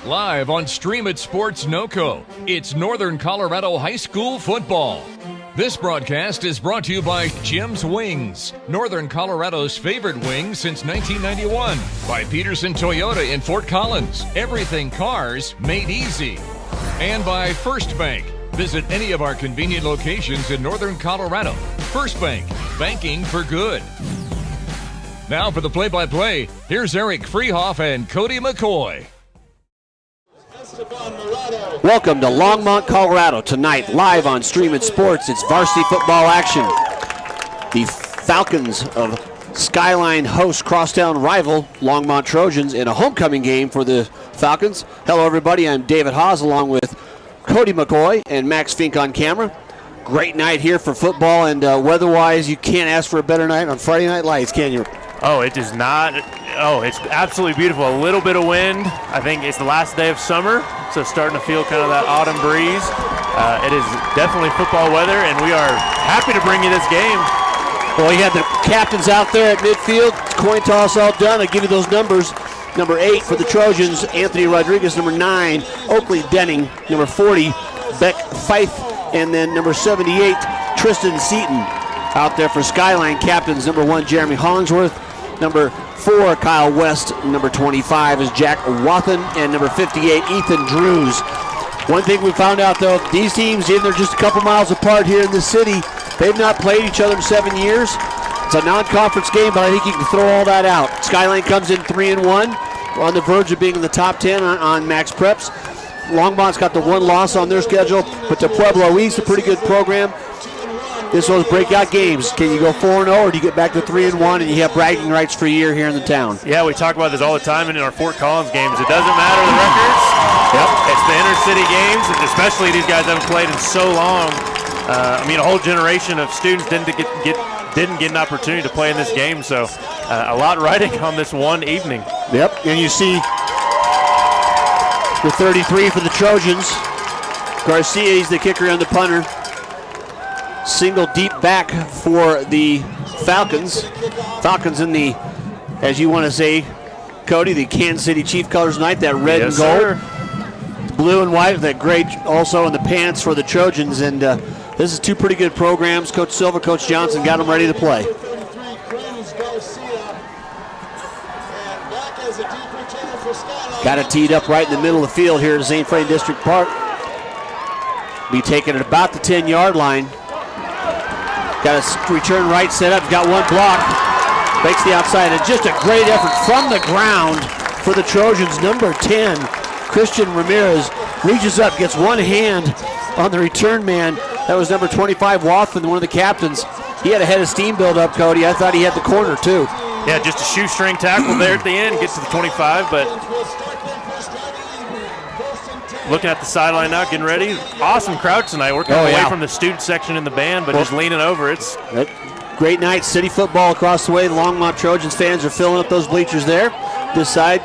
Live on Stream It Sports NoCo, it's Northern Colorado High School football. This broadcast is brought to you by Jim's Wings, Northern Colorado's favorite wings since 1991. By Pedersen Toyota in Fort Collins, everything cars made easy. And by First Bank. Visit any of our convenient locations in Northern Colorado. First Bank, banking for good. Now for the play-by-play, here's Eric Freehoff and Cody McCoy. Welcome to Longmont, Colorado. Tonight, live on Stream It Sports, it's varsity football action. The Falcons of Skyline host crosstown rival Longmont Trojans in a homecoming game for the Falcons. Hello, everybody. I'm David Haase along with Cody McCoy and Max Fink on camera. Great night here for football, and weather-wise, you can't ask for a better night on Friday Night Lights, can you? Oh, it does not. Oh, it's absolutely beautiful. A little bit of wind. I think it's the last day of summer, so starting to feel kind of that autumn breeze. It is definitely football weather, and we are happy to bring you this game. Well, you have the captains out there at midfield. Coin toss all done. I'll give you those numbers. Number 8 for the Trojans, Anthony Rodriguez. Number 9, Oakley Denning. Number 40, Beck Fife. And then number 78, Tristan Seaton. Out there for Skyline captains, number 1, Jeremy Hollingsworth. Number 4, Kyle West. Number 25 is Jack Wathen. And number 58, Ethan Drews. One thing we found out, though, these teams, they're just a couple miles apart here in the city. They've not played each other in 7 years. It's a non-conference game, but I think you can throw all that out. Skyline comes in 3-1. We're on the verge of being in the top 10 on Max Preps. Longmont's got the one loss on their schedule, but to Pueblo East, a pretty good program. This was breakout games. Can you go 4-0, or do you get back to 3-1 and you have bragging rights for a year here in the town? Yeah, we talk about this all the time in our Fort Collins games. It doesn't matter the records. Yep. It's the inner city games, and especially these guys haven't played in so long. A whole generation of students didn't get an opportunity to play in this game, so a lot riding on this one evening. Yep, and you see the 33 for the Trojans. Garcia, he's the kicker and the punter. Single deep back for the Falcons. Falcons in the, as you want to say, Cody, the Kansas City Chief colors tonight, that red and gold. Sir. Blue and white, that gray also in the pants for the Trojans. And this is two pretty good programs. Coach Silva, Coach Johnson got them ready to play. Got it teed up right in the middle of the field here at St. Vrain District Park. Be taken at about the 10-yard line. Got a return right set up, got one block, breaks the outside, and just a great effort from the ground for the Trojans. Number 10, Christian Ramirez, reaches up, gets one hand on the return man. That was number 25, Wathen, one of the captains. He had a head of steam build up, Cody. I thought he had the corner, too. Yeah, just a shoestring tackle there at the end, gets to the 25, but looking at the sideline now, getting ready. Awesome crowd tonight. We're coming away from the student section in the band, but just leaning over. It's great night. City football across the way. The Longmont Trojans fans are filling up those bleachers there. This side,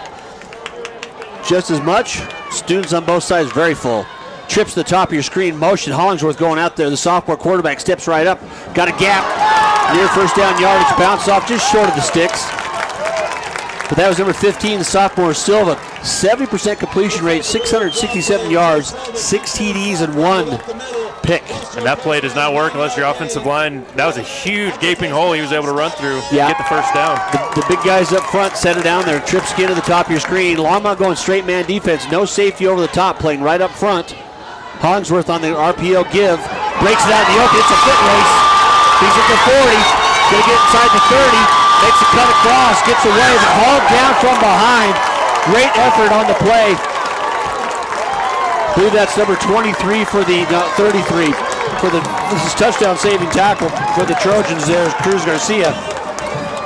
just as much. Students on both sides, very full. Trips to the top of your screen. Motion. Hollingsworth going out there. The sophomore quarterback steps right up. Got a gap. Near first down yardage. Bounce off just short of the sticks. But that was number 15, the sophomore Silva. 70% completion rate, 667 yards, 6 TDs, and 1 pick. And that play does not work unless your offensive line, that was a huge gaping hole he was able to run through to get the first down. The big guys up front set it down there. Trip skin to the top of your screen. Longmont going straight man defense. No safety over the top, playing right up front. Hollingsworth on the RPO give. Breaks it out in the open. It's a foot race. He's at the 40. Going to get inside the 30. Makes a cut across, gets away, but hauled down from behind. Great effort on the play. I believe that's number 23 for the, 33 for the, this is touchdown saving tackle for the Trojans there, Cruz Garcia.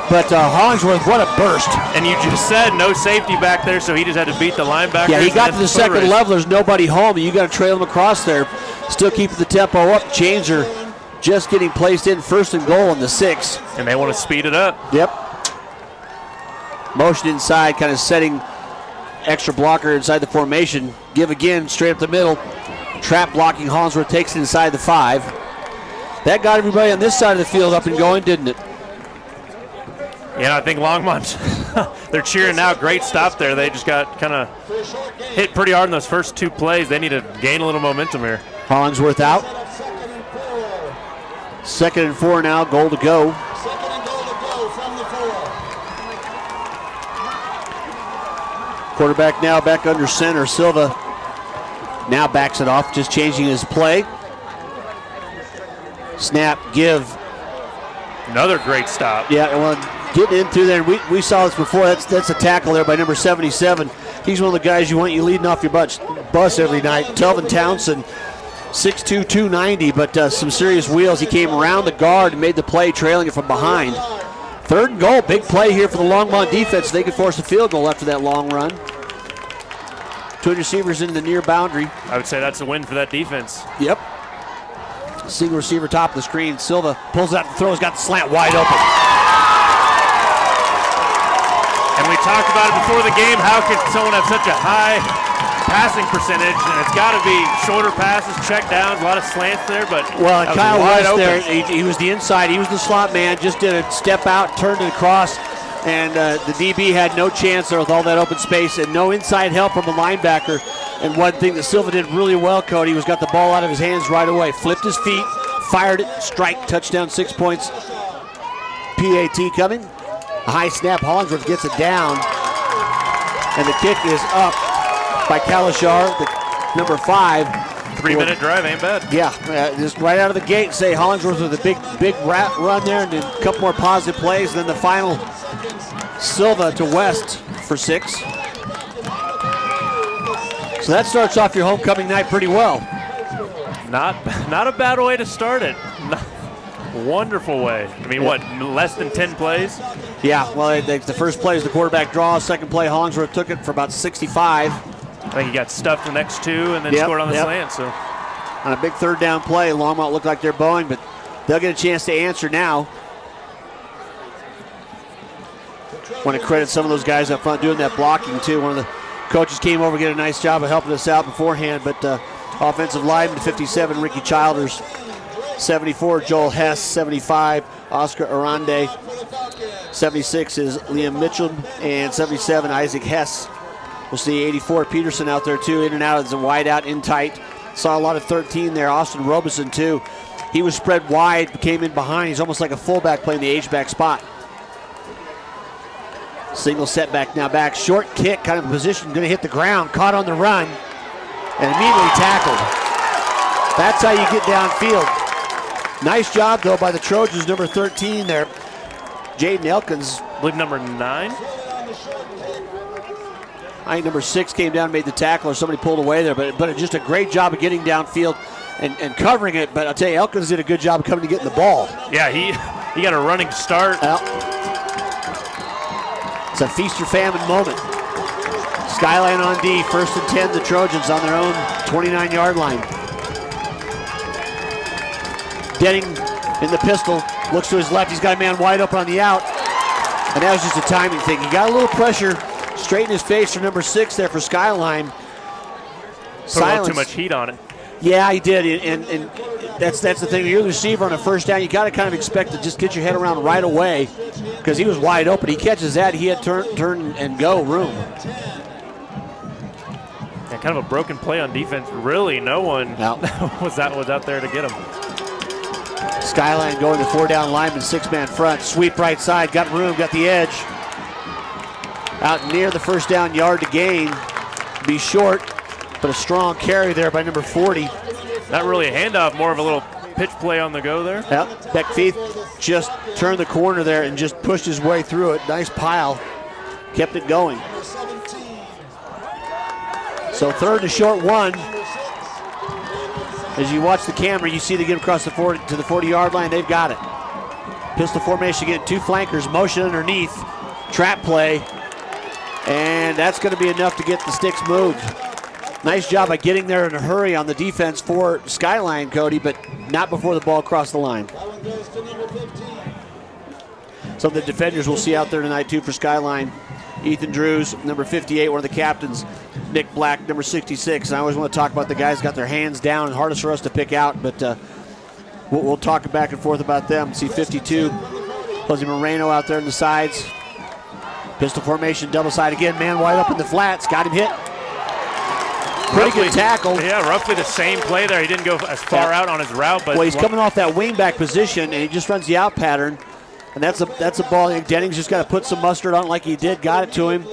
But Hollingsworth, what a burst. And you just said no safety back there, so he just had to beat the linebacker. Yeah, he got to the second level, there's nobody home, and you got to trail him across there. Still keeping the tempo up, Changer just getting placed in first and goal in the 6. And they want to speed it up. Yep. Motion inside, kind of setting extra blocker inside the formation. Give again, straight up the middle. Trap blocking, Hollingsworth takes it inside the 5. That got everybody on this side of the field up and going, didn't it? Yeah, I think Longmont they're cheering now. Great stop there. They just got kind of hit pretty hard in those first 2 plays. They need to gain a little momentum here. Hollingsworth out. 2nd and 4 now, goal to go. Quarterback now back under center. Silva now backs it off, just changing his play. Snap, give. Another great stop. Yeah, well, getting in through there. We saw this before. That's a tackle there by number 77. He's one of the guys you want leading off your bus every night. Telvin Townsend, 6'2", 290, but some serious wheels. He came around the guard and made the play, trailing it from behind. 3rd and goal, big play here for the Longmont defense. They could force a field goal after that long run. 2 receivers in the near boundary. I would say that's a win for that defense. Yep. Single receiver top of the screen. Silva pulls out the throw. He's got the slant wide open. And we talked about it before the game. How could someone have such a high passing percentage? And it's got to be shorter passes, check downs, a lot of slants there. But well, and Kyle wide West open there, he was the inside. He was the slot man. Just did a step out, turned it across. And the DB had no chance there with all that open space and no inside help from the linebacker. And one thing that Silva did really well, Cody, was got the ball out of his hands right away. Flipped his feet, fired it, strike, touchdown, 6 points. PAT coming. A high snap, Hollingsworth gets it down. And the kick is up by Kalashar, the number 5. 3-minute drive, ain't bad. Yeah, just right out of the gate, say Hollingsworth with a big run there and a couple more positive plays. And then the final, Silva to West for 6. So that starts off your homecoming night pretty well. Not a bad way to start it. Wonderful way. I mean, what, less than 10 plays? Yeah, well, the first play is the quarterback draw. Second play, Hollingsworth took it for about 65. I think he got stuffed the next 2 and then scored on the slant. So on a big 3rd down play, Longmont looked like they're bowing, but they'll get a chance to answer now. Want to credit some of those guys up front doing that blocking, too. One of the coaches came over, did a nice job of helping us out beforehand, but offensive lineman 57, Ricky Childers, 74, Joel Hess, 75, Oscar Arande, 76 is Liam Mitchell, and 77, Isaac Hess. We'll see 84, Pedersen out there too, in and out as a wide out, in tight. Saw a lot of 13 there, Austin Robeson too. He was spread wide, came in behind. He's almost like a fullback playing the H-back spot. Single setback now back, short kick, kind of a position, going to hit the ground, caught on the run, and immediately tackled. That's how you get downfield. Nice job, though, by the Trojans, number 13 there. Jaden Elkins. I believe number 9. I think number 6 came down and made the tackle, or somebody pulled away there, but just a great job of getting downfield and covering it. But I'll tell you, Elkins did a good job of coming to getting the ball. Yeah, he got a running start. It's a feast or famine moment. Skyline on D, 1st and 10, the Trojans on their own 29-yard line. Denning in the pistol, looks to his left. He's got a man wide open on the out. And that was just a timing thing. He got a little pressure straight in his face for number 6 there for Skyline. Put a little too much heat on it. Yeah, he did. And that's the thing. When you're the receiver on a 1st down, you got to kind of expect to just get your head around right away because he was wide open. He catches that. He had turn and go room. Yeah, kind of a broken play on defense. Really, no one was out there to get him. Skyline going to 4-down lineman, 6-man front. Sweep right side, got room, got the edge. Out near the 1st down, yard to gain. Be short, but a strong carry there by number 40. Not really a handoff, more of a little pitch play on the go there. Yep, Beck Feith just turned the corner there and just pushed his way through it. Nice pile, kept it going. So 3rd and a short 1. As you watch the camera, you see they get across the 40 to the 40-yard line. They've got it. Pistol formation again, 2 flankers, motion underneath, trap play, and that's going to be enough to get the sticks moved. Nice job by getting there in a hurry on the defense for Skyline, Cody, but not before the ball crossed the line. So the defenders we'll see out there tonight too for Skyline. Ethan Drews, number 58, one of the captains. Nick Black, number 66. And I always want to talk about the guys got their hands down, and hardest for us to pick out, but we'll talk back and forth about them. See 52, Jose Moreno out there on the sides. Pistol formation, double side again. Man wide up in the flats. Got him hit. Pretty good tackle. Yeah, roughly the same play there. He didn't go as far out on his route. But well, he's coming off that wingback position, and he just runs the out pattern. And that's a ball. Dennings just got to put some mustard on it like he did. Got it to him.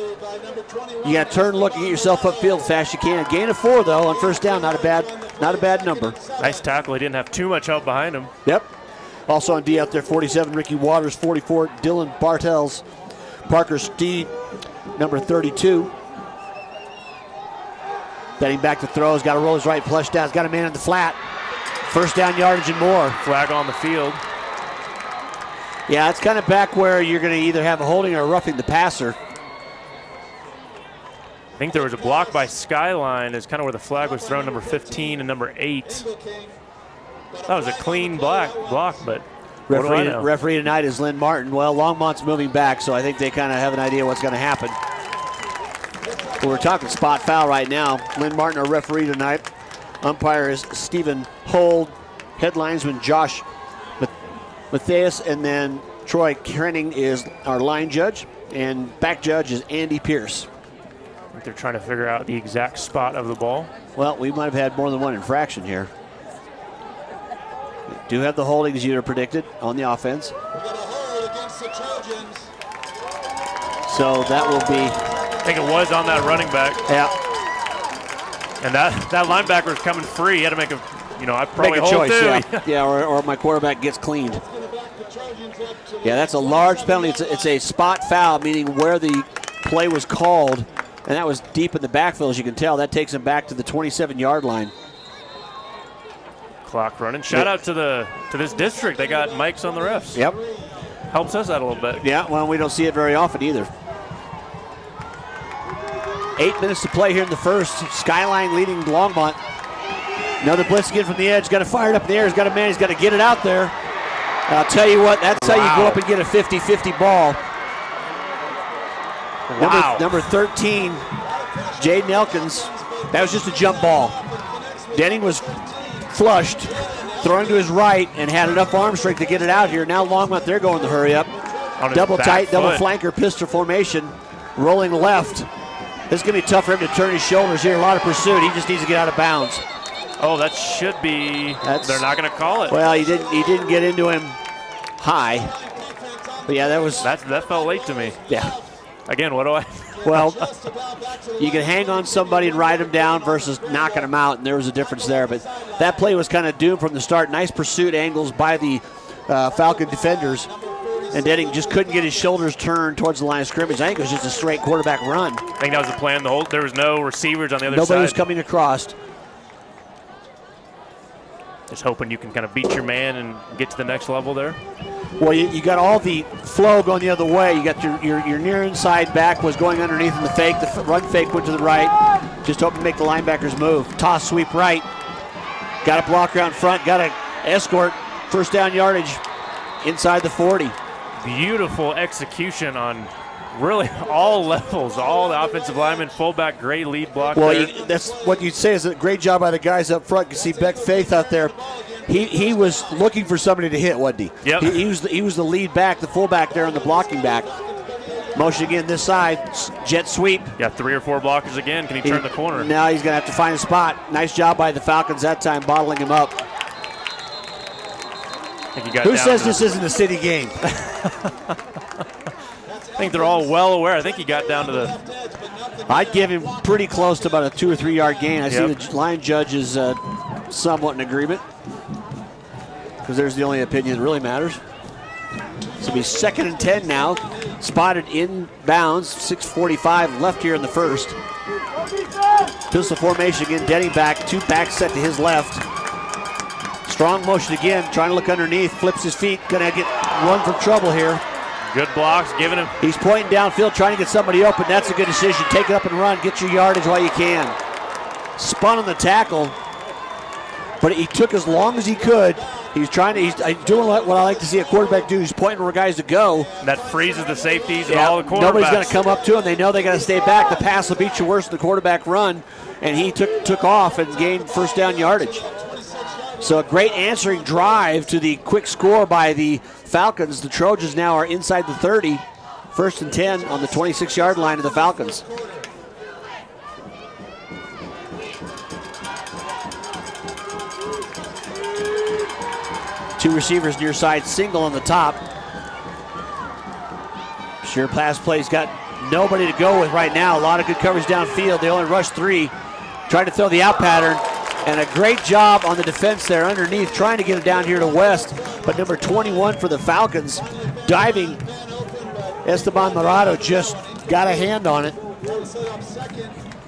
You got to turn, look, and get yourself upfield fast you can. Gain of 4, though, on first down. Not a bad number. Nice tackle. He didn't have too much help behind him. Yep. Also on D out there, 47, Ricky Waters, 44, Dylan Bartels, Parker Steed, number 32. Betting back to throw. He's got to roll his right flush down. He's got a man in the flat. First down yardage and more. Flag on the field. Yeah, it's kind of back where you're going to either have a holding or a roughing the passer. I think there was a block by Skyline is kind of where the flag was thrown, number 15 and number 8. That was a clean block, but referee tonight is Lynn Martin. Well, Longmont's moving back, so I think they kind of have an idea what's going to happen. But we're talking spot foul right now. Lynn Martin, our referee tonight. Umpire is Stephen Hold. Head linesman Josh Matthias, and then Troy Krenning is our line judge, and back judge is Andy Pierce. I think they're trying to figure out the exact spot of the ball. Well, we might have had more than one infraction here. We do have the holdings you predicted on the offense. So that will be... I think it was on that running back. Yeah. And that linebacker was coming free. He had to make a, I probably make a choice, too. Yeah, or my quarterback gets cleaned. Yeah, that's a large penalty. It's a spot foul, meaning where the play was called, and that was deep in the backfield, as you can tell. That takes him back to the 27-yard line. Clock running. Shout out to this district. They got mics on the refs. Yep. Helps us out a little bit. Yeah, well, we don't see it very often either. 8 minutes to play here in the first. Skyline leading Longmont. Another blitz again from the edge. Got to fire it up in the air. He's got a man. He's got to get it out there. I'll tell you what, that's how you go up and get a 50-50 ball. Wow. Number 13, Jaden Elkins. That was just a jump ball. Denning was flushed, throwing to his right, and had enough arm strength to get it out here. Now Longmont, they're going to hurry up. Double tight, double flanker, pistol formation, rolling left. This is going to be tough for him to turn his shoulders here. A lot of pursuit. He just needs to get out of bounds. Oh, that should be. They're not going to call it. Well, he didn't get into him high. But yeah, that felt late to me. Yeah. Again, what do I? Well, you can hang on somebody and ride him down versus knocking him out, and there was a difference there. But that play was kind of doomed from the start. Nice pursuit angles by the Falcon defenders. And Denning just couldn't get his shoulders turned towards the line of scrimmage. I think it was just a straight quarterback run. I think that was the plan. There was no receivers on the other side. Nobody was coming across. Just hoping you can kind of beat your man and get to the next level there. Well, you got all the flow going the other way. You got your near inside back was going underneath in the fake. The run fake went to the right. Just hoping to make the linebackers move. Toss sweep right. Got a blocker out in front. Got an escort. First down yardage inside the 40. Beautiful execution on really all levels. All the offensive linemen, fullback, great lead block. Well, that's what you'd say is a great job by the guys up front. You see Beck Faith out there. He was looking for somebody to hit, wasn't he? Yep. He was the lead back, the fullback there on the blocking back. Motion again this side, jet sweep. Yeah, 3 or 4 blockers again. Can he turn the corner? Now he's going to have to find a spot. Nice job by the Falcons that time, bottling him up. Who says this isn't a city game? I think they're all well aware. I think he got down to the... I'd give him pretty close to about a 2 or 3 yard gain. I see the line judge is somewhat in agreement, because there's the only opinion that really matters. So it'll be 2nd and 10 now. Spotted in bounds. 6:45 left here in the first. Pistol formation again. Denning back. 2 backs set to his left. Strong motion again. Trying to look underneath. Flips his feet. Going to run from trouble here. Good blocks, giving him. He's pointing downfield, trying to get somebody open. That's a good decision. Take it up and run. Get your yardage while you can. Spun on the tackle, but he took as long as he could. He's doing what I like to see a quarterback do. He's pointing where guys to go. That freezes the safeties and all the quarterbacks. Nobody's going to come up to him. They know they got to stay back. The pass will beat you worse than the quarterback run, and he took off and gained first down yardage. So a great answering drive to the quick score by the Falcons. The Trojans now are inside the 30, First and 10 on the 26-yard line of the Falcons. Two receivers near side, single on the top. Sure pass play's got nobody to go with right now. A lot of good coverage downfield. They only rushed 3. Trying to throw the out pattern. And a great job on the defense there underneath, trying to get it down here to West. But number 21 for the Falcons, diving. Esteban Morado just got a hand on it.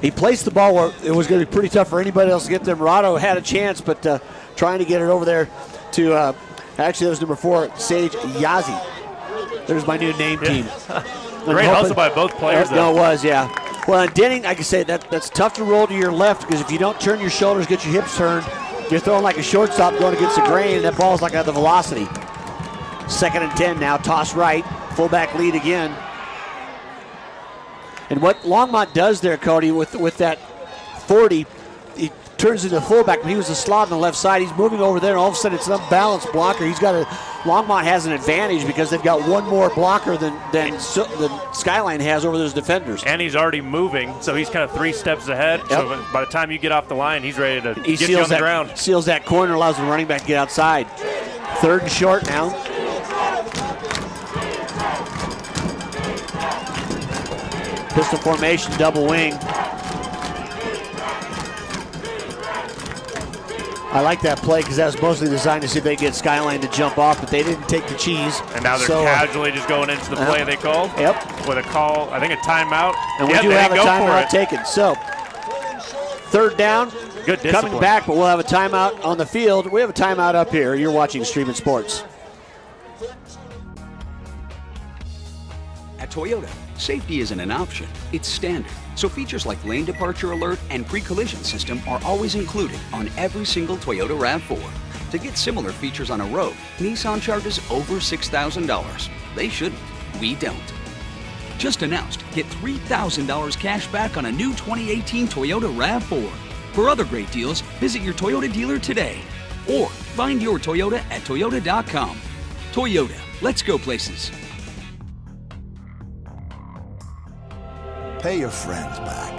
He placed the ball where it was going to be pretty tough for anybody else to get there. Morado had a chance, but trying to get it over there to, actually that was number 4, Sage Yazi. There's my new name team. Great hustle by both players. No, it was, yeah. Well, and Denning, I can say that's tough to roll to your left because if you don't turn your shoulders, get your hips turned, you're throwing like a shortstop going against the grain, and that ball's like at the velocity. 2nd and 10 now, toss right, fullback lead again. And what Longmont does there, Cody, with that 40, he turns into fullback. He was a slot on the left side. He's moving over there, and all of a sudden it's an unbalanced blocker. Longmont has an advantage because they've got one more blocker than Skyline has over those defenders. And he's already moving, so he's kind of 3 steps ahead. Yep. So by the time you get off the line, he's ready to get you on the ground. Seals that corner, allows the running back to get outside. 3rd and short now. Pistol formation, double wing. I like that play because that was mostly designed to see if they get Skyline to jump off, but they didn't take the cheese. And now they're casually just going into the play they called. Yep. With a call, I think a timeout. And we do have a timeout taken. So, 3rd down. Good discipline. Coming back, but we'll have a timeout on the field. We have a timeout up here. You're watching Streaming Sports. At Toyota, safety isn't an option, it's standard. So features like lane departure alert and pre-collision system are always included on every single Toyota RAV4. To get similar features on a road, Nissan charges over $6,000. They shouldn't. We don't. Just announced, get $3,000 cash back on a new 2018 Toyota RAV4. For other great deals, visit your Toyota dealer today. Or find your Toyota at toyota.com. Toyota, let's go places. Pay your friends back.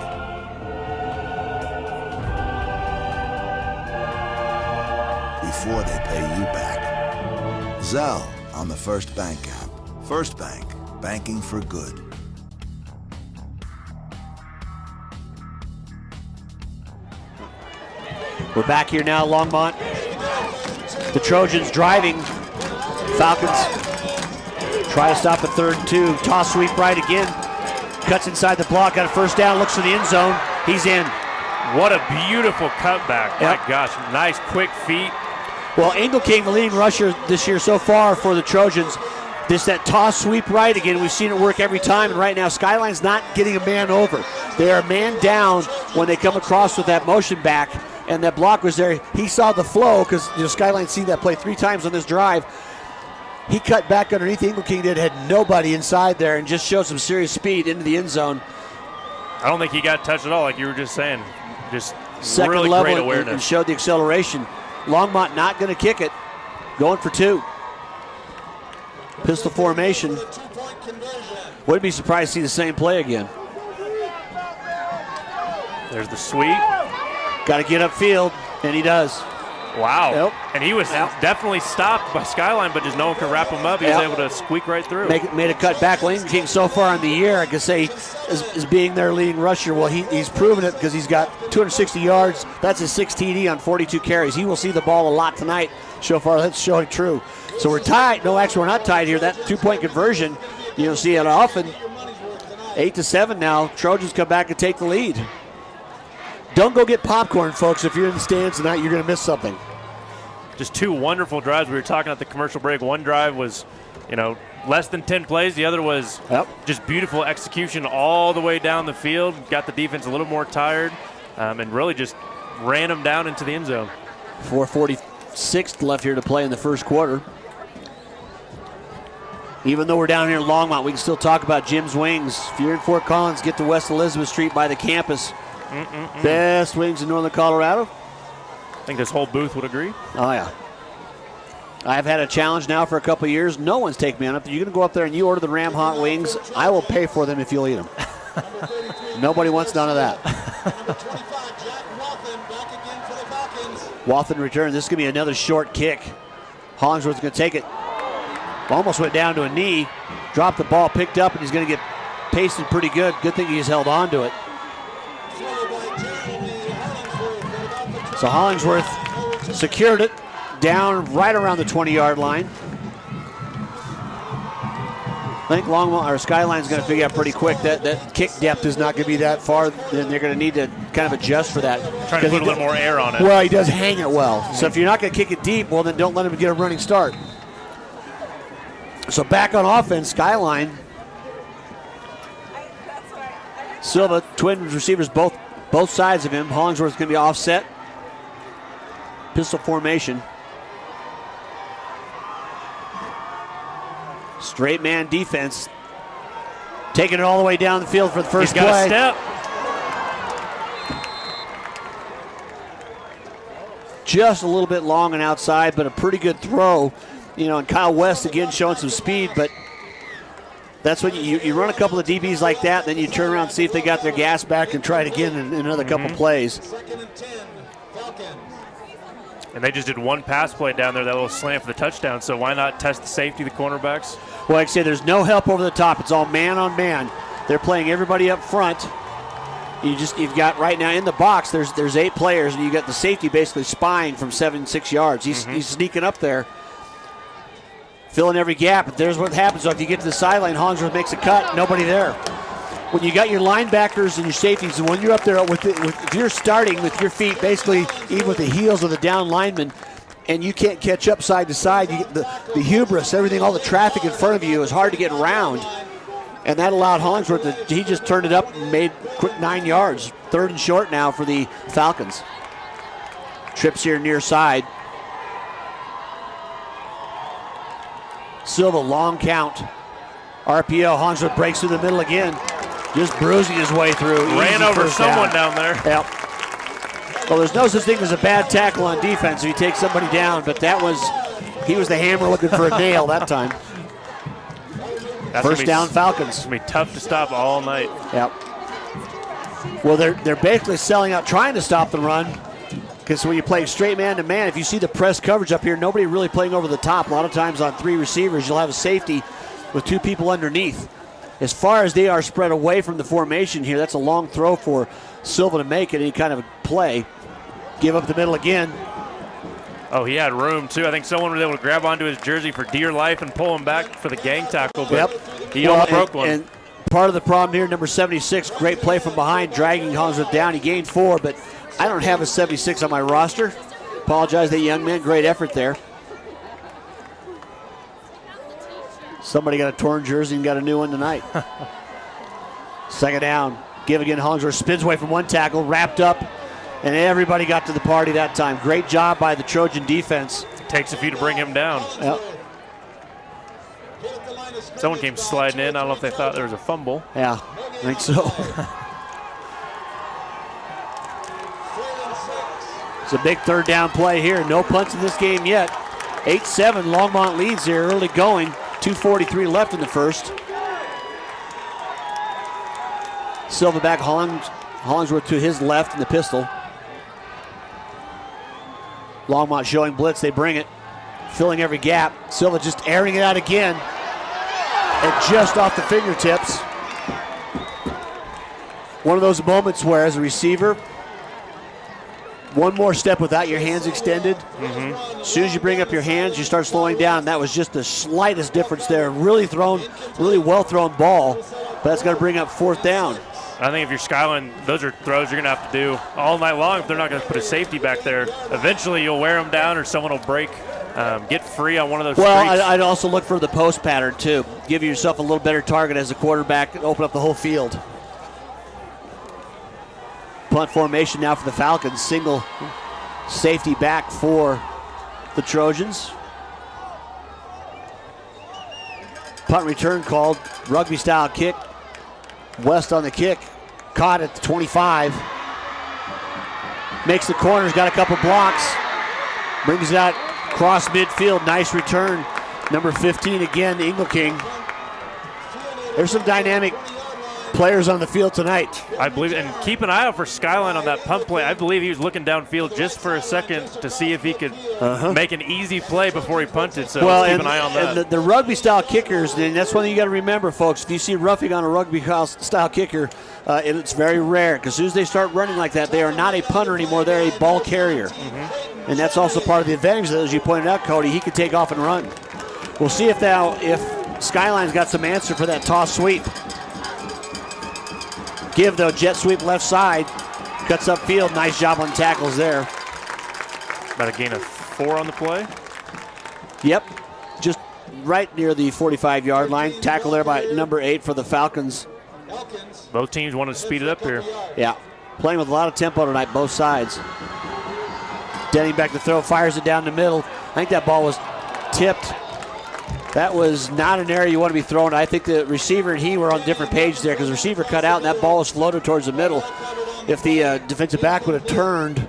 Before they pay you back. Zelle on the First Bank app. First Bank, banking for good. We're back here now, Longmont. The Trojans driving. Falcons try to stop a 3rd and 2. Toss sweep right again. Cuts inside the block, got a 1st down, looks for the end zone. He's in. What a beautiful cutback. Yep. My gosh, nice quick feet. Well, Engelking, the leading rusher this year so far for the Trojans. That toss sweep right again. We've seen it work every time, and right now Skyline's not getting a man over. They are man down when they come across with that motion back, and that block was there. He saw the flow because Skyline's seen that play 3 times on this drive. He cut back underneath. Engelking had nobody inside there and just showed some serious speed into the end zone. I don't think he got touched at all, like you were just saying. Just second really level great awareness. And showed the acceleration. Longmont not going to kick it. Going for 2. Pistol formation. Wouldn't be surprised to see the same play again. There's the sweep. Got to get upfield, and he does. Wow. Yep. And he was definitely stopped by Skyline, but just no one could wrap him up. He was able to squeak right through. Made a cut back. King so far in the year, I could say, is being their leading rusher. Well, he's proven it because he's got 260 yards. That's his 6 TD on 42 carries. He will see the ball a lot tonight. So far, that's showing true. So we're tied. No, actually, we're not tied here. That 2-point conversion, you don't see it often. 8-7 now. Trojans come back and take the lead. Don't go get popcorn, folks. If you're in the stands tonight, you're going to miss something. Just 2 wonderful drives. We were talking at the commercial break. One drive was, less than 10 plays. The other was just beautiful execution all the way down the field. Got the defense a little more tired and really just ran them down into the end zone. 4:46 left here to play in the first quarter. Even though we're down here in Longmont, we can still talk about Jim's Wings. If you're in Fort Collins, get to West Elizabeth Street by the campus. Best wings in northern Colorado. I think this whole booth would agree. Oh, yeah. I've had a challenge now for a couple of years. No one's taken me on it. You're going to go up there and you order the Ram hot wings. I will pay for them if you'll eat them. Nobody wants none of that. Wathen return. This is going to be another short kick. Hollingsworth's going to take it. Almost went down to a knee. Dropped the ball, picked up, and he's going to get pasted pretty good. Good thing he's held on to it. So Hollingsworth secured it down right around the 20-yard line. I think Longmont or Skyline's going to figure out pretty quick that kick depth is not going to be that far. Then they're going to need to kind of adjust for that. Trying to put a little more air on it. Well, he does hang it well. So if you're not going to kick it deep, well, then don't let him get a running start. So back on offense, Skyline. Silva, twin receivers, both sides of him. Hollingsworth's going to be offset. Pistol formation. Straight man defense. Taking it all the way down the field for the first play. He's got a step. Just a little bit long and outside, but a pretty good throw. You know, and Kyle West again showing some speed, but that's when you run a couple of DBs like that, then you turn around and see if they got their gas back and try it again in another couple plays. And they just did one pass play down there, that little slant for the touchdown, so why not test the safety, the cornerbacks? Well, like I say, there's no help over the top. It's all man on man. They're playing everybody up front. You've got right now in the box, there's 8 players, and you got the safety basically spying from 7-6 yards. He's sneaking up there, filling every gap. But there's what happens. So if you get to the sideline, Hollingsworth makes a cut, nobody there. When you got your linebackers and your safeties, and when you're up there if you're starting with your feet, basically even with the heels of the down lineman, and you can't catch up side to side, you get the hubris, everything, all the traffic in front of you is hard to get around. And that allowed Hollingsworth he just turned it up and made quick 9 yards. 3rd and short now for the Falcons. Trips here near side. Silva, long count. RPO, Hollingsworth breaks through the middle again. Just bruising his way through. Ran over someone down there. Yep. Well, there's no such thing as a bad tackle on defense if you take somebody down, but he was the hammer looking for a nail that time. First down, Falcons. It's going to be tough to stop all night. Yep. Well, they're basically selling out, trying to stop the run, because when you play straight man to man, if you see the press coverage up here, nobody really playing over the top. A lot of times on 3 receivers, you'll have a safety with 2 people underneath. As far as they are spread away from the formation here, that's a long throw for Silva to make any kind of play. Give up the middle again. Oh, he had room, too. I think someone was able to grab onto his jersey for dear life and pull him back for the gang tackle, but he almost broke one. And part of the problem here, number 76, great play from behind, dragging Hollingsworth down. He gained 4, but I don't have a 76 on my roster. Apologize to the young man. Great effort there. Somebody got a torn jersey and got a new one tonight. 2nd down. Give again, Hollingsworth spins away from one tackle, wrapped up, and everybody got to the party that time. Great job by the Trojan defense. Takes a few to bring him down. Yep. Someone came sliding in. I don't know if they thought there was a fumble. Yeah, I think so. It's a big 3rd down play here. No punts in this game yet. 8-7, Longmont leads here early going. 2:43 left in the first. Silva back, Hollingsworth to his left in the pistol. Longmont showing blitz, they bring it. Filling every gap. Silva just airing it out again. And just off the fingertips. One of those moments where as a receiver, one more step without your hands extended. As soon as you bring up your hands, you start slowing down. That was just the slightest difference there. Really well thrown ball, but that's going to bring up 4th down. I think if you're Skyline, those are throws you're going to have to do all night long if they're not going to put a safety back there. Eventually you'll wear them down or someone will break. Get free on one of those streaks. I'd also look for the post pattern too. Give yourself a little better target as a quarterback and open up the whole field. Punt formation now for the Falcons. Single safety back for the Trojans. Punt return called. Rugby style kick. West on the kick. Caught at the 25. Makes the corners. Got a couple blocks. Brings it out Cross midfield, nice return. Number 15 again, King. There's some dynamic players on the field tonight. I believe, and keep an eye out for Skyline on that punt play. I believe he was looking downfield just for a second to see if he could make an easy play before he punted. So keep an eye on that. And the rugby-style kickers, and that's one thing you got to remember, folks. If you see roughing on a rugby-style kicker, it's very rare because as soon as they start running like that, they are not a punter anymore. They're a ball carrier. And that's also part of the advantage, as you pointed out, Cody. He can take off and run. We'll see if Skyline's got some answer for that toss sweep. Give, though, jet sweep left side. Cuts upfield. Nice job on tackles there. About a gain of 4 on the play. Yep. Just right near the 45-yard line. Tackle there by number 8 for the Falcons. Both teams want to speed it up here. Yeah. Playing with a lot of tempo tonight, both sides. Denning back to throw. Fires it down the middle. I think that ball was tipped. That was not an area you want to be throwing. I think the receiver and he were on a different page there because the receiver cut out and that ball was floated towards the middle. If the defensive back would have turned.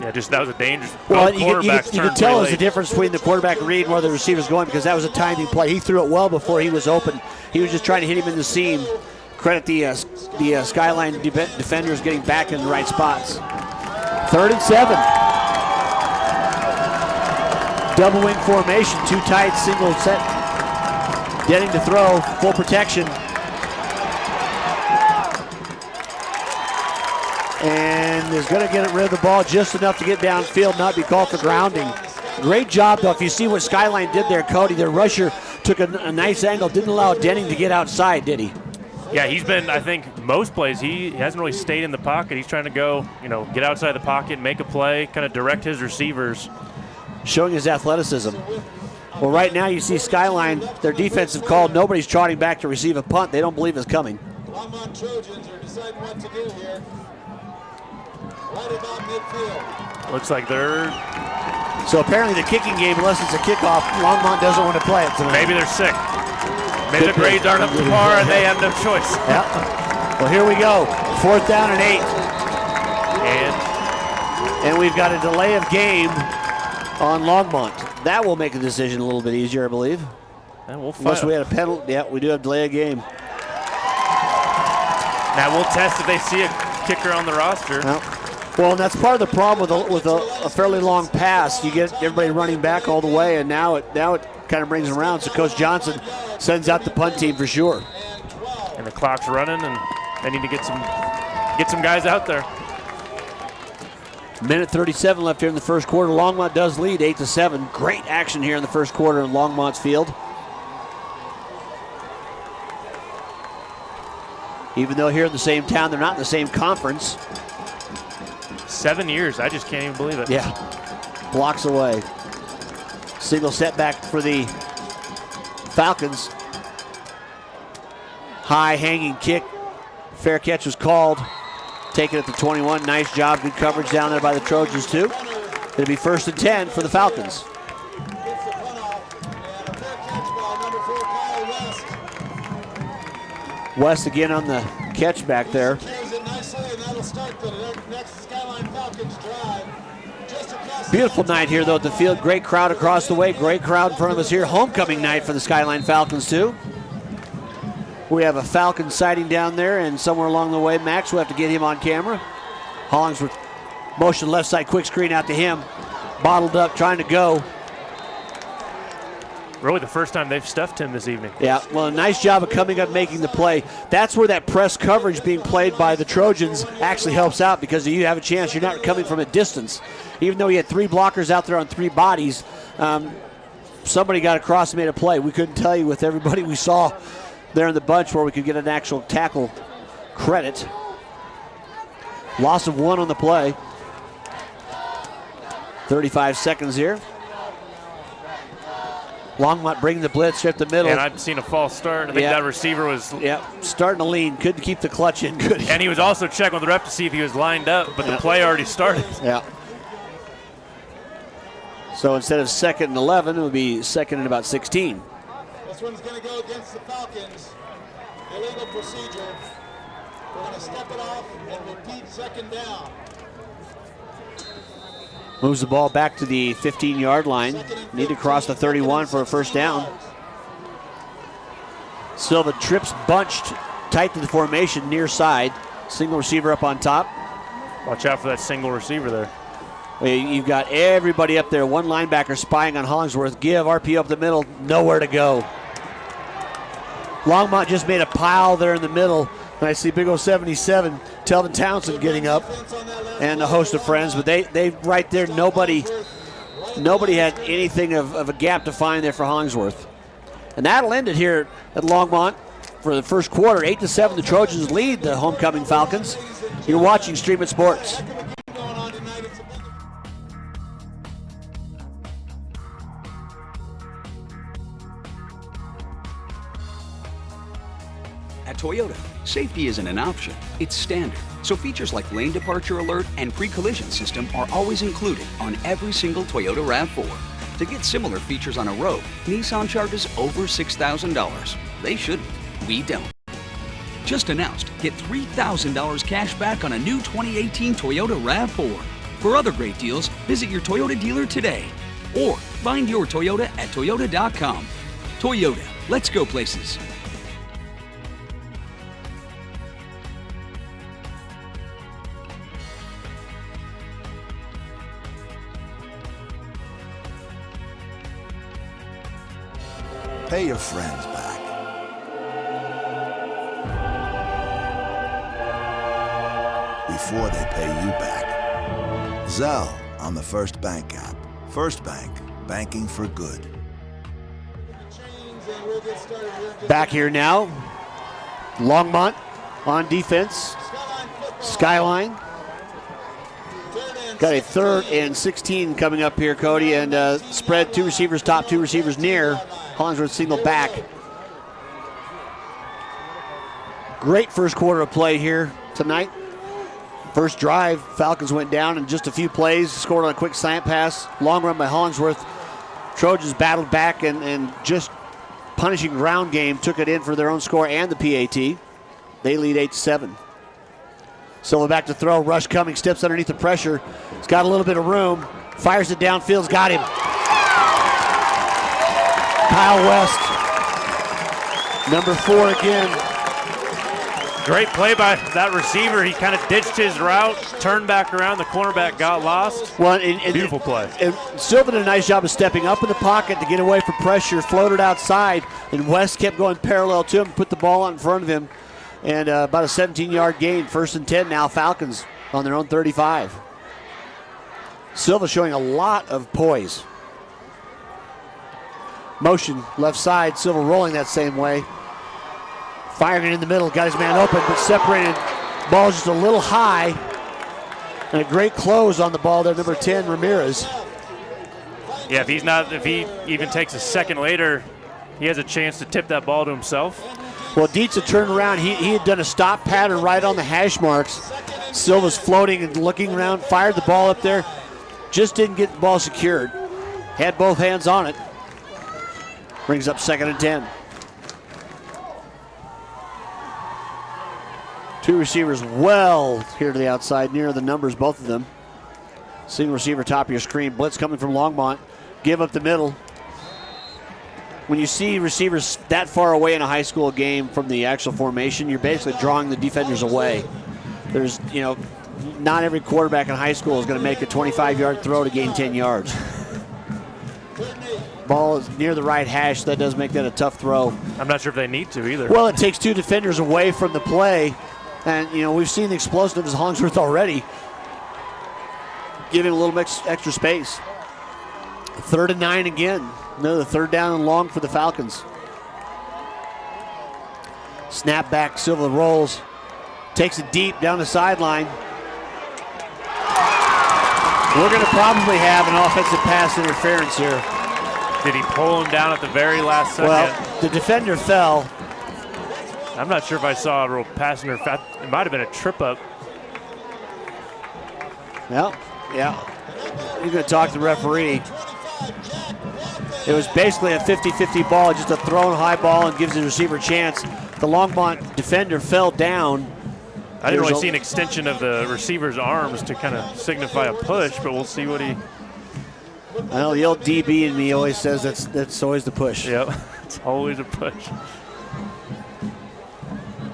Yeah, that was a dangerous. Well, you can tell there's a difference between the quarterback read and where the receiver's going because that was a timing play. He threw it well before he was open. He was just trying to hit him in the seam. Credit the Skyline defenders getting back in the right spots. 3rd and 7. Double wing formation, 2 tight, single set. Getting to throw, full protection. And is going to get rid of the ball just enough to get downfield, not be called for grounding. Great job, though. If you see what Skyline did there, Cody, their rusher took a nice angle, didn't allow Denning to get outside, did he? Yeah, he's been, I think, most plays, he hasn't really stayed in the pocket. He's trying to go, get outside the pocket, make a play, kind of direct his receivers. Showing his athleticism. Well, right now you see Skyline, their defensive call, nobody's trotting back to receive a punt. They don't believe it's coming. Longmont Trojans are deciding what to do here. Right about midfield. Looks like they're... So apparently the kicking game, unless it's a kickoff, Longmont doesn't want to play it tonight. Maybe they're sick. Maybe the grades aren't up to par and they have no choice. Yeah. Well, here we go. 4th down and 8. And we've got a delay of game on Longmont. That will make a decision a little bit easier, I believe. And we'll find Unless we had a penalty. Yeah, we do have delay of game. Now we'll test if they see a kicker on the roster. Well, and that's part of the problem with a fairly long pass. You get everybody running back all the way, and now it kind of brings them around. So Coach Johnson sends out the punt team for sure. And the clock's running, and they need to get some guys out there. Minute 37 left here in the first quarter. Longmont does lead 8-7. Great action here in the first quarter in Longmont's field. Even though here in the same town, they're not in the same conference. 7 years, I just can't even believe it. Yeah, blocks away. Single setback for the Falcons. High hanging kick. Fair catch was called. Taken at the 21. Nice job. Good coverage down there by the Trojans, too. It'll be 1st and 10 for the Falcons. West again on the catch back there. Beautiful night here, though, at the field. Great crowd across the way. Great crowd in front of us here. Homecoming night for the Skyline Falcons, too. We have a Falcon sighting down there, and somewhere along the way, Max, we'll have to get him on camera. Hollingsworth motion left side, quick screen out to him. Bottled up, trying to go. Really the first time they've stuffed him this evening. Yeah, well, a nice job of coming up, making the play. That's where that press coverage being played by the Trojans actually helps out because you have a chance. You're not coming from a distance. Even though he had 3 blockers out there on 3 bodies, somebody got across and made a play. We couldn't tell you with everybody we saw there in the bunch where we could get an actual tackle credit. Loss of 1 on the play. 35 seconds here. Longmont bringing the blitz at the middle. And I've seen a false start. I think that receiver was starting to lean. Couldn't keep the clutch in. Good. And he was also checking with the ref to see if he was lined up, but the play already started. Yeah. So instead of 2nd and 11, it would be 2nd and about 16. This one's going to go against the Falcons. Illegal procedure. We're going to step it off and repeat 2nd down. Moves the ball back to the 15-yard line. Need to cross the 31 for a first down. Silva trips bunched tight to the formation near side. Single receiver up on top. Watch out for that single receiver there. You've got everybody up there. One linebacker spying on Hollingsworth. Give, RP up the middle. Nowhere to go. Longmont just made a pile there in the middle. And I see big O 77, Telvin Townsend getting up, and a host of friends. But they right there, nobody had anything of a gap to find there for Hollingsworth. And that'll end it here at Longmont for the first quarter. 8-7, the Trojans lead the homecoming Falcons. You're watching Stream It Sports. At Toyota, safety isn't an option, it's standard. So features like lane departure alert and pre-collision system are always included on every single Toyota RAV4. To get similar features on a road, Nissan charges over $6,000. They shouldn't. We don't. Just announced, get $3,000 cash back on a new 2018 Toyota RAV4. For other great deals, visit your Toyota dealer today. Or find your Toyota at toyota.com. Toyota, let's go places. Pay your friends back. Before they pay you back. Zelle on the First Bank app. First Bank, banking for good. Back here now. Longmont on defense. Skyline. Got a 3rd and 16 coming up here, Cody, and spread 2 receivers top, 2 receivers near. Hollingsworth single back. Great first quarter of play here tonight. First drive, Falcons went down in just a few plays, scored on a quick slant pass. Long run by Hollingsworth. Trojans battled back and just punishing ground game, took it in for their own score and the PAT. They lead 8-7. Silva back to throw, rush coming, steps underneath the pressure. He's got a little bit of room, fires it downfield, got him. Kyle West, number 4 again. Great play by that receiver. He kind of ditched his route, turned back around. The cornerback got lost. Well, Beautiful play. And Silva did a nice job of stepping up in the pocket to get away from pressure, floated outside, and West kept going parallel to him, put the ball out in front of him, and about a 17-yard gain. 1st and 10 now, Falcons on their own 35. Silva showing a lot of poise. Motion left side, Silva rolling that same way. Firing it in the middle, got his man open, but separated. Ball just a little high. And a great close on the ball there, number 10, Ramirez. Yeah, if he even takes a second later, he has a chance to tip that ball to himself. Well, Dietz had turned around. He had done a stop pattern right on the hash marks. Silva's floating and looking around, fired the ball up there. Just didn't get the ball secured. Had both hands on it. Brings up 2nd and 10. 2 receivers well here to the outside, near the numbers, both of them. Single receiver top of your screen. Blitz coming from Longmont. Give up the middle. When you see receivers that far away in a high school game from the actual formation, you're basically drawing the defenders away. There's, not every quarterback in high school is going to make a 25-yard throw to gain 10 yards. Ball is near the right hash. That does make that a tough throw. I'm not sure if they need to either. Well, it takes 2 defenders away from the play. And, we've seen the explosiveness of Hollingsworth already. Giving a little extra space. 3rd and 9 again. Another 3rd down and long for the Falcons. Snap back, Silva rolls. Takes it deep down the sideline. We're going to probably have an offensive pass interference here. Did he pull him down at the very last second? Well, the defender fell. I'm not sure if I saw a real pass interference. It might have been a trip up. Well, yeah. You're going to talk to the referee. It was basically a 50-50 ball, just a thrown high ball and gives the receiver a chance. The Longmont defender fell down I didn't really see an extension of the receiver's arms to kind of signify a push, but we'll see what he. I know the old DB in me always says that's always the push. Yep, it's always a push.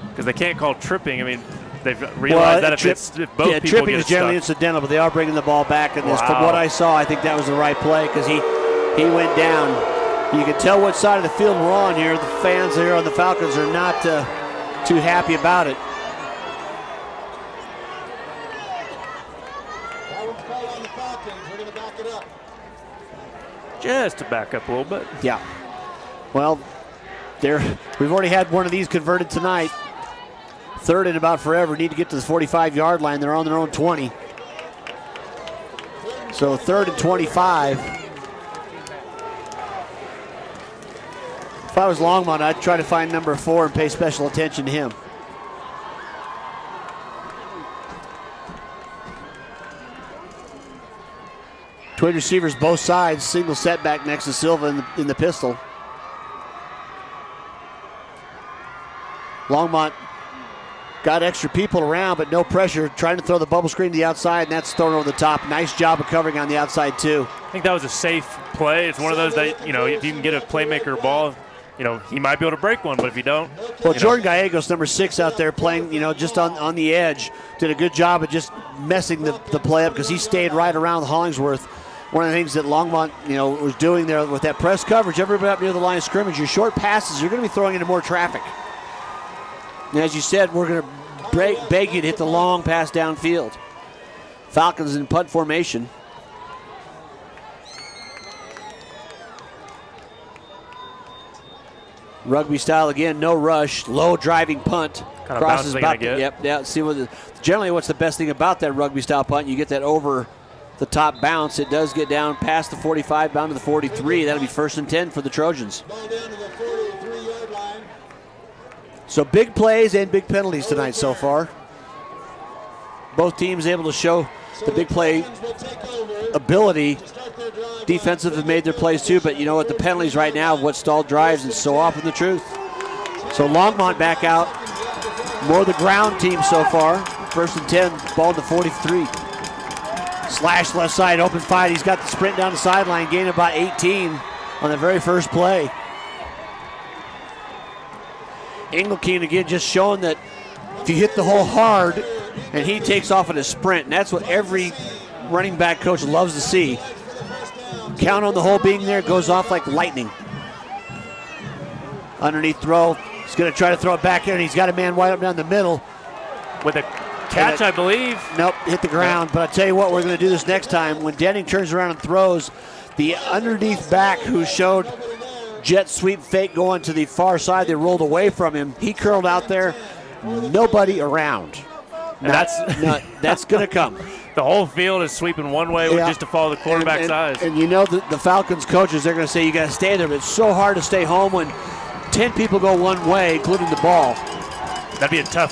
Because they can't call tripping. I mean, they've realized that if both people tripping get is generally stuck. incidental, but they are bringing the ball back in this. From what I saw, I think that was the right play because he went down. You can tell what side of the field we're on here. The fans here on the Falcons are not too happy about it. That one's called on the Falcons. We're going to back it up. Just to back up a little bit. Yeah. Well, we've already had one of these converted tonight. Third and about forever. Need to get to the 45-yard line. They're on their own 20. So 3rd and 25. If I was Longmont, I'd try to find number 4 and pay special attention to him. Twin receivers both sides. Single setback next to Silva in the pistol. Longmont got extra people around, but no pressure. Trying to throw the bubble screen to the outside, and that's thrown over the top. Nice job of covering on the outside, too. I think that was a safe play. It's one of those that, if you can get a playmaker ball, he might be able to break one, but if you don't. Well, Jordan Gallegos, number 6 out there playing, just on the edge, did a good job of just messing the play up because he stayed right around Hollingsworth. One of the things that Longmont, was doing there with that press coverage, everybody up near the line of scrimmage, your short passes, you're going to be throwing into more traffic. And as you said, we're going to beg you to hit the long pass downfield. Falcons in punt formation. Rugby style again, no rush, low driving punt. Kind of crosses about to get. Yep, yeah. See generally what's the best thing about that rugby style punt? You get that over the top bounce. It does get down past the 45, down to the 43. That'll be 1st and 10 for the Trojans. Ball down to the 43-yard line. So big plays and big penalties tonight so far. Both teams able to show the big play ability. Defensive have made their plays too, but you know what? The penalties right now, what stalled drives, is so often the truth. So Longmont back out. More the ground team so far. 1st and 10, ball to 43. Slash left side, open fight. He's got the sprint down the sideline, gain about 18 on the very first play. Engelkeen again just showing that if you hit the hole hard and he takes off in a sprint, and that's what every running back coach loves to see. Count on the hole being there, goes off like lightning. Underneath throw, he's going to try to throw it back in, and he's got a man wide up down the middle. With a catch, I believe. Nope, hit the ground. But I tell you what, we're going to do this next time. When Denning turns around and throws, the underneath back who showed jet sweep fake going to the far side, they rolled away from him. He curled out there, nobody around. And that's going to come. The whole field is sweeping one way just to follow the quarterback's eyes. And the Falcons coaches, they're going to say you got to stay there, but it's so hard to stay home when 10 people go one way, including the ball. That'd be a tough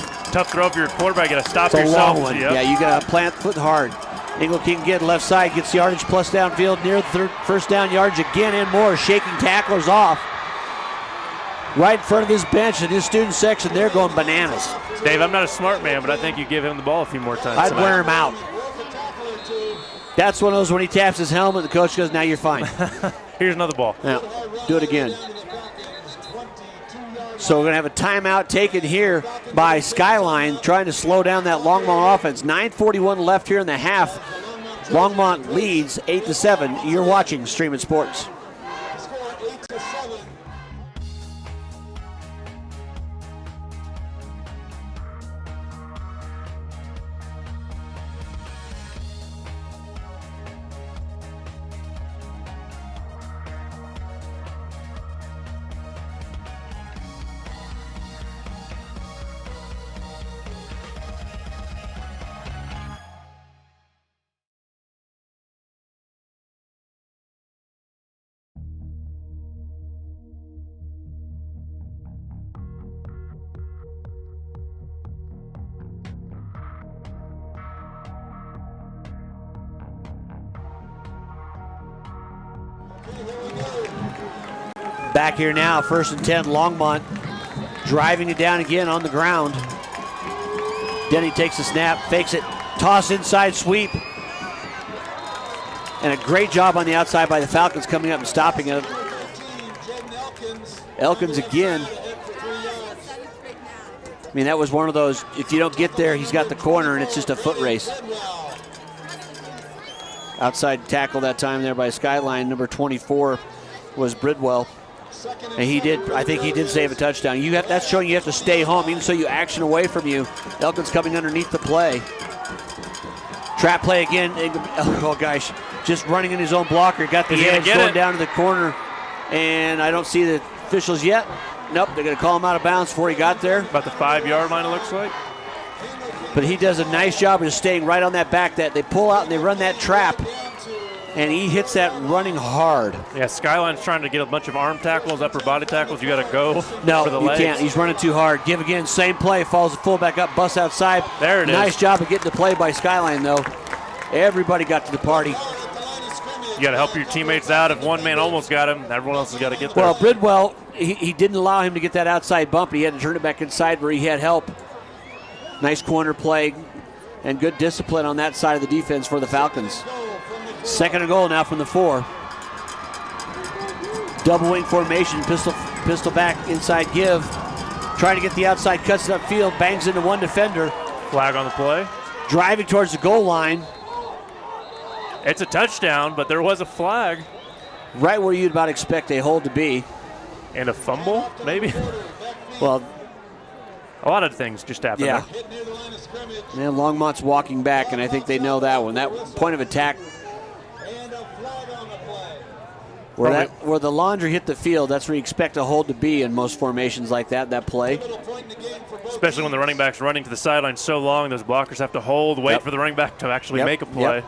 throw if you're a quarterback. You got to stop it's yourself. A long one. Yep. Yeah, you got to plant foot hard. Engelkeen again, left side, gets yardage plus downfield near the first down yardage again and more. Shaking tacklers off. Right in front of his bench and his student section, they're going bananas. Dave, I'm not a smart man, but I think you give him the ball a few more times. I'd wear him out. That's one of those when he taps his helmet, the coach goes, now you're fine. Here's another ball. Now, do it again. So we're going to have a timeout taken here by Skyline, trying to slow down that Longmont offense. 9:41 left here in the half. Longmont leads 8-7. You're watching Streamin' Sports. Back here now, 1st and 10, Longmont driving it down again on the ground. Denny takes the snap, fakes it, toss inside, sweep. And a great job on the outside by the Falcons coming up and stopping it. Elkins again. I mean, that was one of those, if you don't get there, he's got the corner and it's just a foot race. Outside tackle that time there by Skyline. Number 24 was Bridwell. And I think he did save a touchdown. That's showing you have to stay home, even so you action away from you. Elkins coming underneath the play. Trap play again. Oh, gosh. Just running in his own blocker. Got the edge going down to the corner. And I don't see the officials yet. Nope, they're going to call him out of bounds before he got there. About the 5-yard line, it looks like. But he does a nice job of just staying right on that back. That they pull out and they run that trap. And he hits that running hard. Yeah, Skyline's trying to get a bunch of arm tackles, upper body tackles. You got to go for the legs. You can't. He's running too hard. Give again, same play. Follows the fullback up, busts outside. There it is. Nice job of getting the play by Skyline, though. Everybody got to the party. You got to help your teammates out. If one man almost got him, everyone else has got to get there. Well, Bridwell, he didn't allow him to get that outside bump. He had to turn it back inside where he had help. Nice corner play and good discipline on that side of the defense for the Falcons. 2nd and goal now from the 4. Double wing formation, pistol back, inside give. Trying to get the outside, cuts it upfield, bangs into one defender. Flag on the play. Driving towards the goal line. It's a touchdown, but there was a flag. Right where you'd about expect a hold to be. And a fumble, maybe? Well, a lot of things just happened. Yeah. Man, Longmont's walking back, and I think they know that one. That point of attack where the laundry hit the field, that's where you expect a hold to be in most formations like that play. Especially when the running back's running to the sideline so long, those blockers have to hold, wait for the running back to actually make a play.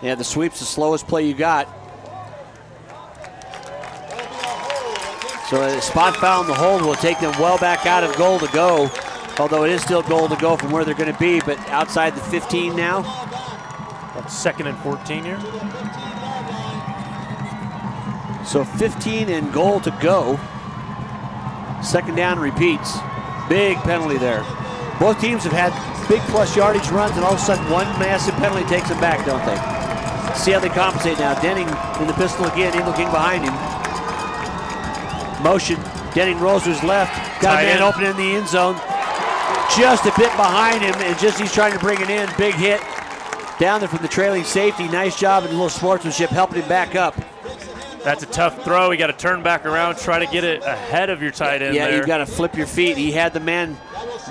Yeah, the sweep's the slowest play you got. So a spot foul in the hold will take them well back out of goal to go, although it is still goal to go from where they're going to be, but outside the 15 now. 2nd and 14 here. So 15 and goal to go. 2nd down repeats. Big penalty there. Both teams have had big plus yardage runs, and all of a sudden one massive penalty takes them back, don't they? See how they compensate now. Denning in the pistol again, Eagle King behind him. Motion, Denning rolls to his left. Got a man open in the end zone. Just a bit behind him, and just he's trying to bring it in. Big hit down there from the trailing safety. Nice job and a little sportsmanship helping him back up. That's a tough throw. You got to turn back around, try to get it ahead of your tight end. Yeah, you've got to flip your feet. He had the man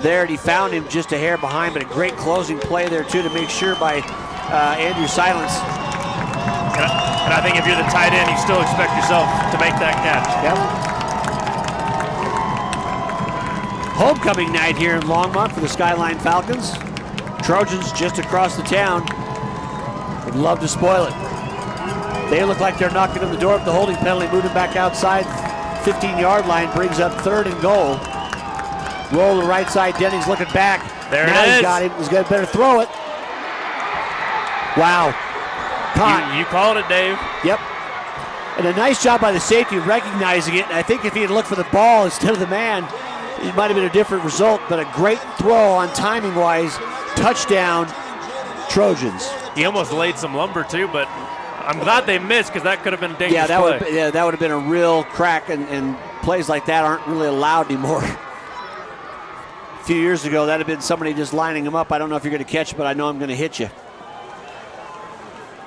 there, and he found him just a hair behind, but a great closing play there, too, to make sure by Andrew Silence. And I think if you're the tight end, you still expect yourself to make that catch. Yep. Homecoming night here in Longmont for the Skyline Falcons. Trojans just across the town. Would love to spoil it. They look like they're knocking on the door of the holding penalty, moving back outside. 15-yard line brings up 3rd and goal. Roll to the right side. Denning's looking back. There now it is. He's got him. He's got to better throw it. Wow. Caught. You called it, Dave. Yep. And a nice job by the safety recognizing it. And I think if he had looked for the ball instead of the man, it might have been a different result. But a great throw on timing-wise. Touchdown, Trojans. He almost laid some lumber, too, but I'm glad they missed because that could have been a dangerous play. That would have been a real crack, and plays like that aren't really allowed anymore. A few years ago, that would have been somebody just lining him up. I don't know if you're going to catch it, but I know I'm going to hit you.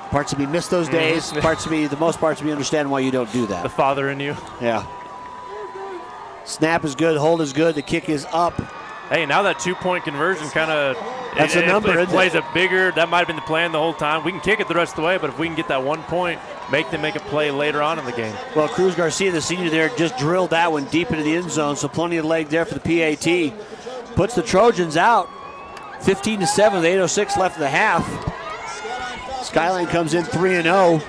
Parts of me miss those days. Most parts of me understand why you don't do that. The father in you. Yeah. Snap is good, hold is good, the kick is up. Hey, now that 2-point conversion kind of That's a number, it plays a bigger, that might have been the plan the whole time. We can kick it the rest of the way, but if we can get that 1 point, make them make a play later on in the game. Well, Cruz Garcia, the senior there, just drilled that one deep into the end zone, so plenty of leg there for the PAT. Puts the Trojans out 15-7 with 8:06 left in the half. Skyline comes in 3-0.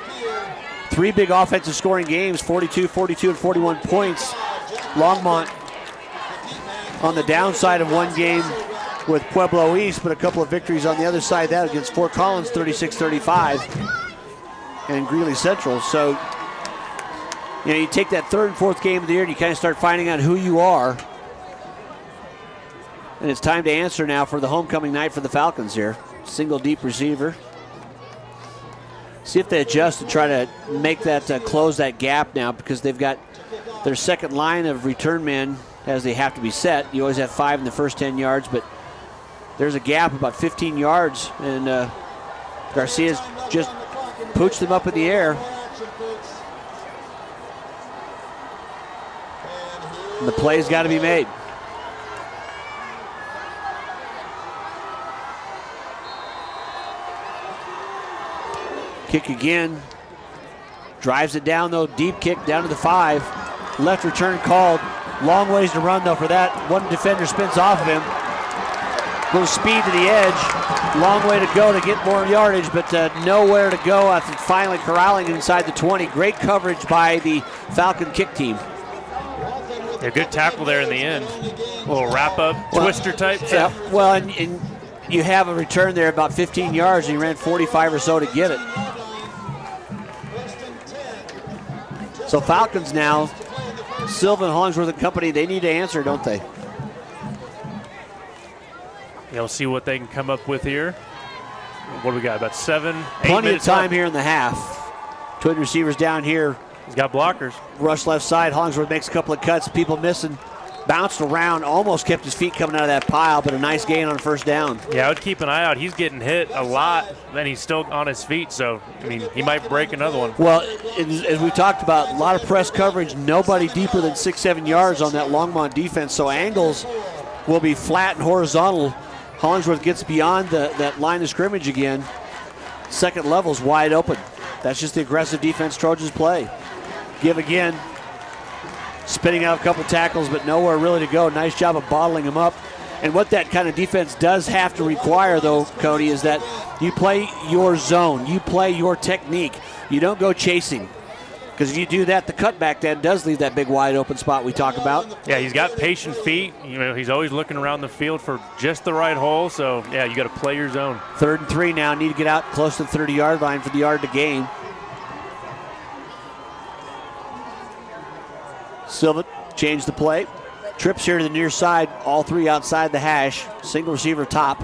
3 big offensive scoring games, 42, 42, and 41 points. Longmont on the downside of one game with Pueblo East, but a couple of victories on the other side of that against Fort Collins, 36-35, and Greeley Central. So, you take that 3rd and 4th game of the year and you kind of start finding out who you are. And it's time to answer now for the homecoming night for the Falcons here. Single deep receiver. See if they adjust and try to make that close that gap now, because they've got their second line of return men as they have to be set. You always have 5 in the first 10 yards, but there's a gap about 15 yards, and Garcia's just pooched them up in the air. And the play's got to be made. Kick again. Drives it down, though. Deep kick down to the 5. Left return called. Long ways to run, though, for that. One defender spins off of him. Little speed to the edge. Long way to go to get more yardage, but nowhere to go after finally corralling inside the 20. Great coverage by the Falcon kick team. A good tackle there in the end. A little wrap-up, twister type. Yeah, well, and you have a return there about 15 yards, and he ran 45 or so to get it. So Falcons now, Sylvan, Hollingsworth and company, they need to answer, don't they? We'll see what they can come up with here. What do we got, about 7, 8 Plenty minutes of time left? Here in the half. Twin receivers down here. He's got blockers. Rush left side. Hollingsworth makes a couple of cuts. People missing. Bounced around. Almost kept his feet coming out of that pile, but a nice gain on first down. Yeah, I would keep an eye out. He's getting hit a lot, then he's still on his feet. So, I mean, he might break another one. Well, as we talked about, a lot of press coverage. Nobody deeper than 6-7 yards on that Longmont defense. So angles will be flat and horizontal. Hollingsworth gets beyond that line of scrimmage again. Second level's wide open. That's just the aggressive defense Trojans play. Give again. Spinning out a couple tackles, but nowhere really to go. Nice job of bottling him up. And what that kind of defense does have to require, though, Cody, is that you play your zone. You play your technique. You don't go chasing. Because if you do that, the cutback then does leave that big wide open spot we talk about. Yeah, he's got patient feet. You know, he's always looking around the field for just the right hole. So, yeah, you got to play your zone. 3rd and 3 now. Need to get out close to the 30-yard line for the yard to gain. Silva changed the play. Trips here to the near side. All 3 outside the hash. Single receiver top.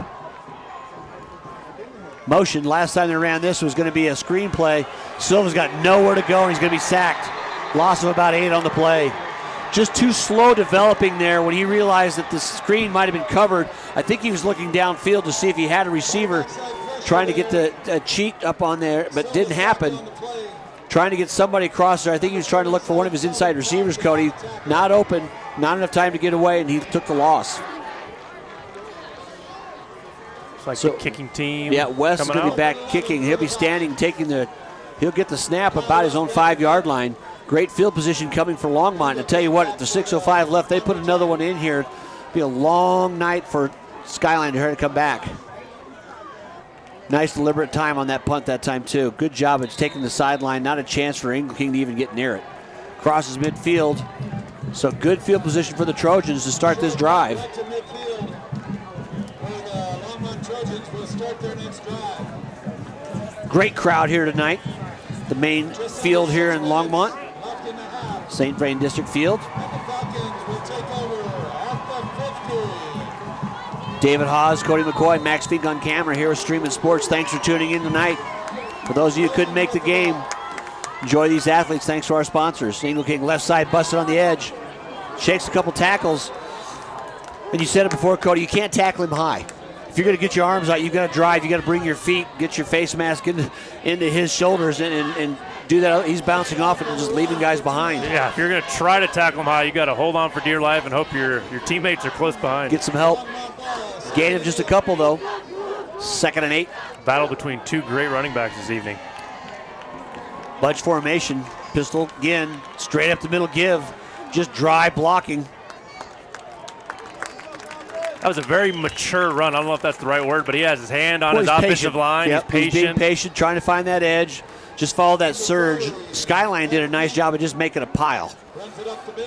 Motion. Last time they ran this was going to be a screen play. Silva's got nowhere to go, and he's going to be sacked. Loss of about 8 on the play. Just too slow developing there when he realized that the screen might have been covered. I think he was looking downfield to see if he had a receiver trying to get the cheat up on there, but didn't happen. Trying to get somebody across there. I think he was trying to look for one of his inside receivers, Cody. Not open, not enough time to get away, and he took the loss. It's like the kicking team. Yeah, West is going to be back kicking. He'll be standing, he'll get the snap about his own 5-yard line. Great field position coming for Longmont. And I tell you what, at the 6:05 left, they put another one in here. It'll be a long night for Skyline to come back. Nice deliberate time on that punt that time, too. Good job of taking the sideline. Not a chance for Engle King to even get near it. Crosses midfield. So good field position for the Trojans to start this drive. Great crowd here tonight. The main field here in Longmont. St. Vrain District Field. David Haase, Cody McCoy, Max Fink on camera here with Streaming Sports. Thanks for tuning in tonight. For those of you who couldn't make the game, enjoy these athletes. Thanks to our sponsors. Engle King left side busted on the edge. Shakes a couple tackles. And you said it before, Cody, you can't tackle him high. If you're going to get your arms out, you got to drive. You got to bring your feet, get your face mask into his shoulders and do that. He's bouncing off it and just leaving guys behind. Yeah, if you're going to try to tackle him high, you got to hold on for dear life and hope your teammates are close behind. Get some help. Gain of just a couple, though. 2nd and 8. Battle between 2 great running backs this evening. Bunch formation. Pistol again. Straight up the middle give. Just dry blocking. That was a very mature run. I don't know if that's the right word, but he has his hand on his offensive line. Yep, he's patient. He's being patient, trying to find that edge. Just follow that surge. Skyline did a nice job of just making a pile.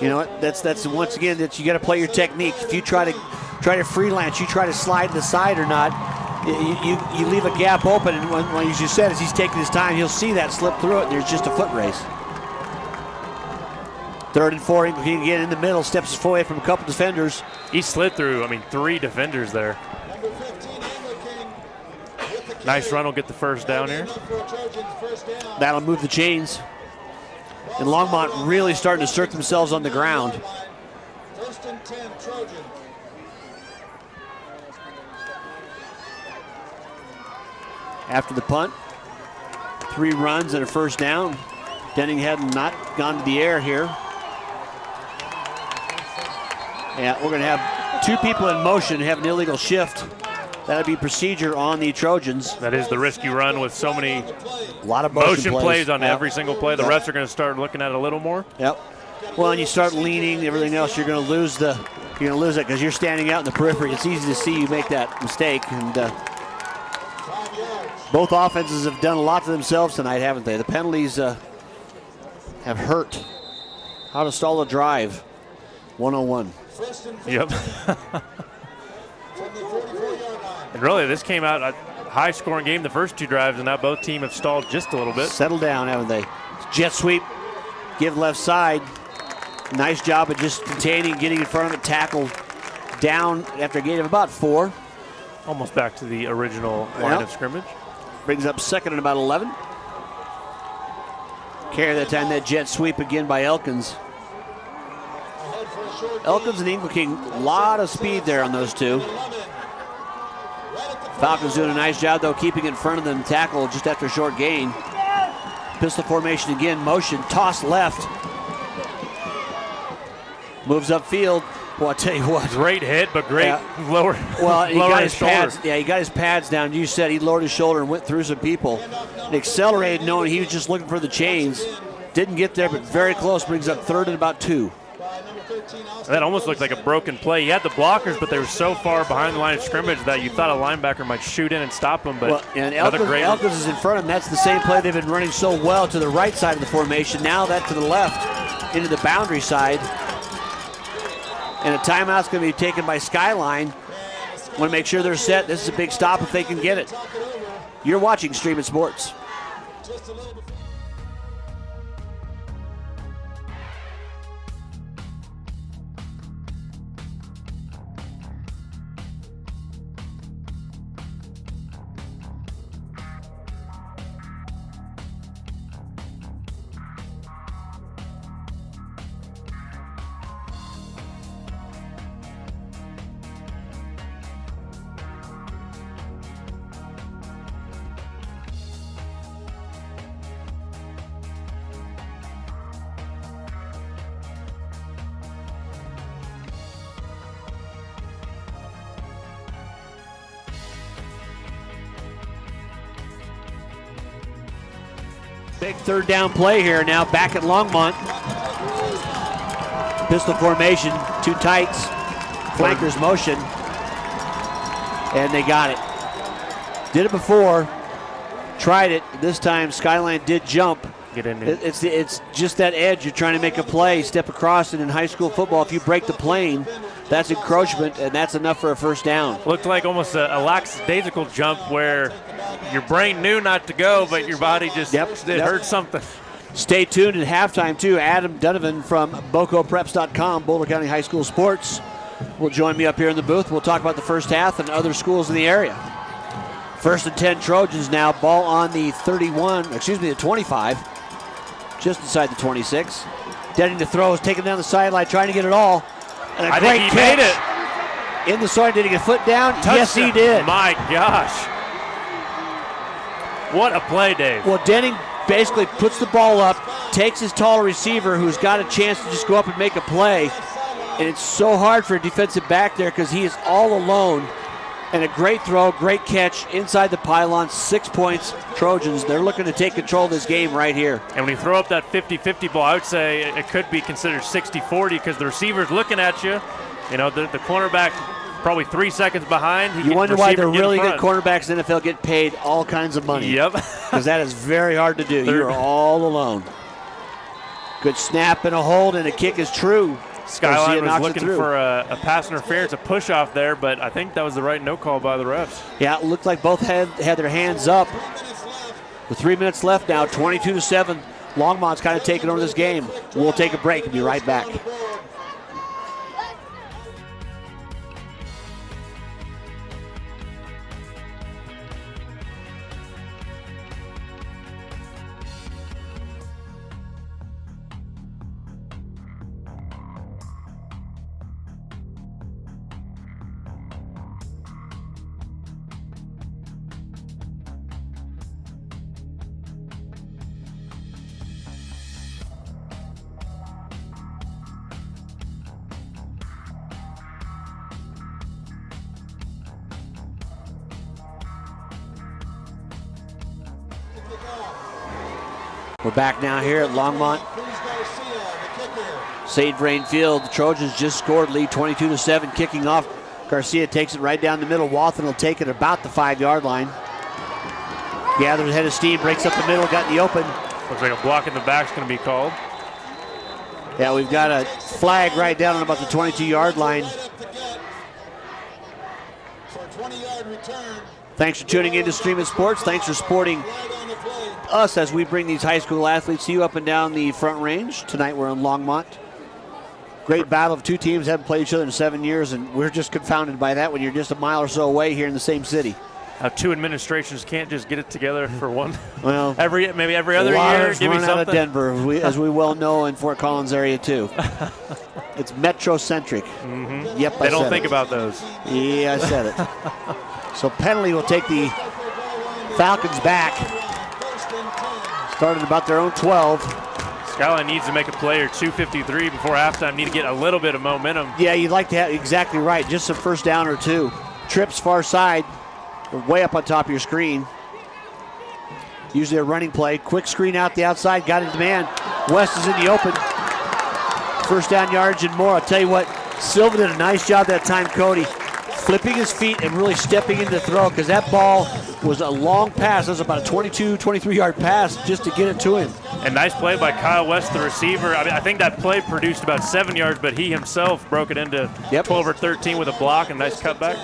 You know, that's once again that you got to play your technique. If you try to freelance, you try to slide to the side or not, you leave a gap open. And when as you said, as he's taking his time, he'll see that slip through it, and there's just a foot race. 3rd and 4. Inglekeen again in the middle, steps away from a couple defenders. He slid through, 3 defenders there. Number 15, Inglekeen. Nice run will get the first down here. That'll move the chains. And Longmont really starting to assert themselves on the ground. 1st and 10, Trojans. After the punt, 3 runs and a first down. Denning had not gone to the air here. Yeah, we're going to have 2 people in motion, have an illegal shift. That'll be procedure on the Trojans. That is the risk you run with so many A lot of motion plays on Yep. every single play. The refs are going to start looking at it a little more. Yep. Well, and you start leaning, everything else, you're going to lose it because you're standing out in the periphery. It's easy to see you make that mistake. And both offenses have done a lot to themselves tonight, haven't they? The penalties have hurt. How to stall a drive. 101. Yep. And really, this came out a high-scoring game the first 2 drives, and now both teams have stalled just a little bit. Settled down, haven't they? Jet sweep, give left side. Nice job of just containing, getting in front of it, tackle down after a gain of about 4. Almost back to the original line of scrimmage. Brings up 2nd and about 11. Carry that time, that jet sweep again by Elkins. Elkins and Inglekeen, a lot of speed there on those 2. Falcons doing a nice job, though, keeping in front of them, tackle just after a short gain. Pistol formation again, motion, toss left. Moves upfield. Well, I tell you what. Great hit, but great lower. Well, he lower got his his shoulder. pads. Yeah, he got his pads down. You said he lowered his shoulder and went through some people. And accelerated, knowing he was just looking for the chains. Didn't get there, but very close. Brings up 3rd and about 2. That almost looked like a broken play. He had the blockers, but they were so far behind the line of scrimmage that you thought a linebacker might shoot in and stop him. But well, and Elkins is in front of him. That's the same play they've been running so well to the right side of the formation. Now that to the left, into the boundary side. And a timeout's going to be taken by Skyline. Want to make sure they're set. This is a big stop if they can get it. You're watching Streaming Sports. Big 3rd down play here now, back at Longmont. Pistol formation, 2 tights, flankers motion, and they got it. Did it before, tried it. This time Skyline did jump. Get in there. It's just that edge. You're trying to make a play, step across it in high school football. If you break the plane, that's encroachment, and that's enough for a first down. Looked like almost a lackadaisical jump where your brain knew not to go, but your body just heard something. Stay tuned at halftime, too. Adam Donovan from BocoPreps.com, Boulder County High School Sports, will join me up here in the booth. We'll talk about the first half and other schools in the area. 1st and 10 Trojans now. Ball on the 25, just inside the 26. Denning to throw, is taken down the sideline, trying to get it all. And a great catch. Made it. In the side, did he get foot down? Touchdown. Yes, he did. My gosh. What a play, Dave. Well, Denning basically puts the ball up, takes his tall receiver who's got a chance to just go up and make a play. And it's so hard for a defensive back there because he is all alone. And a great throw, great catch inside the pylon. 6 points, Trojans. They're looking to take control of this game right here. And when you throw up that 50-50 ball, I would say it could be considered 60-40 because the receiver's looking at you. You know, the cornerback probably 3 seconds behind. You wonder why the really good cornerbacks in the NFL get paid all kinds of money. Yep. Because that is very hard to do. You're all alone. Good snap and a hold, and a kick is true. Skyline was looking for a pass interference, a push-off there, but I think that was the right no call by the refs. Yeah, it looked like both had their hands up. With 3 minutes left now, 22-7. Longmont's kind of taking over this game. We'll take a break and be right back. We're back now here at Longmont. St. Vrain Field. The Trojans just scored, lead 22-7, kicking off. Garcia takes it right down the middle. Wathen will take it about the 5-yard line. Gathers ahead of steam, breaks up the middle, got in the open. Looks like a block in the back is going to be called. Yeah, we've got a flag right down on about the 22-yard line. Thanks for tuning in to Streaming Sports. Thanks for supporting us as we bring these high school athletes to you up and down the Front Range. Tonight we're in Longmont. Great battle of two teams, haven't played each other in 7 years, and we're just confounded by that when you're just a mile or so away here in the same city. How two administrations can't just get it together for one. Well, maybe every other year. Give me something. Out of Denver, as we well know, in Fort Collins area too. It's metrocentric. Mm-hmm. Yep, they don't think about those. Yeah, I said it. So penalty will take the Falcons back. Started about their own 12. Skyline needs to make a play or 2:53 before halftime. Need to get a little bit of momentum. Yeah, you'd like to have, exactly right. Just a first down or two. Trips far side. Way up on top of your screen. Usually a running play. Quick screen out the outside. Got into man. West is in the open. First down yards and more. I'll tell you what, Silva did a nice job that time, Cody. Flipping his feet and really stepping into the throw because that ball was a long pass. It was about a 22, 23-yard pass just to get it to him. And nice play by Kyle West, the receiver. I think that play produced about 7 yards, but he himself broke it into 12 or 13 with a block and nice cutback.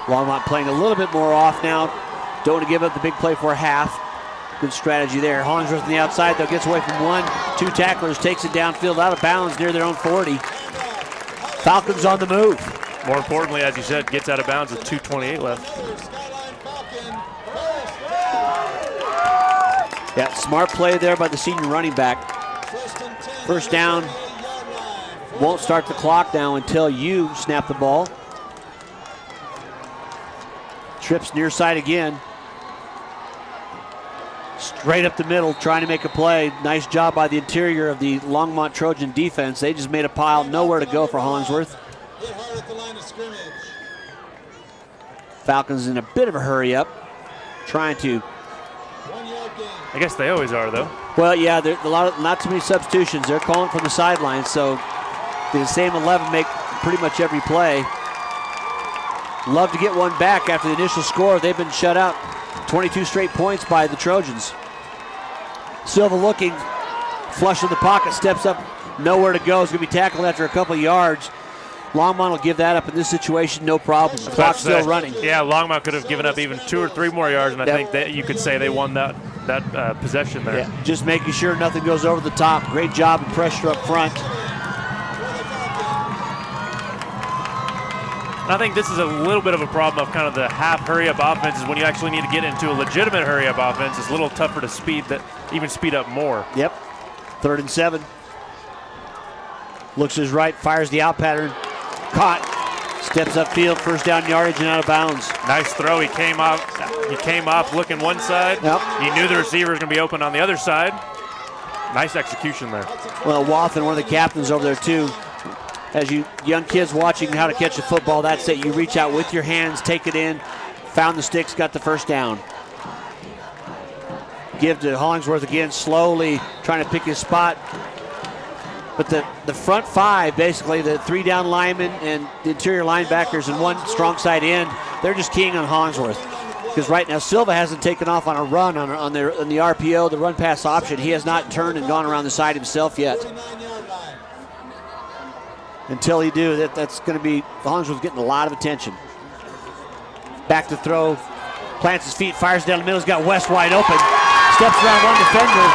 Longmont playing a little bit more off now. Don't want to give up the big play for a half. Good strategy there. Hollingsworth on the outside, though, gets away from one. Two tacklers, takes it downfield out of bounds near their own 40. Falcons on the move. More importantly, as you said, gets out of bounds with 2:28 left. Yeah, smart play there by the senior running back. First down. Won't start the clock now until you snap the ball. Trips near side again. Straight up the middle, trying to make a play. Nice job by the interior of the Longmont Trojan defense. They just made a pile, nowhere to go for Hollingsworth. Falcons in a bit of a hurry up, trying to. I guess they always are, though. Well, yeah, not too many substitutions. They're calling from the sidelines, so the same 11 make pretty much every play. Love to get one back after the initial score. They've been shut out 22 straight points by the Trojans. Silva looking, flush in the pocket, steps up, nowhere to go. He's going to be tackled after a couple of yards. Longmont will give that up in this situation, no problem. The clock's still running. Yeah, Longmont could have given up even 2 or 3 more yards, and I think that you could say they won that possession there. Yeah, just making sure nothing goes over the top. Great job of pressure up front. I think this is a little bit of a problem of kind of the half hurry-up offenses. When you actually need to get into a legitimate hurry-up offense, it's a little tougher to speed up more. Yep. 3rd and 7. Looks to his right, fires the out pattern. Caught. Steps upfield, first down yardage and out of bounds. Nice throw. He came off looking one side. Yep. He knew the receiver was going to be open on the other side. Nice execution there. Well, Wathen, one of the captains over there too. As you young kids watching how to catch a football, that's it. You reach out with your hands, take it in, found the sticks, got the first down. Give to Hollingsworth again, slowly trying to pick his spot. But the front 5, basically, the 3 down linemen and the interior linebackers and one strong side end, they're just keying on Hollingsworth. Because right now, Silva hasn't taken off on a run on the RPO, the run pass option. He has not turned and gone around the side himself yet. Until he do, that's going to be, Hollingsworth getting a lot of attention. Back to throw, plants his feet, fires down the middle, he's got West wide open. steps around one defender.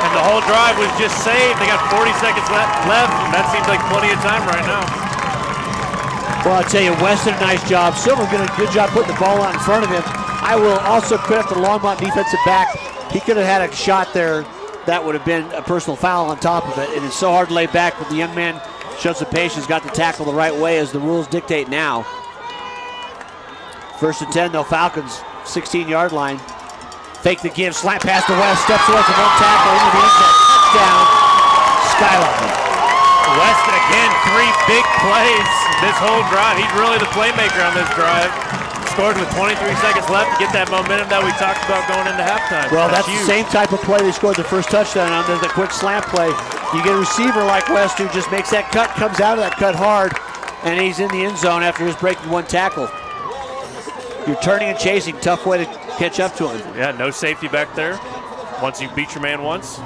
And the whole drive was just saved. They got 40 seconds left, and that seems like plenty of time right now. Well, I'll tell you, West did a nice job. Silver did a good job putting the ball out in front of him. I will also credit the Longmont defensive back. He could have had a shot there. That would have been a personal foul on top of it. And it's so hard to lay back, but the young man showed some patience, got the tackle the right way as the rules dictate now. 1st and 10, though, Falcons, 16-yard line. Fake the give, slant pass to West, steps away from one tackle into the end zone. Touchdown, Skyline. West again, 3 big plays this whole drive. He's really the playmaker on this drive. Scored with 23 seconds left to get that momentum that we talked about going into halftime. Well, that's the same type of play they scored the first touchdown on. There's the quick slant play. You get a receiver like West who just makes that cut, comes out of that cut hard, and he's in the end zone after just breaking one tackle. You're turning and chasing, tough way to catch up to him. Yeah, no safety back there. Once you beat your man once,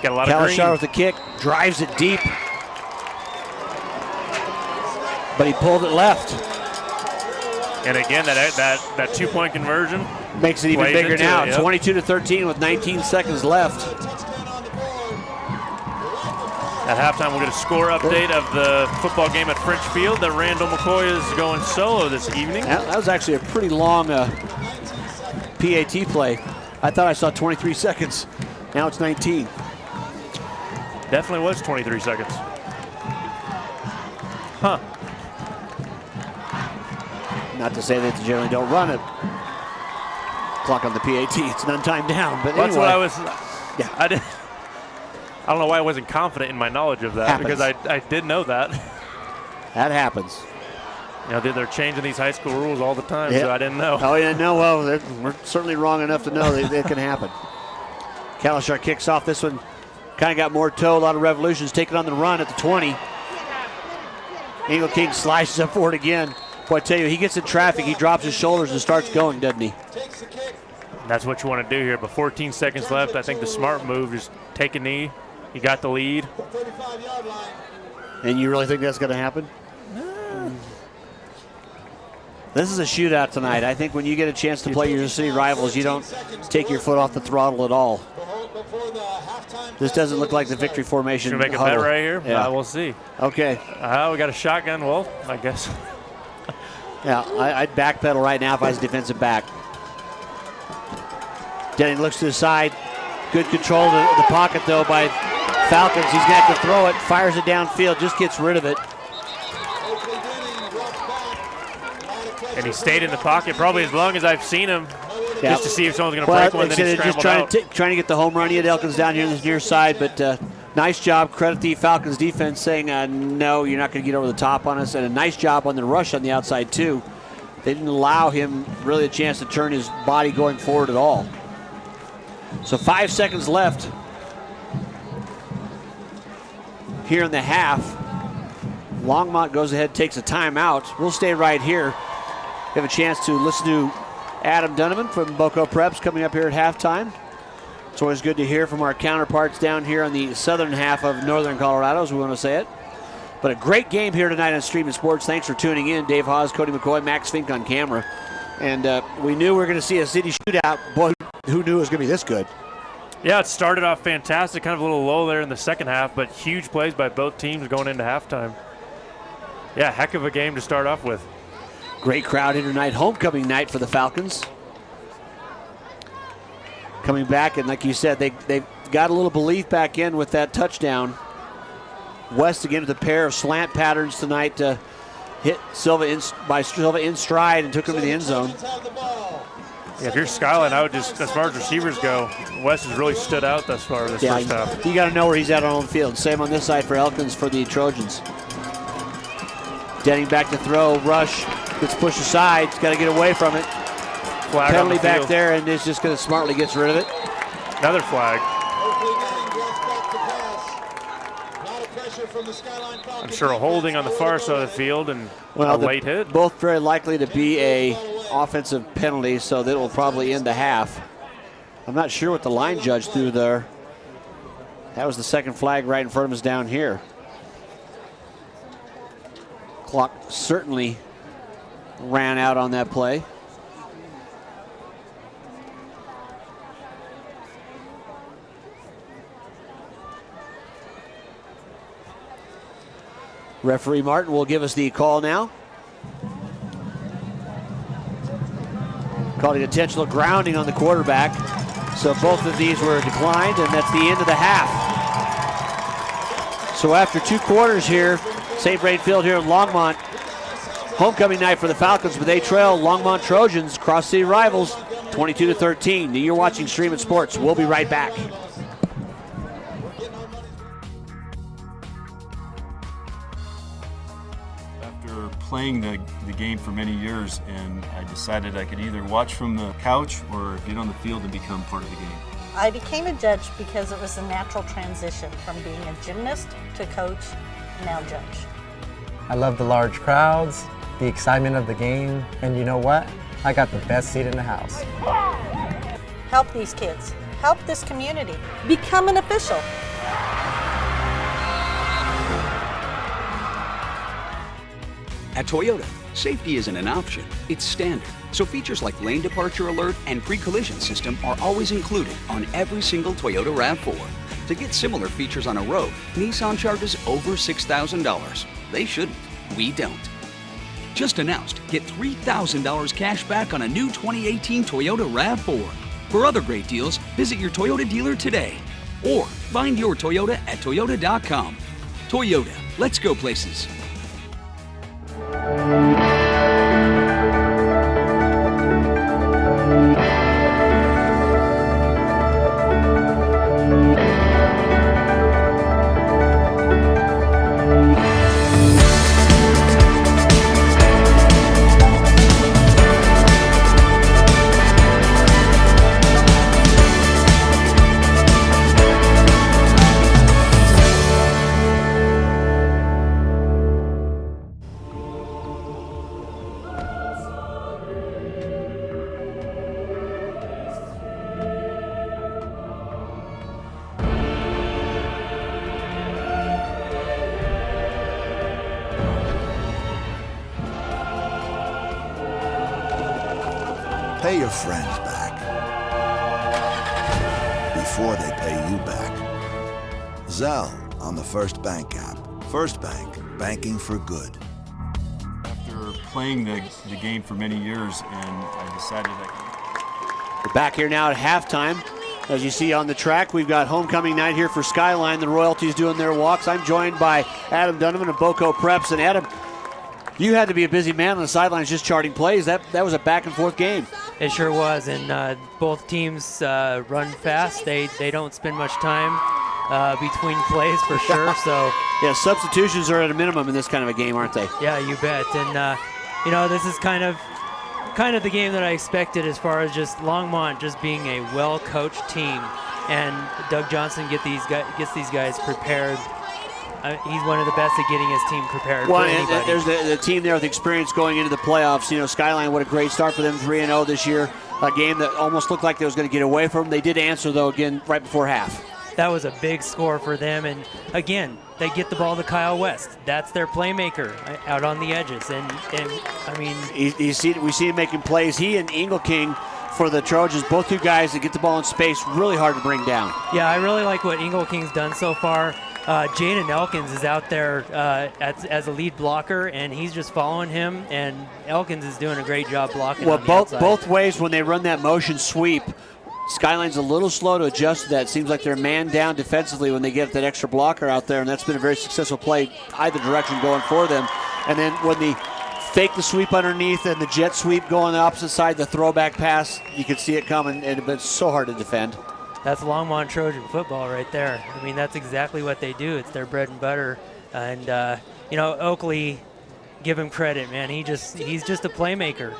got a lot of green. Kalashar with the kick, drives it deep. But he pulled it left. And again, that 2-point conversion makes it even bigger now. Yep. 22-13 with 19 seconds left. At halftime, we'll get a score update of the football game at French Field that Randall McCoy is going solo this evening. That was actually a pretty long PAT play. I thought I saw 23 seconds. Now it's 19. Definitely was 23 seconds. Huh. Not to say that they generally don't run it. Clock on the PAT, it's an untimed down. But that's anyway. what I was. Yeah. I don't know why I wasn't confident in my knowledge of that. Happens. Because I did know that. That happens. You know, they're changing these high school rules all the time, so I didn't know. Oh, yeah, no, well, we're certainly wrong enough to know that it can happen. Kalashar kicks off this one. Kind of got more toe, a lot of revolutions. Taking on the run at the 20. Eagle King slices up for it again. Boy, I tell you, he gets in traffic, he drops his shoulders and starts going, doesn't he? That's what you want to do here. But 14 seconds left. I think the smart move is take a knee. You got the lead. And you really think that's going to happen? This is a shootout tonight. I think when you get a chance to play your city rivals, you don't take your foot off the throttle at all. This doesn't look like the victory formation. Should we make a bet right here? Yeah. We'll see. Okay. We got a shotgun. Well, I guess. Yeah, I'd backpedal right now if I was defensive back. Denny looks to the side. Good control of the pocket, though, by Falcons. He's going to have to throw it. Fires it downfield. Just gets rid of it. And he stayed in the pocket probably as long as I've seen him, just to see if someone's going to break one. Then he just scrambled out. trying to get the home run. He had Elkins down here on this near side, but nice job. Credit the Falcons defense saying, no, you're not going to get over the top on us. And a nice job on the rush on the outside, too. They didn't allow him really a chance to turn his body going forward at all. So 5 seconds left here in the half. Longmont goes ahead, takes a timeout. We'll stay right here. We have a chance to listen to Adam Donovan from Boco Preps coming up here at halftime. It's always good to hear from our counterparts down here on the southern half of northern Colorado, as we want to say it. But a great game here tonight on Streaming Sports. Thanks for tuning in. Dave Haase, Cody McCoy, Max Fink on camera. And we knew we were going to see a city shootout. Boy, who knew it was going to be this good? Yeah, it started off fantastic, kind of a little low there in the second half, but huge plays by both teams going into halftime. Yeah, heck of a game to start off with. Great crowd here tonight. Homecoming night for the Falcons. Coming back, and like you said, they got a little belief back in with that touchdown. West again with a pair of slant patterns tonight to hit Silva in stride and took him to the end zone. Yeah, if you're Skyline, I would just, as far as receivers go, West has really stood out thus far this first half. You got to know where he's at on the field. Same on this side for Elkins for the Trojans. Denning back to throw, rush, gets pushed aside, he's got to get away from it. Flag penalty on the back field. there, and is just going to smartly gets rid of it. Another flag. I'm sure a holding on the far side of the field and a late hit. Both very likely to be a offensive penalty, so that will probably end the half. I'm not sure what the line judge threw there. That was the second flag right in front of us down here. Clock certainly ran out on that play. Referee Martin will give us the call now. Calling intentional grounding on the quarterback. So both of these were declined, and that's the end of the half. So after 2 quarters here, St. Brain Field here in Longmont, homecoming night for the Falcons, but they trail Longmont Trojans, cross-city rivals, 22-13. You're watching Stream It Sports. We'll be right back. After playing the game for many years, and I decided I could either watch from the couch or get on the field and become part of the game. I became a judge because it was a natural transition from being a gymnast to coach, now judge. I love the large crowds, the excitement of the game, and you know what? I got the best seat in the house. Help these kids. Help this community. Become an official. At Toyota, safety isn't an option, it's standard. So features like lane departure alert and pre-collision system are always included on every single Toyota RAV4. To get similar features on a road, Nissan charges over $6,000. They shouldn't. We don't. Just announced, get $3,000 cash back on a new 2018 Toyota RAV4. For other great deals, visit your Toyota dealer today. Or find your Toyota at toyota.com. Toyota, let's go places. Pay your friends back before they pay you back. Zelle on the First Bank app. First Bank, banking for good. After playing the game for many years, and I decided We're back here now at halftime. As you see on the track, we've got homecoming night here for Skyline. The royalties doing their walks. I'm joined by Adam Donovan of Boco Preps. And Adam, you had to be a busy man on the sidelines just charting plays. That was a back and forth game. It sure was, and both teams run fast. They don't spend much time between plays for sure. So yeah, substitutions are at a minimum in this kind of a game, aren't they? Yeah, you bet. And this is kind of the game that I expected, as far as just Longmont just being a well-coached team, and Doug Johnson gets these guys prepared. He's one of the best at getting his team prepared for anybody. There's the team there with experience going into the playoffs. Skyline, what a great start for them, 3-0 this year. A game that almost looked like they was going to get away from them. They did answer, though, again, right before half. That was a big score for them. And, again, they get the ball to Kyle West. That's their playmaker out on the edges. And I mean... we see him making plays. He and Ingle King for the Trojans, both two guys that get the ball in space, really hard to bring down. Yeah, I really like what Ingle King's done so far. Jaden Elkins is out there as a lead blocker, and he's just following him, and Elkins is doing a great job blocking. Well, on the outside. both ways when they run that motion sweep, Skyline's a little slow to adjust to that. It seems like they're man down defensively when they get that extra blocker out there, and that's been a very successful play either direction going for them. And then when they fake the sweep underneath and the jet sweep go on the opposite side, the throwback pass, you can see it coming, and it's so hard to defend. That's Longmont Trojan football right there. I mean, that's exactly what they do. It's their bread and butter. And Oakley, give him credit, man. He's just a playmaker.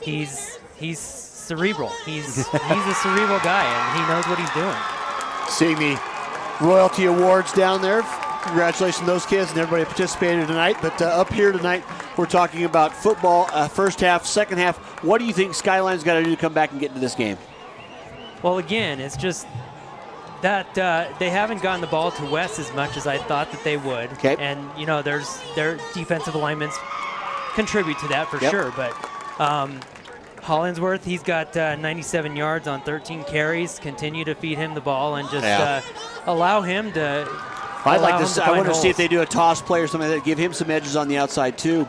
He's cerebral. He's a cerebral guy, and he knows what he's doing. Seeing the royalty awards down there. Congratulations to those kids and everybody participating tonight. But up here tonight, we're talking about football, first half, second half. What do you think Skyline's got to do to come back and get into this game? Well, again, it's just that they haven't gotten the ball to West as much as I thought that they would. Okay. And, their defensive alignments contribute to that for sure. But Hollingsworth, he's got 97 yards on 13 carries. Continue to feed him the ball and just allow him to I'd allow like him to. to I find want to see if holes. they do a toss play or something like that. Give him some edges on the outside too.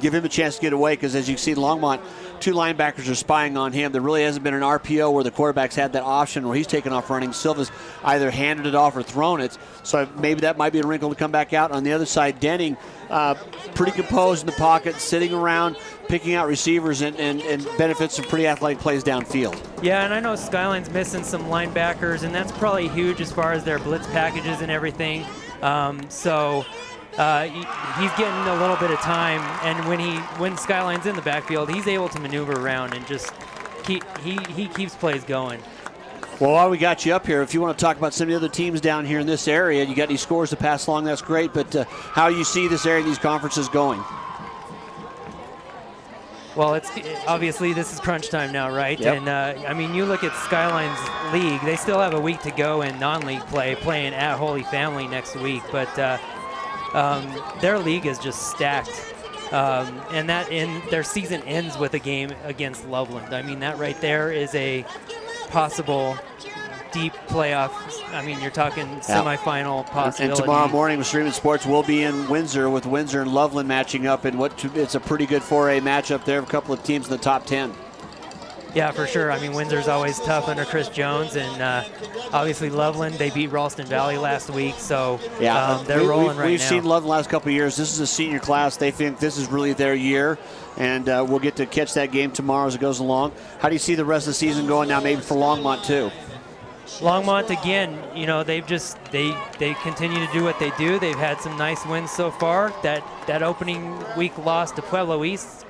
Give him a chance to get away because as you see, Longmont, 2 linebackers are spying on him. There really hasn't been an RPO where the quarterback's had that option where he's taken off running. Silva's either handed it off or thrown it. So maybe that might be a wrinkle to come back out. On the other side, Denning, pretty composed in the pocket, sitting around, picking out receivers and benefits some pretty athletic plays downfield. Yeah, and I know Skyline's missing some linebackers, and that's probably huge as far as their blitz packages and everything. He's getting a little bit of time, and when Skyline's in the backfield, he's able to maneuver around and just he keeps plays going. Well, while we got you up here, if you want to talk about some of the other teams down here in this area, you got any scores to pass along, that's great, but how you see this area, these conferences going? Well, it's obviously this is crunch time now, right? Yep. And you look at Skyline's league; they still have a week to go in non-league play, playing at Holy Family next week. But their league is just stacked, and their season ends with a game against Loveland. I mean, that right there is a possible deep playoff. I mean, you're talking semifinal possibility. And tomorrow morning with Streaming Sports, we'll be in Windsor with Windsor and Loveland matching up in it's a pretty good 4A matchup there. A couple of teams in the top 10. Yeah, for sure. I mean, Windsor's always tough under Chris Jones, and obviously Loveland, they beat Ralston Valley last week, so they're rolling right now. We've seen Loveland the last couple of years. This is a senior class. They think this is really their year, and we'll get to catch that game tomorrow as it goes along. How do you see the rest of the season going now, maybe for Longmont too? Longmont, again, they continue to do what they do. They've had some nice wins so far. That opening week loss to Pueblo East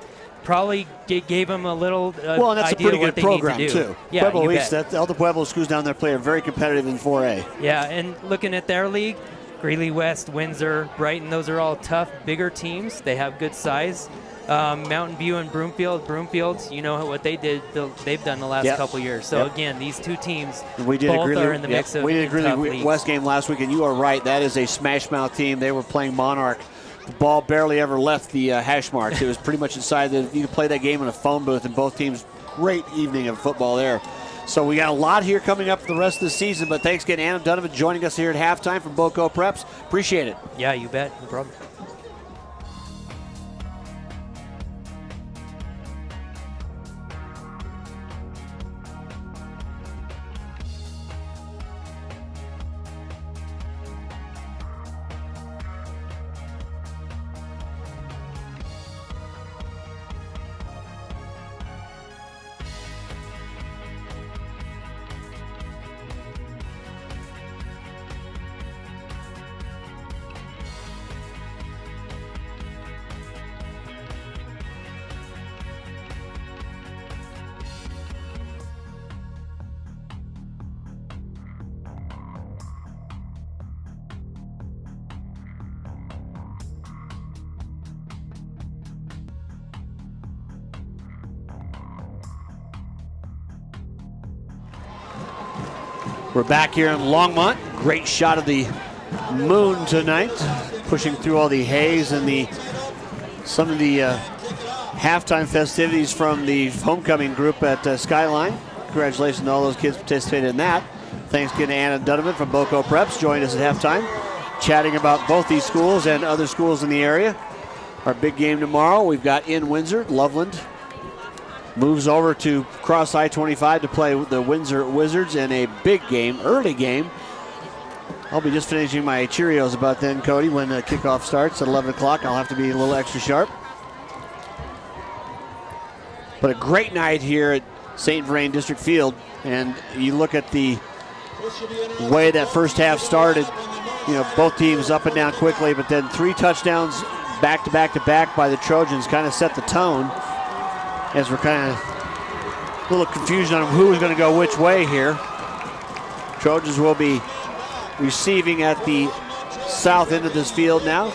probably gave them a little well, and that's idea a pretty what good they program need to do. too. Yeah, Pueblo you East, bet. all the Pueblo schools down there play are very competitive in 4A. Yeah, and looking at their league, Greeley West, Windsor, Brighton, those are all tough, bigger teams. They have good size. Mountain View and Broomfield, you know what they've done the last couple years. So again, these two teams both are in the mix of we did a tough Greeley leagues. West game last week, and you are right. That is a smash mouth team. They were playing Monarch. The ball barely ever left the hash marks. It was pretty much inside. You could play that game in a phone booth, and both teams, great evening of football there. So we got a lot here coming up for the rest of the season, but thanks again, Adam Donovan, joining us here at halftime from Boco Preps. Appreciate it. Yeah, you bet. No problem. We're back here in Longmont. Great shot of the moon tonight, pushing through all the haze and some of the halftime festivities from the homecoming group at Skyline. Congratulations to all those kids participated in that. Thanks again to Anna Donovan from Boco Preps, joined us at halftime, chatting about both these schools and other schools in the area. Our big game tomorrow, we've got in Windsor, Loveland moves over to cross I-25 to play the Windsor Wizards in a big game, early game. I'll be just finishing my Cheerios about then, Cody, when the kickoff starts at 11 o'clock. I'll have to be a little extra sharp. But a great night here at St. Vrain District Field. And you look at the way that first half started, both teams up and down quickly, but then 3 touchdowns back to back to back by the Trojans kind of set the tone. As we're kind of a little confusion on who is going to go which way here. Trojans will be receiving at the south end of this field now.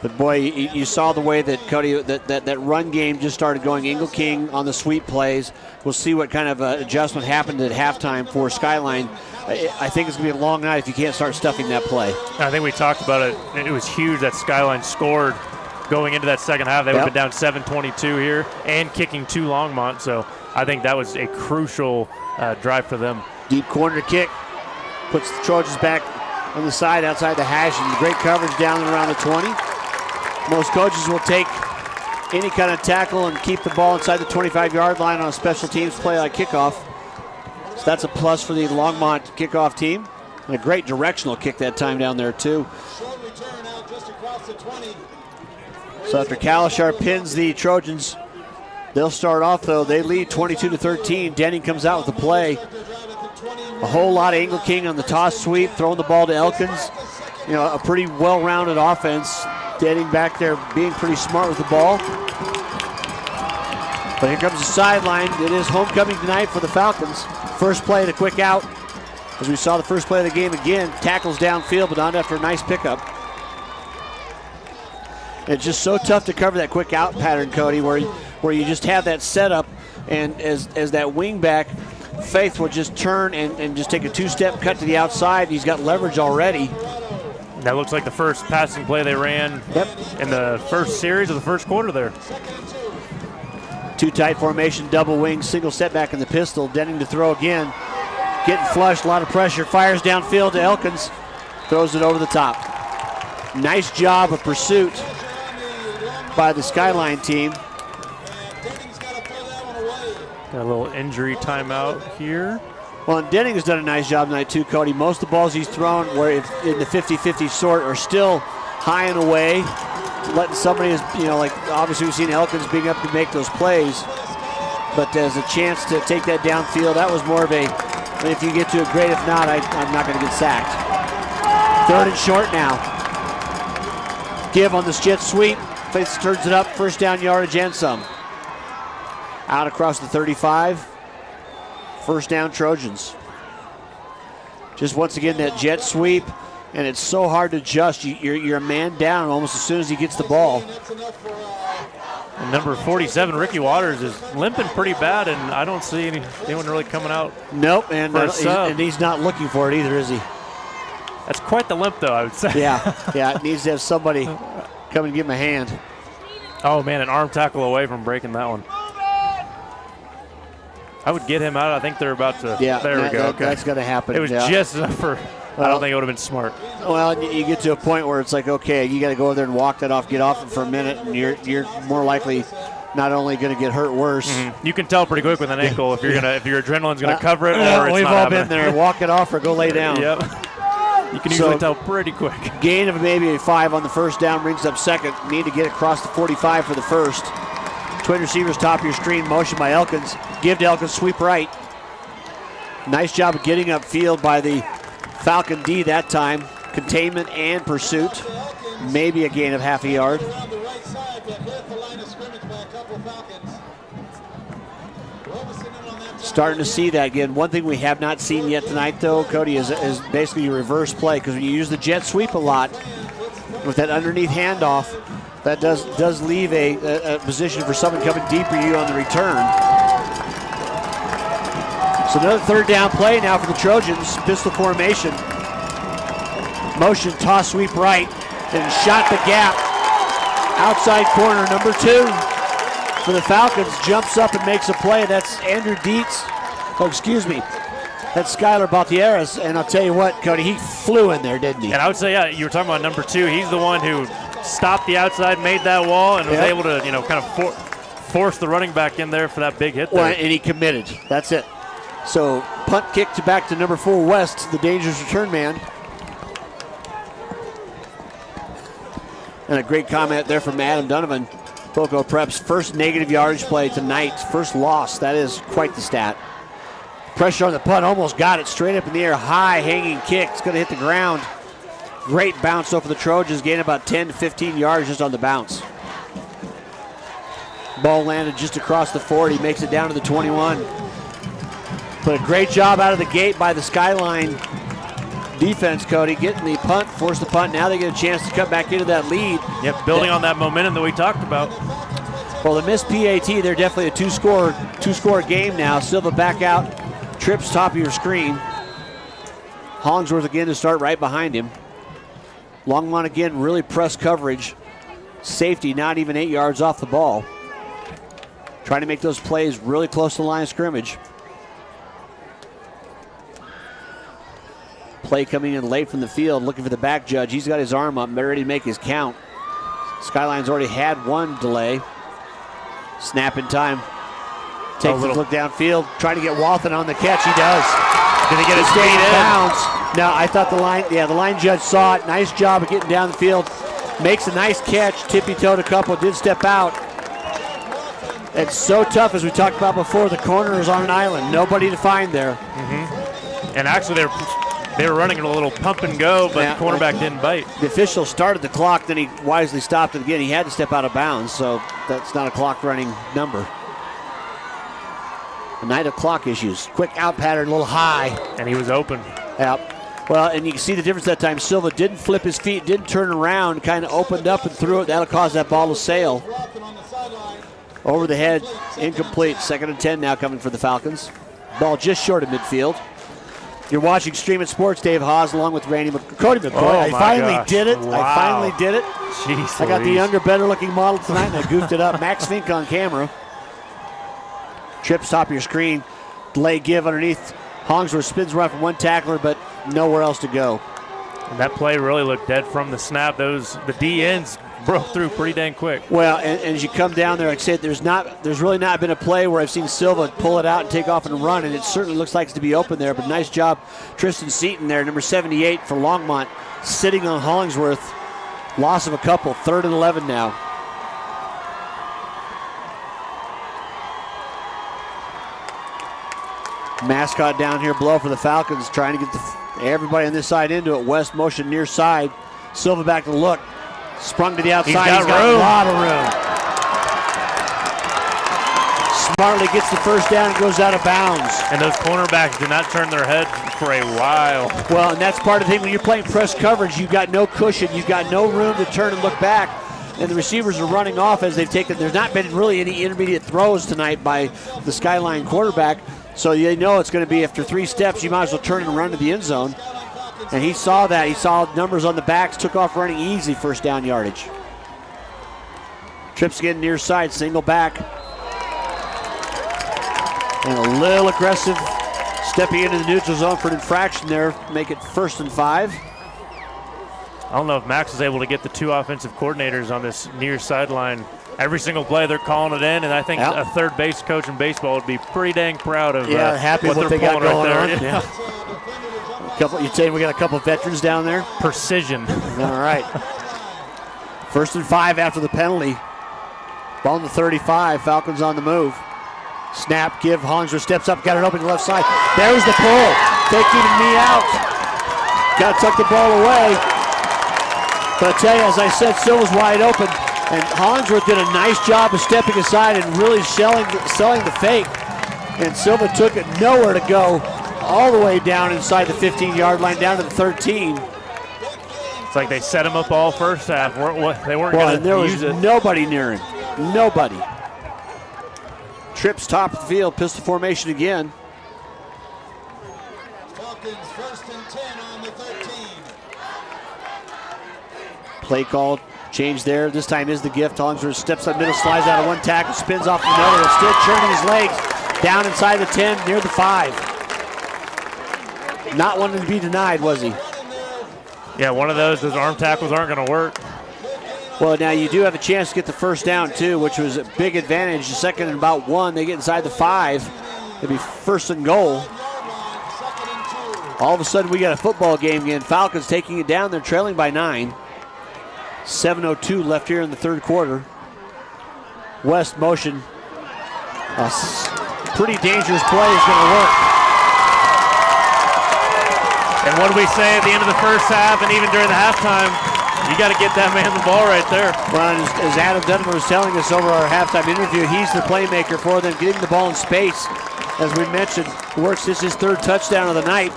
But boy, you saw the way that Cody, that run game just started going. Ingle King on the sweep plays. We'll see what kind of adjustment happened at halftime for Skyline. I think it's going to be a long night if you can't start stuffing that play. I think we talked about it. It was huge that Skyline scored going into that second half. They would have been down 7-22 here and kicking to Longmont. So I think that was a crucial drive for them. Deep corner kick puts the Trojans back on the side outside the hash, and great coverage down and around the 20. Most coaches will take any kind of tackle and keep the ball inside the 25-yard line on a special teams play like kickoff. So that's a plus for the Longmont kickoff team. And a great directional kick that time down there too. So after Kalashar pins the Trojans, they'll start off though. They lead 22-13. Denning comes out with the play. A whole lot of Engle King on the toss sweep, throwing the ball to Elkins. You know, a pretty well-rounded offense. Denning back there being pretty smart with the ball. But here comes the sideline. It is homecoming tonight for the Falcons. First play, the quick out. As we saw the first play of the game again, tackles downfield, but not after a nice pickup. It's just so tough to cover that quick out pattern, Cody, where you just have that setup, and as that wing back, Faith will just turn and just take a two-step cut to the outside. He's got leverage already. That looks like the first passing play they ran in the first series of the first quarter there. Two tight formation, double wing, single setback in the pistol. Denning to throw again. Getting flushed, a lot of pressure. Fires downfield to Elkins. Throws it over the top. Nice job of pursuit by the Skyline team. Got a little injury timeout here. Well, and Denning has done a nice job tonight too, Cody. Most of the balls he's thrown were in the 50-50 sort are still high and away. Letting somebody, like obviously we've seen Elkins being up to make those plays. But there's a chance to take that downfield. That was more of a, if you get to it, great. If not, I'm not going to get sacked. Third and short now. Give on this jet sweep. Faith turns it up, first down yardage and some. Out across the 35. First down Trojans. Just once again that jet sweep, and it's so hard to adjust. You're a man down almost as soon as he gets the ball. And number 47, Ricky Waters, is limping pretty bad, and I don't see anyone really coming out. Nope, and he's not looking for it either, is he? That's quite the limp, though, I would say. Yeah, it needs to have somebody come and give him a hand. Oh, man, an arm tackle away from breaking that one. I would get him out. I think they're about to. Yeah, there we go. Okay. That's going to happen. It was just enough for. I don't think it would have been smart. Well, you get to a point where it's like, okay, you got to go over there and walk that off, get off it for a minute, and you're more likely not only going to get hurt worse. Mm-hmm. You can tell pretty quick with an ankle if your adrenaline's going to cover it or it's we've not all happening. been there. Walk it off or go lay down. Yep. You can usually tell pretty quick. Gain of maybe a 5 on the first down brings up second. Need to get across the 45 for the first. Twin receivers top of your screen. Motion by Elkins. Give to Elkins. Sweep right. Nice job of getting upfield by the Falcon D that time. Containment and pursuit. Maybe a gain of half a yard. Starting to see that again. One thing we have not seen yet tonight, though, Cody, is basically a reverse play, because when you use the jet sweep a lot with that underneath handoff, that does leave a position for someone coming deeper to you on the return. So another third down play now for the Trojans. Pistol formation. Motion, toss, sweep right, and shot the gap. Outside corner, number 2 for the Falcons. Jumps up and makes a play. That's Andrew Dietz. That's Skylar Baltieras. And I'll tell you what, Cody, he flew in there, didn't he? And I would say, yeah, you were talking about number 2. He's the one who stopped the outside, made that wall, and was able to, kind of force the running back in there for that big hit there. Well, and he committed. That's it. So punt kick back to number 4 West, the dangerous return man. And a great comment there from Adam Donovan. Poco Prep's first negative yardage play tonight, first loss. That is quite the stat. Pressure on the punt, almost got it straight up in the air. High hanging kick. It's going to hit the ground. Great bounce over the Trojans, gain about 10 to 15 yards just on the bounce. Ball landed just across the 40, makes it down to the 21. But a great job out of the gate by the Skyline defense, Cody, getting the punt, force the punt. Now they get a chance to cut back into that lead. Yep, building on that momentum that we talked about. Well, the missed PAT, they're definitely a two-score game now. Silva back out, trips top of your screen. Hollingsworth again to start right behind him. Longmont again, really press coverage. safety not even 8 yards off the ball. Trying to make those plays really close to the line of scrimmage. Play coming in late from the field, looking for the back judge. He's got his arm up, ready to make his count. Skyline's already had one delay. Snap in time. Takes a look downfield, trying to get Walton on the catch. He does. Did he get his feet in? Bounds. No, I thought the line judge saw it. Nice job of getting down the field. Makes a nice catch. Tippy-toed a couple, did step out. It's so tough, as we talked about before. The corner is on an island. Nobody to find there. And actually, they were running a little pump and go, but the cornerback didn't bite. The official started the clock, then he wisely stopped it again. He had to step out of bounds, so that's not a clock running number. A night of clock issues. Quick out pattern, a little high. And he was open. Yep. Well, and you can see the difference that time. Silva didn't flip his feet, didn't turn around, kind of opened up and threw it. That'll cause that ball to sail. Over the head, incomplete. 2nd and 10 now coming for the Falcons. Ball just short of midfield. You're watching Stream It Sports, Dave Haase, along with Cody McCoy. I finally did it. Wow. I finally did it. Jeez, I got the younger, better-looking model tonight, and I goofed it up. Max Fink on camera. Trips top of your screen. Delay give underneath. Hollingsworth spins around from one tackler, but nowhere else to go. And that play really looked dead from the snap. The D ends broke through pretty dang quick. Well, and as you come down there, like I said, there's really not been a play where I've seen Silva pull it out and take off and run, and it certainly looks like it's to be open there. But nice job, Tristan Seaton there, number 78 for Longmont, sitting on Hollingsworth. Loss of a couple. 3rd and 11 now. Mascot down here below for the Falcons, trying to get everybody on this side into it. West motion near side. Silva back to look. Sprung to the outside. He's got a lot of room. Smartly gets the first down and goes out of bounds. And those cornerbacks did not turn their head for a while. Well, and that's part of the thing. When you're playing press coverage, you've got no cushion. You've got no room to turn and look back. And the receivers are running off as they've taken. There's not been really any intermediate throws tonight by the Skyline quarterback. So you know it's going to be after 3 steps, you might as well turn and run to the end zone. And he saw that. He saw numbers on the backs, took off running easy, first down yardage. Trips again near side, single back. And a little aggressive, stepping into the neutral zone for an infraction there, make it 1st and 5. I don't know if Max is able to get the 2 offensive coordinators on this near sideline. Every single play they're calling it in, and I think a third base coach in baseball would be pretty dang proud of happy what with they're what they got pulling going right on. there. Yeah. You'd say we got a couple of veterans down there? Precision. All right. 1st and 5 after the penalty. Ball in the 35. Falcons on the move. Snap, give. Hollingsworth steps up, got it open to the left side. There's the pull. Taking me out. Got to tuck the ball away. But I tell you, as I said, Silva's wide open. And Hollingsworth did a nice job of stepping aside and really selling the fake. And Silva took it nowhere to go, all the way down inside the 15-yard line, down to the 13. It's like they set him up all first half. They weren't going to use it. There was nobody near him. Nobody. Trips top of the field, pistol formation again. Falcons 1st and 10 on the 13. Play call. Change there. This time is the gift. Hollingsworth steps up middle, slides out of one tackle, spins off another, and still churning his legs down inside the 10, near the 5. Not wanting to be denied, was he? Yeah, one of those arm tackles aren't going to work. Well, now you do have a chance to get the first down, too, which was a big advantage. The 2nd and about 1, they get inside the 5. It'll be 1st and goal. All of a sudden, we got a football game again. Falcons taking it down. They're trailing by 9. 7:02 left here in the 3rd quarter. West motion. A pretty dangerous play is going to work. And what do we say at the end of the first half and even during the halftime? You got to get that man the ball right there. Well, as Adam Dunham was telling us over our halftime interview, he's the playmaker for them, getting the ball in space. As we mentioned, works his 3rd touchdown of the night.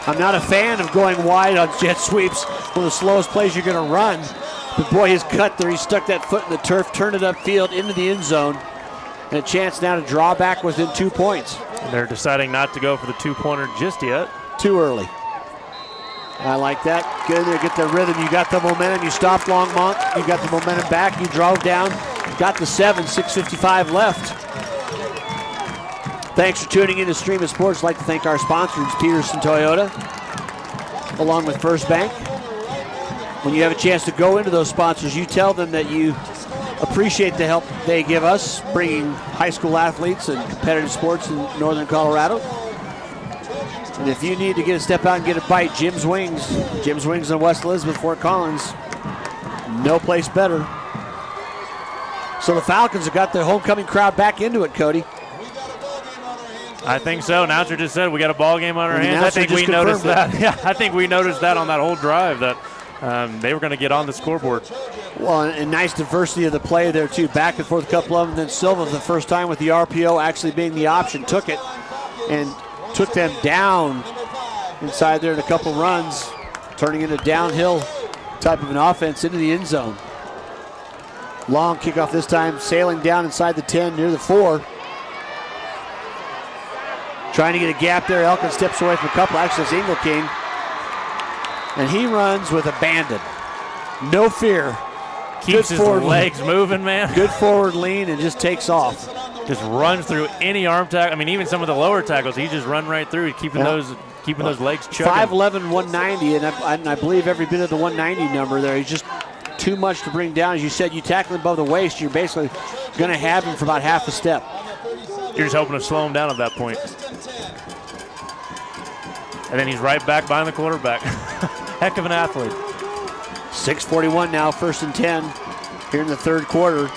I'm not a fan of going wide on jet sweeps, one of the slowest plays you're going to run. But boy, his cut there, he stuck that foot in the turf, turned it upfield into the end zone. And a chance now to draw back within 2 points. And they're deciding not to go for the 2-pointer just yet. Too early. I like that. Get in there, get the rhythm. You got the momentum. You stopped Longmont. You got the momentum back. You drove down. Got the 7, 6:55 left. Thanks for tuning in to Stream of Sports. I'd like to thank our sponsors, Pedersen Toyota, along with First Bank. When you have a chance to go into those sponsors, you tell them that you appreciate the help they give us, bringing high school athletes and competitive sports in northern Colorado. And if you need to get a step out and get a bite, Jim's Wings in West Elizabeth, Fort Collins, no place better. So the Falcons have got their homecoming crowd back into it, Cody. I think so. Announcer just said we got a ball game on our hands. I think we noticed that. Yeah, I think we noticed that on that whole drive that they were going to get on the scoreboard. Well, and nice diversity of the play there too. Back and forth, a couple of them. Then Silva, the first time with the RPO actually being the option, took it and took them down inside there in a couple runs, turning into downhill type of an offense into the end zone. Long kickoff this time, sailing down inside the 10 near the 4. Trying to get a gap there. Elkin steps away from a couple. Actually, it's Ingle King. And he runs with abandon. No fear. Keeps his legs moving, man. Good forward lean and just takes off. Just runs through any arm tackle. I mean, even some of the lower tackles, he just run right through, keeping those legs chugging. 5'11", 190, and I believe every bit of the 190 number there. He's just too much to bring down. As you said, you tackle him above the waist, you're basically going to have him for about half a step. You're just hoping to slow him down at that point. And then he's right back behind the quarterback. Heck of an athlete. 6:41 now, 1st and 10 here in the third quarter.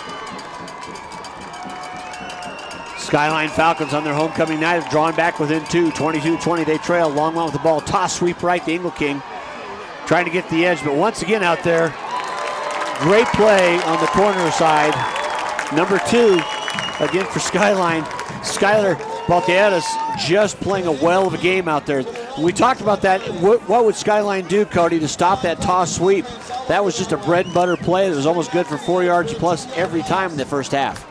Skyline Falcons on their homecoming night have drawn back within 2, 22-20. They trail. Longmont with the ball. Toss sweep right to Ingle King. Trying to get the edge, but once again out there, great play on the corner side. Number 2, again for Skyline. Skylar Balteadas just playing a well of a game out there. We talked about that. What would Skyline do, Cody, to stop that toss sweep? That was just a bread and butter play that was almost good for 4 yards plus every time in the first half.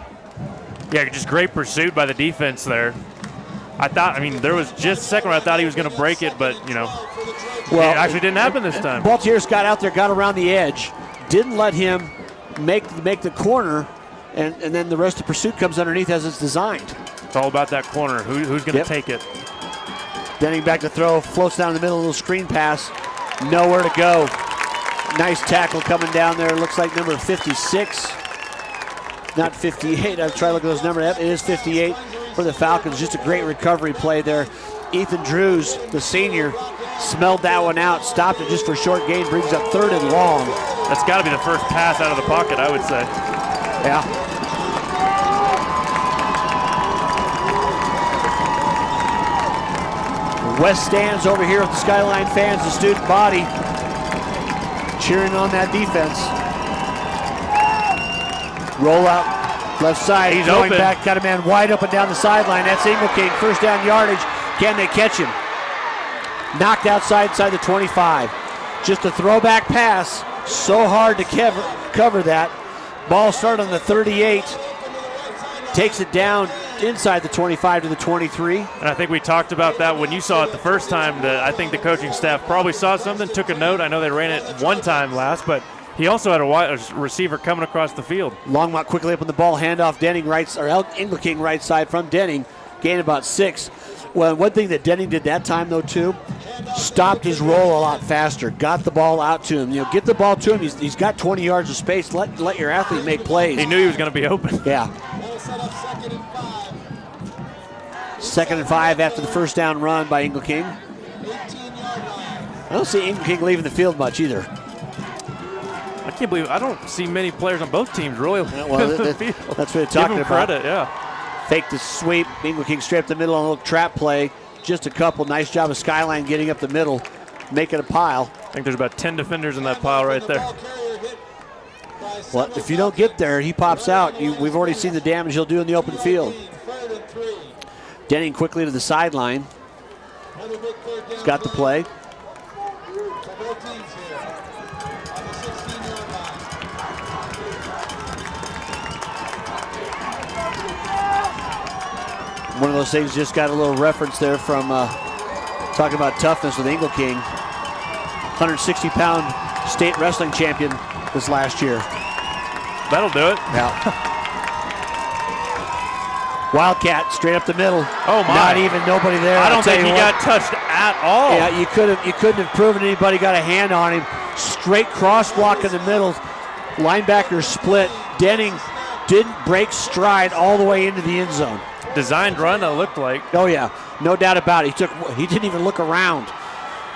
Yeah, just great pursuit by the defense there. There was just a second where I thought he was going to break it, but, it actually didn't happen this time. Balteadas got out there, got around the edge, didn't let him make the corner, and then the rest of the pursuit comes underneath as it's designed. It's all about that corner. Who's going to take it? Denning back to throw, floats down the middle, a little screen pass. Nowhere to go. Nice tackle coming down there. Looks like number 56. Not 58. I'll try to look at those numbers. It is 58 for the Falcons. Just a great recovery play there. Ethan Drews, the senior, smelled that one out. Stopped it just for a short gain. Brings up 3rd and long. That's got to be the first pass out of the pocket, I would say. Yeah. West stands over here with the Skyline fans, the student body, cheering on that defense. Roll out, left side. He's going open. Back, got a man wide open down the sideline. That's Ingle King, first down yardage. Can they catch him? Knocked outside the 25. Just a throwback pass. So hard to cover that. Ball started on the 38. Takes it down inside the 25 to the 23. And I think we talked about that when you saw it the first time. I think the coaching staff probably saw something, took a note. I know they ran it one time last, but he also had a receiver coming across the field. Longmont quickly up on the ball, handoff Denning Ingle King right side from Denning, gained about 6. Well, one thing that Denning did that time though too, stopped his roll a lot faster, got the ball out to him. Get the ball to him. He's got 20 yards of space. Let your athlete make plays. He knew he was going to be open. Yeah. 2nd and 5 after the first down run by Ingle King. I don't see Ingle King leaving the field much either. I can't believe I don't see many players on both teams really. That's what they're talking about. Credit, yeah. Fake the sweep. Ingle King straight up the middle on a little trap play. Just a couple. Nice job of Skyline getting up the middle, making a pile. I think there's about 10 defenders in that pile right there. Well, if you don't get there, he pops out. We've already seen the damage he'll do in the open field. Denning quickly to the sideline. He's got the play. One of those things, just got a little reference there from talking about toughness with Ingle King. 160-pound state wrestling champion this last year. That'll do it. Yeah. Wildcat straight up the middle. Oh my! Not even nobody there. I don't think he got touched at all. Yeah, you couldn't have proven anybody got a hand on him. Straight crosswalk in the middle. Linebacker split. Denning didn't break stride all the way into the end zone. Designed run, it looked like. Oh yeah, no doubt about it. He didn't even look around.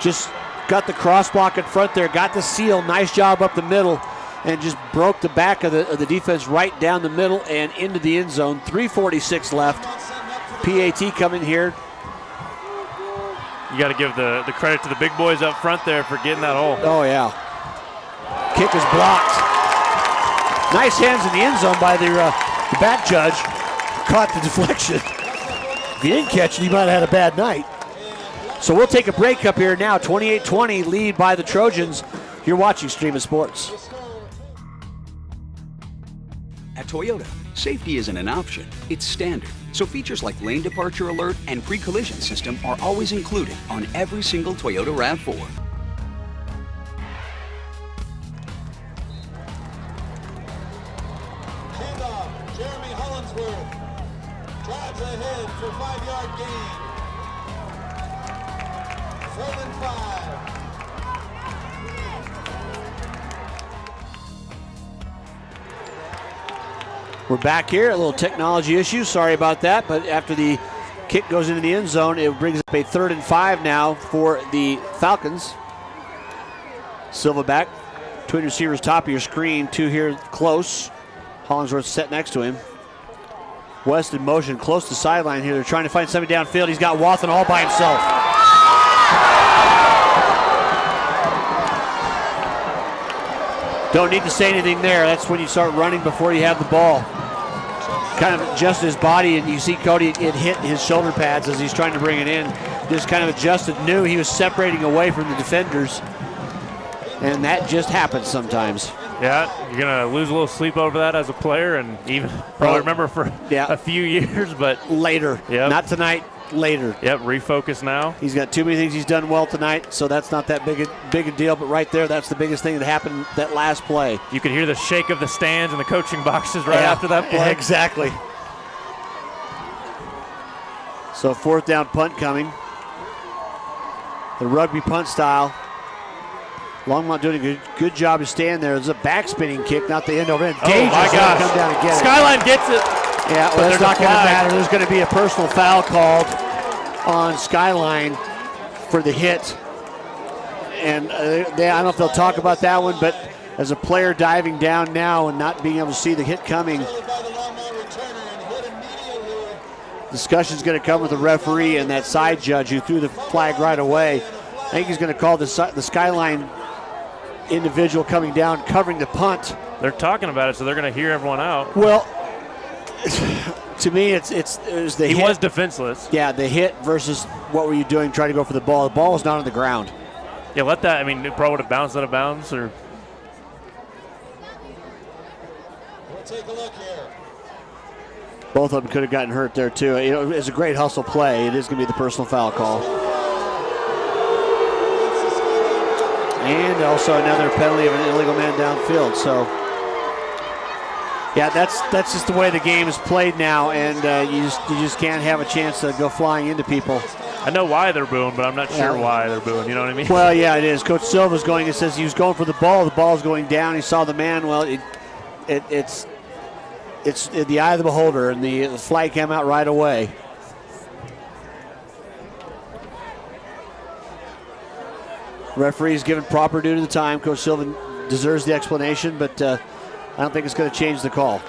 Just got the crosswalk in front there. Got the seal. Nice job up the middle. And just broke the back of the defense right down the middle and into the end zone. 3:46 left. PAT coming here. You got to give the credit to the big boys up front there for getting that hole. Oh, yeah. Kick is blocked. Nice hands in the end zone by the back judge. Caught the deflection. If he didn't catch it, he might have had a bad night. So we'll take a break up here now. 28-20 lead by the Trojans. You're watching Stream of Sports. At Toyota, safety isn't an option, it's standard. So features like lane departure alert and pre-collision system are always included on every single Toyota RAV4. Handoff, Jeremy Hollinsworth. Drives ahead for 5-yard gain. 4th and 5. We're back here. A little technology issue. Sorry about that. But after the kick goes into the end zone, it brings up a 3rd and 5 now for the Falcons. Silva back. Twin receivers top of your screen. 2 here close. Hollingsworth set next to him. West in motion close to sideline here. They're trying to find somebody downfield. He's got Watson all by himself. Don't need to say anything there. That's when you start running before you have the ball. Kind of adjusted his body, and you see Cody, it hit his shoulder pads as he's trying to bring it in. Just kind of adjusted, knew he was separating away from the defenders. And that just happens sometimes. Yeah, you're going to lose a little sleep over that as a player, and even probably remember for a few years, but later. Yep. Not tonight, later. Yep, refocus now. He's got too many things he's done well tonight, so that's not that big a deal, but right there, that's the biggest thing that happened that last play. You could hear the shake of the stands and the coaching boxes right after that play. Exactly. So 4th down punt coming. The rugby punt style. Longmont doing a good job to stand there. There's a back spinning kick, not the end over end. Oh my gosh. Come down and get Skyline gets it. Yeah, well, that's not going to matter. There's going to be a personal foul called on Skyline for the hit. And I don't know if they'll talk about that one, but as a player diving down now and not being able to see the hit coming, discussion's going to come with the referee and that side judge who threw the flag right away. I think he's going to call the Skyline individual coming down, covering the punt. They're talking about it, so they're going to hear everyone out. Well, to me, it was the hit. He was defenseless. Yeah, the hit versus what were you doing trying to go for the ball. The ball was not on the ground. Yeah, let that, I mean, it probably would have bounced out of bounds. Or We'll take a look here. Both of them could have gotten hurt there, too. You know, it's a great hustle play. It is going to be the personal foul call. And also another penalty of an illegal man downfield. So, yeah, that's just the way the game is played now, and you just can't have a chance to go flying into people. I know why they're booing, but I'm not sure why they're booing. You know what I mean? Well, yeah, it is. Coach Silva's going. It says he was going for the ball. The ball's going down. He saw the man. Well, it's in the eye of the beholder, and the flag came out right away. Referee's given proper due to the time. Coach Silva deserves the explanation, but I don't think it's going to change the call.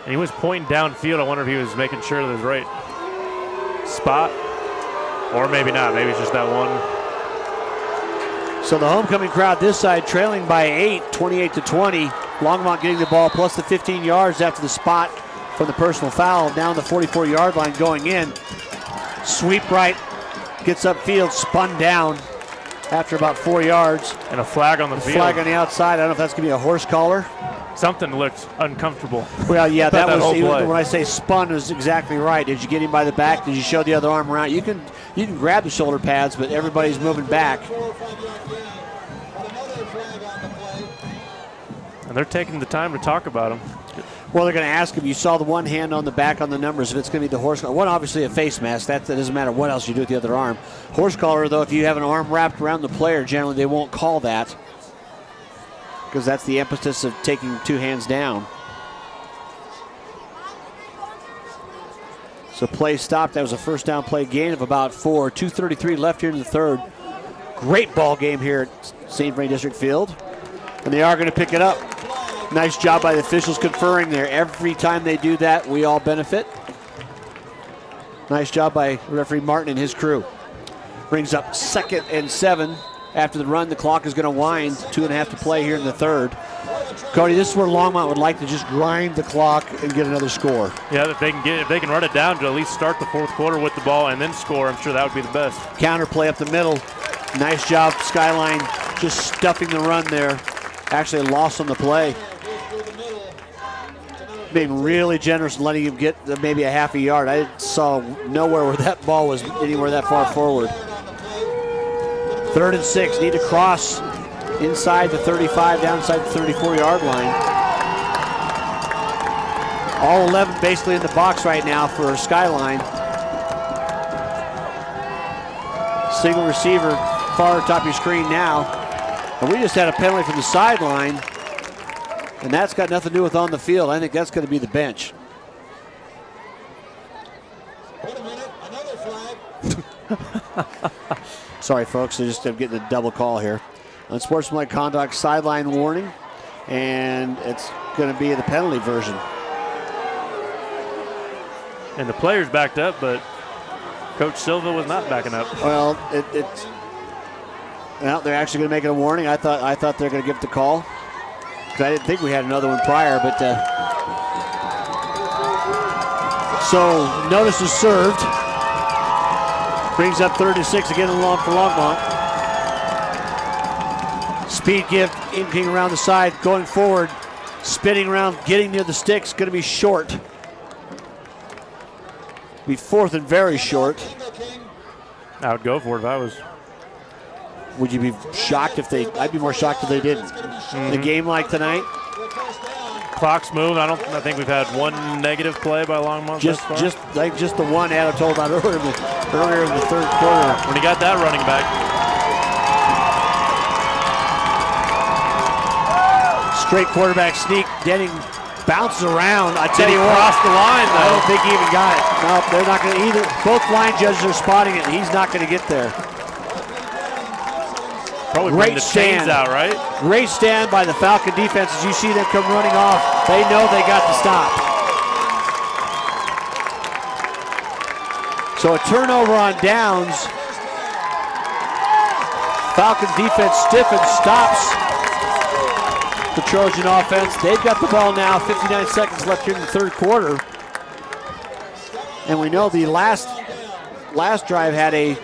And he was pointing downfield. I wonder if he was making sure that it was right spot, or maybe not. Maybe it's just that one. So the homecoming crowd this side trailing by 8, 28-20. Longmont getting the ball plus the 15 yards after the spot from the personal foul down the 44-yard line going in. Sweep right, gets upfield, spun down after about 4 yards. And a flag on the field. Flag on the outside. I don't know if that's going to be a horse collar. Something looked uncomfortable. Well, yeah, that was when I say spun was exactly right. Did you get him by the back? Did you show the other arm around? You can grab the shoulder pads, but everybody's moving back. And they're taking the time to talk about them. Well, they're going to ask him. You saw the one hand on the back on the numbers. If it's going to be the horse collar. One, obviously, a face mask. That doesn't matter what else you do with the other arm. Horse collar, though, if you have an arm wrapped around the player, generally they won't call that because that's the impetus of taking two hands down. So play stopped. That was a first down play gain of about 4. 2:33 left here in the third. Great ball game here at St. Vrain District Field. And they are going to pick it up. Nice job by the officials conferring there. Every time they do that, we all benefit. Nice job by referee Martin and his crew. Brings up 2nd and 7. After the run, the clock is going to wind. 2.5 to play here in the third. Cody, this is where Longmont would like to just grind the clock and get another score. Yeah, if they can run it down to at least start the fourth quarter with the ball and then score, I'm sure that would be the best. Counter play up the middle. Nice job, Skyline, just stuffing the run there. Actually a loss on the play. Being really generous and letting him get maybe a half a yard. I saw nowhere where that ball was anywhere that far forward. 3rd and 6. Need to cross inside the 35, down inside the 34-yard line. All 11 basically in the box right now for Skyline. Single receiver far top of your screen now. And we just had a penalty from the sideline. And that's got nothing to do with on the field. I think that's going to be the bench. Wait a minute, another flag. Sorry, folks. I'm getting a double call here. Unsportsmanlike conduct sideline warning. And it's going to be the penalty version. And the players backed up, but Coach Silva was not backing up. Well, they're actually going to make it a warning. I thought they're going to give it the call. I didn't think we had another one prior, but so notice is served. Brings up 3rd and 6 again along for Longmont. Speed give, inking around the side, going forward, spinning around, getting near the sticks, going to be short. Be 4th and very short. I would go for it if I was. Would you be shocked if I'd be more shocked if they didn't. In a game like tonight. Clock's moving. I think we've had one negative play by Longmont Just the one Adam told about earlier in the third quarter. When he got that running back. Straight quarterback sneak. Denning bounces around. I tell Did he you what. cross the line though? I don't think he even got it. No, they're not going to either. Both line judges are spotting it. He's not going to get there. Probably bring the chains out, right? Great stand by the Falcon defense as you see them come running off. They know they got to stop. So a turnover on downs. Falcons defense stiffens, stops the Trojan offense. They've got the ball now, 59 seconds left here in the third quarter. And we know the last drive had a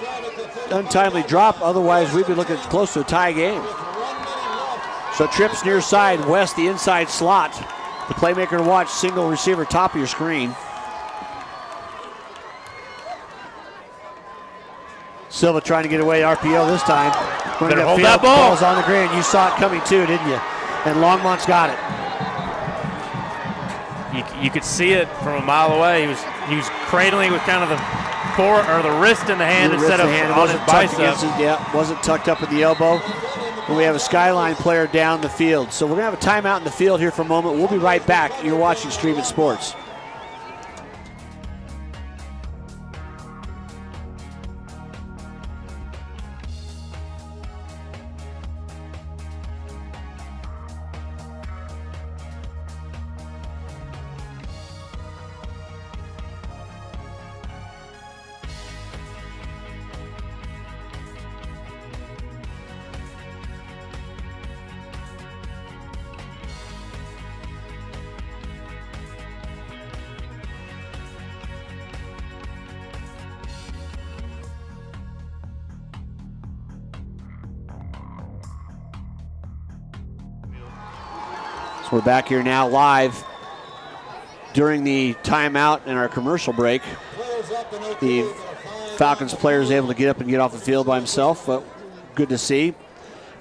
untimely drop, otherwise we'd be looking close to a tie game. So trips near side, West the inside slot. The playmaker to watch, single receiver top of your screen. Silva trying to get away RPO this time. Better hold that ball. Ball's on the ground. You saw it coming too, didn't you? And Longmont's got it. You could see it from a mile away. He was cradling with kind of the wrist in the hand instead of on his bicep. Wasn't tucked up at the elbow. And we have a Skyline player down the field. So we're going to have a timeout in the field here for a moment. We'll be right back. You're watching Stream It Sports. We're back here now live during the timeout and our commercial break. The Falcons player is able to get up and get off the field by himself, but good to see.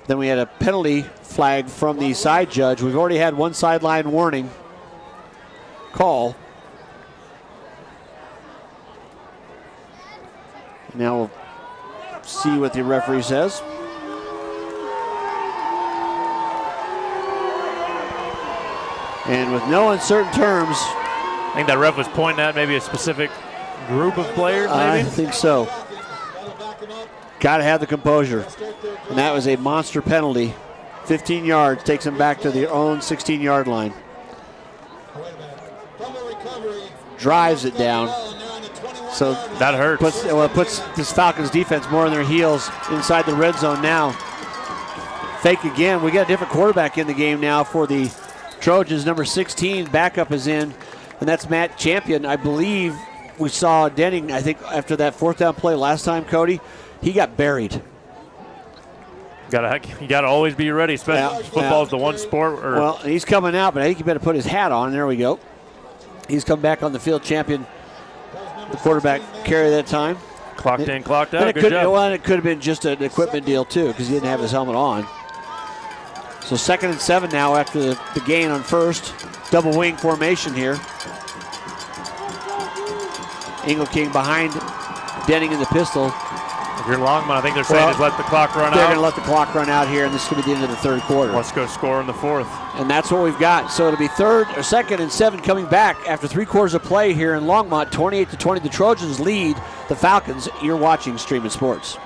Then we had a penalty flag from the side judge. We've already had one sideline warning call. Now we'll see what the referee says. And with no uncertain terms. I think that ref was pointing at maybe a specific group of players, maybe? I think so. Got to have the composure. And that was a monster penalty. 15 yards, takes them back to their own 16-yard line. Drives it down. So that hurts. Puts this Falcons defense more on their heels inside the red zone now. Fake again. We got a different quarterback in the game now for the Trojans. Number 16, backup is in, and that's Matt Champion. I believe we saw Denning, I think, after that fourth down play last time, Cody, he got buried. You gotta always be ready, especially football's the one sport. Well, he's coming out, but I think he better put his hat on. There we go. He's come back on the field. Champion, the quarterback carry that time. Clocked in, clocked out. Good job. Well, and it could have been just an equipment deal too, because he didn't have his helmet on. So 2nd and 7 now after the gain on first. Double wing formation here. King behind Denning in the pistol. If you're Longmont, I think they're saying just let the clock run out. They're going to let the clock run out here, and this is going to be the end of the third quarter. Let's go score in the fourth. And that's what we've got. So it'll be 2nd and 7 coming back after 3 quarters of play here in Longmont. 28-20, the Trojans lead the Falcons. You're watching Streaming Sports.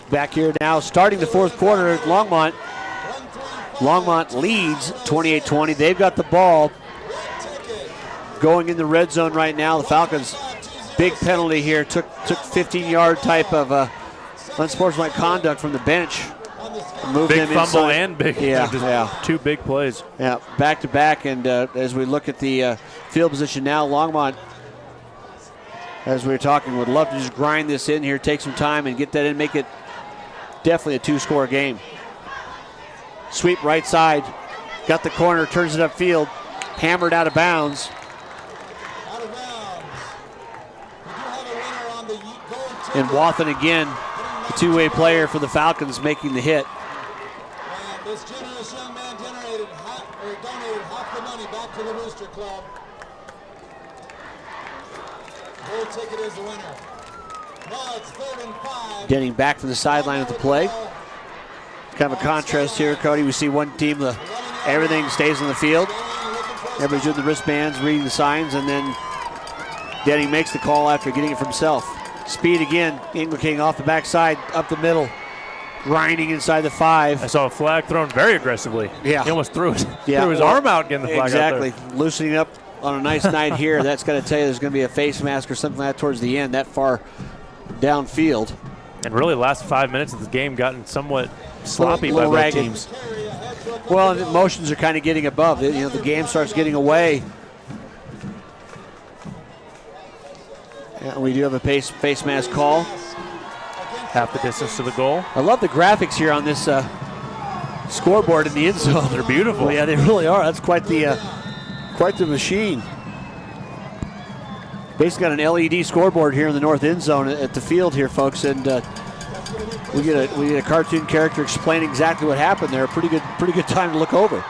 Back here now, starting the fourth quarter, Longmont. Longmont leads 28-20. They've got the ball going in the red zone right now. The Falcons, big penalty here. Took 15-yard type of unsportsmanlike conduct from the bench. Moved big them fumble inside. And big. Two big plays. Yeah, back to back. And as we look at the field position now, Longmont, as we were talking, would love to just grind this in here, take some time and get that in, make it definitely a 2-score game. Sweep right side, got the corner, turns it upfield, hammered out of bounds. And Wathen again, the two-way player for the Falcons, making the hit. And this generous young man donated half the money back to the Rooster Club. Gold ticket is the winner. Now it's 3rd and 5. Getting back from the sideline with the play. Kind of a contrast here, Cody. We see one team, everything stays on the field. Everybody's doing the wristbands, reading the signs, and then Denning makes the call after getting it for himself. Speed again, King off the backside, up the middle, grinding inside the 5. I saw a flag thrown very aggressively. Yeah. He almost threw his well, arm out getting the flag exactly. out there. Loosening up on a nice night here. That's got to tell you there's going to be a face mask or something like that towards the end, that far downfield. And really, the last 5 minutes of the game gotten somewhat sloppy by both teams. Well, the emotions are kind of getting above. The game starts getting away. And we do have a face mask call. Half the distance to the goal. I love the graphics here on this scoreboard in the end zone. They're beautiful. Well, yeah, they really are. That's quite the machine. Basically got an LED scoreboard here in the north end zone at the field here, folks. And we get a cartoon character explaining exactly what happened there. Pretty good time to look over.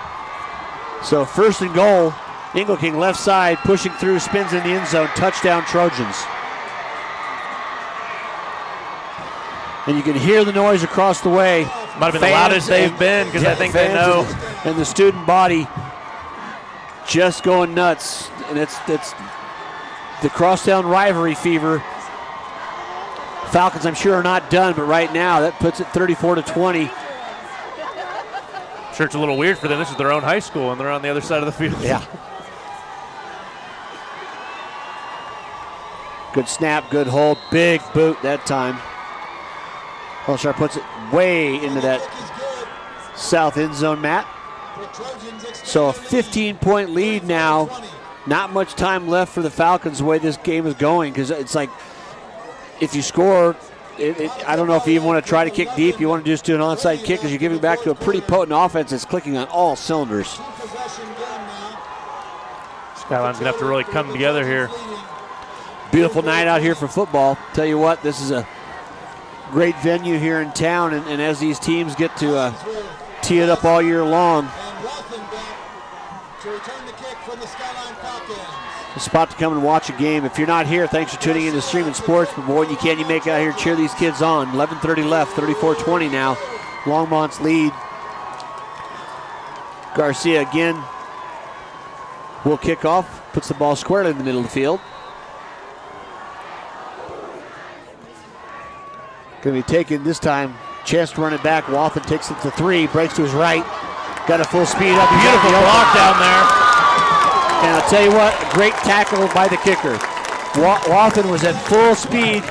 So 1st and goal. Ingle King left side, pushing through, spins in the end zone. Touchdown Trojans. And you can hear the noise across the way. Might have been the loudest they've been because I think they know. And the student body just going nuts. And it's the crosstown rivalry fever. Falcons, I'm sure, are not done, but right now that puts it 34-20. Sure, it's a little weird for them. This is their own high school, and they're on the other side of the field. Yeah. Good snap, good hold, big boot that time. Hellshire puts it way into that south end zone, Matt. So a 15-point lead now. Not much time left for the Falcons the way this game is going, because it's like if you score, I don't know if you even want to try to kick deep. You want to just do an onside kick because you're giving back to a pretty potent offense that's clicking on all cylinders. Skyline's going to have to really come together here. Beautiful night out here for football. Tell you what, this is a great venue here in town, and as these teams get to tee it up all year long, a spot to come and watch a game. If you're not here, thanks for tuning in to Streaming Sports. But boy, you can, you make it out here, cheer these kids on. 11:30 left, 34-20 now. Longmont's lead. Garcia again will kick off, puts the ball squarely in the middle of the field. Going to be taken this time. Chance to run it back. Wathen takes it to 3, breaks to his right. Got a full speed up. Beautiful block down there. And I'll tell you what, a great tackle by the kicker. Wathen was at full speed,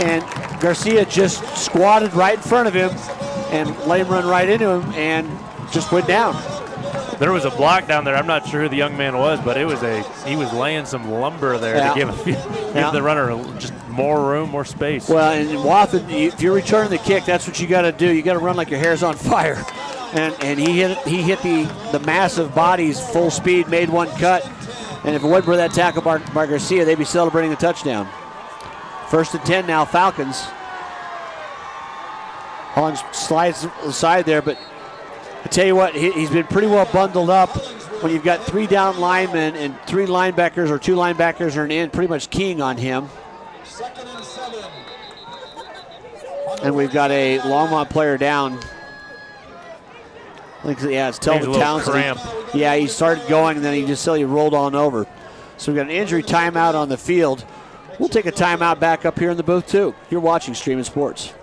and Garcia just squatted right in front of him and let him run right into him and just went down. There was a block down there. I'm not sure who the young man was, but he was laying some lumber there to give the runner just more room, more space. Well, and Wathen, if you're returning the kick, that's what you got to do. You got to run like your hair's on fire. And he hit the massive bodies full speed, made one cut. And if it wasn't for that tackle by Garcia, they'd be celebrating a touchdown. 1st and 10 now, Falcons. Hollins slides aside there, but I tell you what, he's been pretty well bundled up. When you've got 3 down linemen and 3 linebackers or 2 linebackers or an end pretty much keying on him. And we've got a Longmont player down. I think, yeah, it's Telvin Townsend. Yeah, he started going and then he just rolled on over. So we've got an injury timeout on the field. We'll take a timeout back up here in the booth too. You're watching Streaming Sports.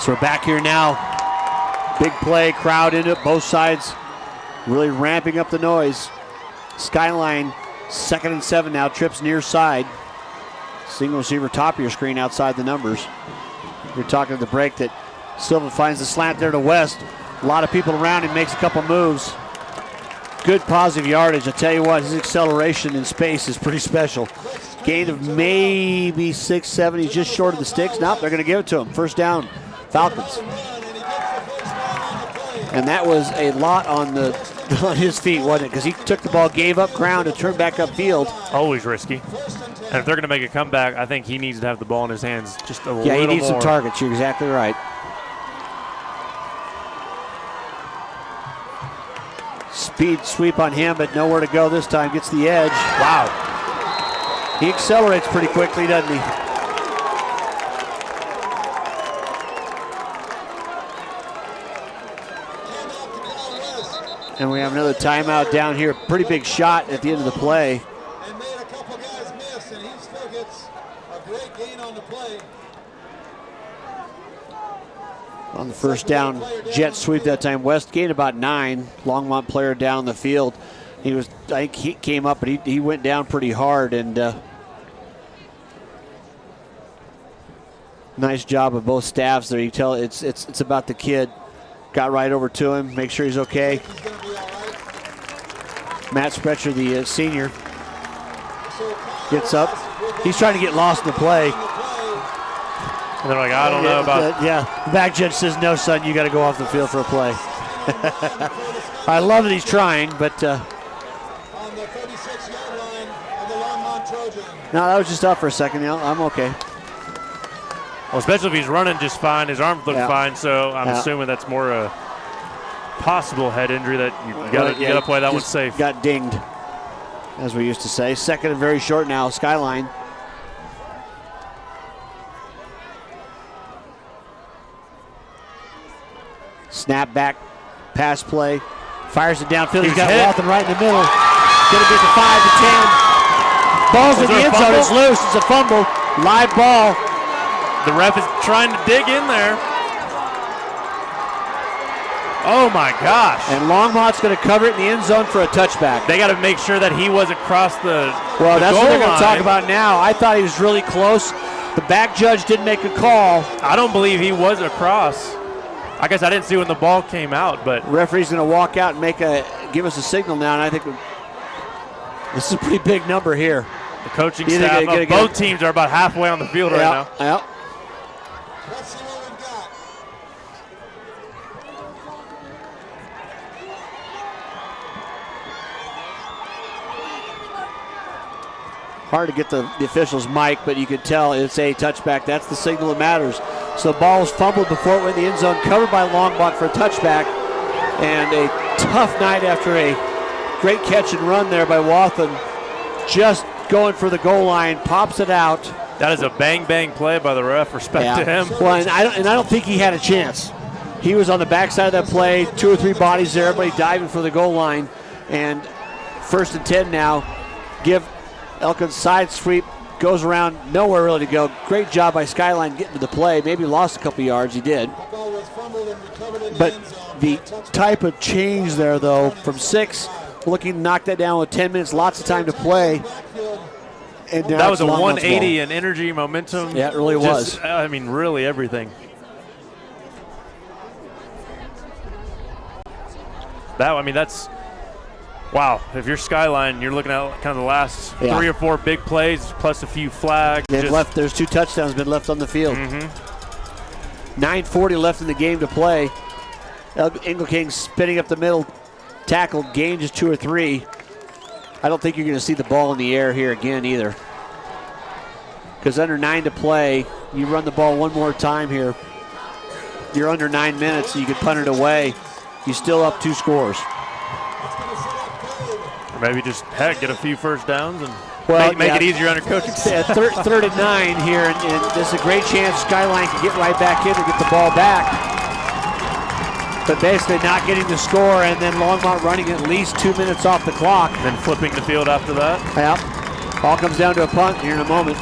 So we're back here now. Big play, crowd into it, both sides really ramping up the noise. Skyline, 2nd and 7 now, trips near side. Single receiver top of your screen outside the numbers. You're talking at the break that Silva finds the slant there to West. A lot of people around him, makes a couple moves. Good positive yardage. I tell you what, his acceleration in space is pretty special. Gain of maybe 6, 7. He's just short of the sticks. Nope, they're going to give it to him. First down, Falcons. And that was a lot on his feet, wasn't it? Because he took the ball, gave up ground to turn back upfield. Always risky. And if they're going to make a comeback, I think he needs to have the ball in his hands just a little more. Yeah, he needs some targets. You're exactly right. Speed sweep on him, but nowhere to go this time. Gets the edge. Wow. He accelerates pretty quickly, doesn't he? And we have another timeout down here. Pretty big shot at the end of the play. And made a couple guys miss, and he still gets a great gain on the play. On the first down, jet sweep that time. West gained about 9. Longmont player down the field. I think he came up, but he went down pretty hard. And nice job of both staffs there. You tell it's about the kid. Got right over to him, make sure he's okay. Matt Sprecher, the senior, gets up. He's trying to get lost in the play. And they're like, I don't know about. Yeah, the back judge says, no, son, you got to go off the field for a play. I love that he's trying, but. On the 36-yard line of the Longmont Trojans. No, that was just up for a second. I'm okay. Well, especially if he's running just fine. His arms look fine, so I'm assuming that's more a possible head injury that you got to play that one safe. Got dinged, as we used to say. Second and very short now, Skyline. Snap back, pass play, fires it downfield. He's got Walton right in the middle. Going to get to 5 to 10. Ball's in the end zone. It's loose. It's a fumble. Live ball. The ref is trying to dig in there. Oh my gosh. And Longmont's going to cover it in the end zone for a touchback. They got to make sure that he wasn't across the Well, that's goal what they're going line. to talk about now. I thought he was really close. The back judge didn't make a call. I don't believe he was across. I guess I didn't see when the ball came out, but referee's going to walk out and give us a signal now, and I think this is a pretty big number here. The coaching staff of both teams are about halfway on the field right now. Yeah. Let's see what we've got. Hard to get the official's mic, but you could tell it's a touchback. That's the signal that matters. So the ball was fumbled before it went in the end zone, covered by Longmont for a touchback. And a tough night after a great catch and run there by Wathan. Just going for the goal line, pops it out. That is a bang-bang play by the ref. Respect to him. Well, and I don't think he had a chance. He was on the backside of that play, 2 or 3 bodies there, everybody diving for the goal line. And 1st and 10 now. Give Elkins side sweep, goes around, nowhere really to go. Great job by Skyline getting to the play. Maybe lost a couple yards, he did. But the type of change there, though, from 6, looking to knock that down with 10 minutes, lots of time to play. And that was a 180 in energy, momentum. Yeah, it really was. I mean, really everything. That's wow. If you're Skyline, you're looking at kind of the last 3 or 4 big plays plus a few flags. There's 2 touchdowns been left on the field. 9:40 left in the game to play. Engelking spinning up the middle, tackled, gained just 2 or 3. I don't think you're going to see the ball in the air here again either. Because under 9 to play, you run the ball one more time here. You're under 9 minutes, and you can punt it away. You're still up 2 scores. Or maybe just, get a few first downs and make it easier under coaching. Third and 9 here, and this is a great chance Skyline can get right back in and get the ball back. But basically not getting the score, and then Longmont running at least 2 minutes off the clock. And then flipping the field after that. Yeah. All comes down to a punt here in a moment.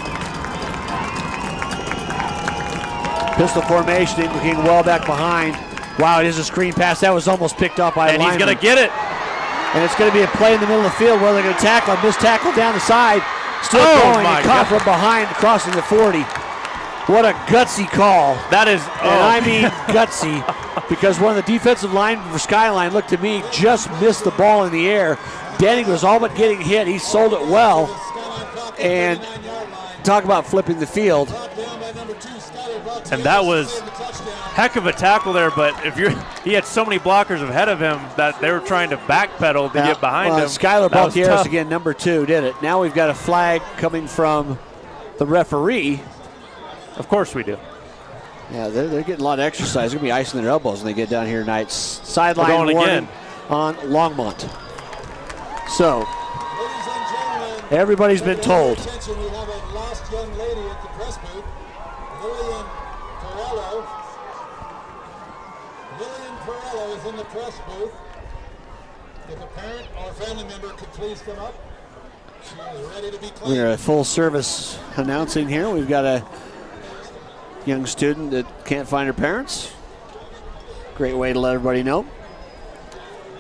Pistol formation, King well back behind. Wow, it is a screen pass. That was almost picked up by a lineman. And he's going to get it. And it's going to be a play in the middle of the field where they're going to tackle him. Missed tackle down the side. Still going and caught from behind, crossing the 40. What a gutsy call. That is, and I mean gutsy, because one of the defensive linemen for Skyline, looked to me, just missed the ball in the air. Denning was all but getting hit. He sold it well. And talk about flipping the field. And that was heck of a tackle there, but he had so many blockers ahead of him that they were trying to backpedal to get behind him. Skylar Baltieros again, number 2, did it. Now we've got a flag coming from the referee. Of course we do. Yeah, they're getting a lot of exercise. They're going to be icing their elbows when they get down here tonight. Sideline warning on Longmont. So, Everybody's been told. Attention, we have a lost young lady at the press booth, Lillian Perello. Lillian Perello is in the press booth. If a parent or family member could please come up. She is ready to be claimed. We're at full service announcing here. We've got a young student that can't find her parents. Great way to let everybody know.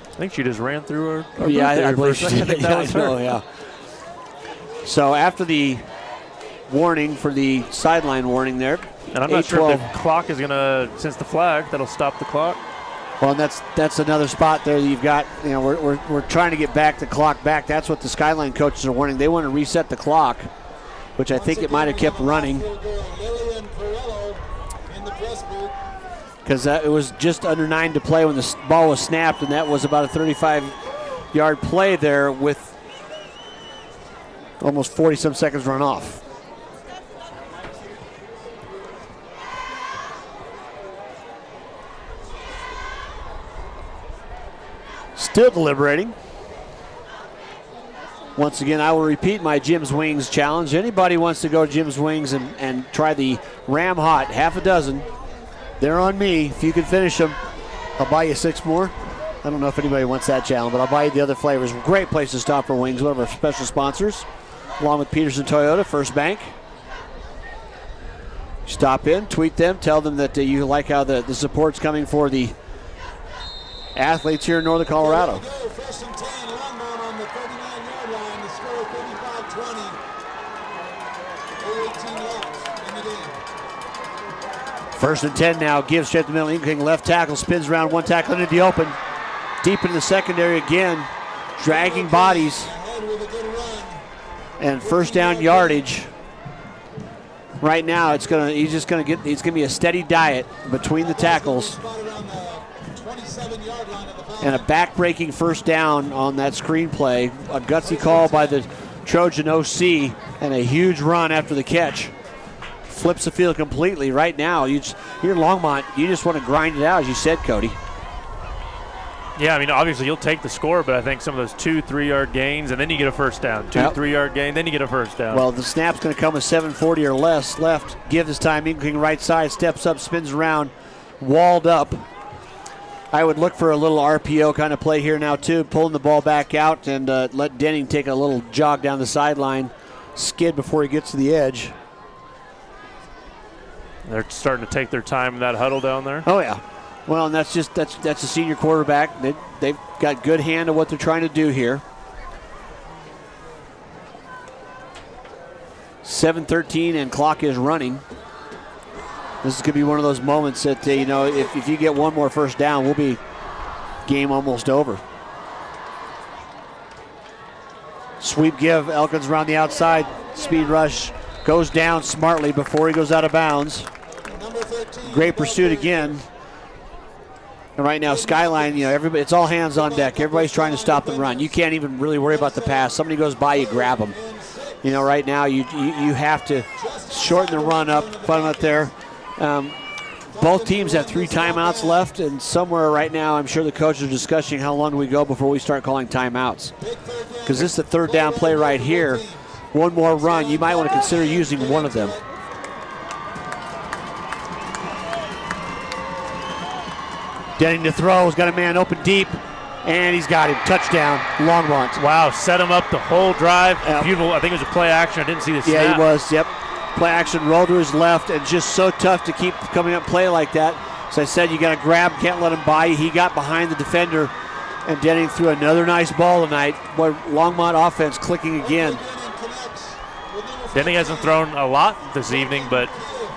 I think she just ran through her. Yeah, I believe she did. That was her. Yeah. So after the warning for the sideline warning there, and I'm not sure if the clock is going to, since the flag, that'll stop the clock. Well, and that's another spot there that you've got. You know, we're trying to get the clock back. That's what the Skyline coaches are warning. They want to reset the clock, which I think it might have kept running. Because it was just under 9 to play when the ball was snapped, and that was about a 35-yard play there with almost 40-some seconds run off. Still deliberating. Once again, I will repeat my Jim's Wings challenge. Anybody wants to go Jim's Wings and try the Ram Hot, half a dozen, they're on me. If you can finish them, I'll buy you 6 more. I don't know if anybody wants that challenge, but I'll buy you the other flavors. Great place to stop for wings, one of our special sponsors, along with Pedersen Toyota, First Bank. Stop in, tweet them, tell them that you like how the support's coming for the athletes here in Northern Colorado. First and 10, Longmont on the 39-yard line. The score 35-20. 18 left in the game. First and 10 now, gives straight to the middle. Inking left tackle, spins around, one tackle into the open. Deep into the secondary again, dragging bodies. And first down yardage. Right now, it's gonna be a steady diet between the tackles. And a back-breaking first down on that screenplay. A gutsy call by the Trojan OC and a huge run after the catch. Flips the field completely. Right now, you're in Longmont. You just want to grind it out, as you said, Cody. Yeah, I mean, obviously you'll take the score, but I think some of those 2-3 yard gains, and then you get a first down. 2-3 yard gain, then you get a first down. Well, the snap's going to come with 7:40 or less left. Give this time. Inking right side, steps up, spins around, walled up. I would look for a little RPO kind of play here now, too, pulling the ball back out and let Denning take a little jog down the sideline, skid before he gets to the edge. They're starting to take their time in that huddle down there. Oh, yeah. Well, and that's a senior quarterback. They've got good hand of what they're trying to do here. 7:13 and clock is running. This is going to be one of those moments that, if you get one more first down, we'll be game almost over. Sweep give. Elkins around the outside. Speed rush. Goes down smartly before he goes out of bounds. Great pursuit again. And right now, Skyline, everybody, it's all hands on deck. Everybody's trying to stop the run. You can't even really worry about the pass. Somebody goes by, you grab them. Right now, you have to shorten the run up, put them up there. Both teams have 3 timeouts left, and somewhere right now, I'm sure the coaches are discussing how long do we go before we start calling timeouts. Because this is the third down play right here. One more run, you might want to consider using one of them. Denning to throw, he's got a man open deep, and he's got him. Touchdown, Longmont. Wow, set him up the whole drive. Beautiful, I think it was a play action. I didn't see the snap. Yeah, he was, yep. Play action, roll to his left, and just so tough to keep coming up play like that. As I said, you got to grab, can't let him by you. He got behind the defender, and Denning threw another nice ball tonight. Boy, Longmont offense clicking again. Denning hasn't thrown a lot this evening, but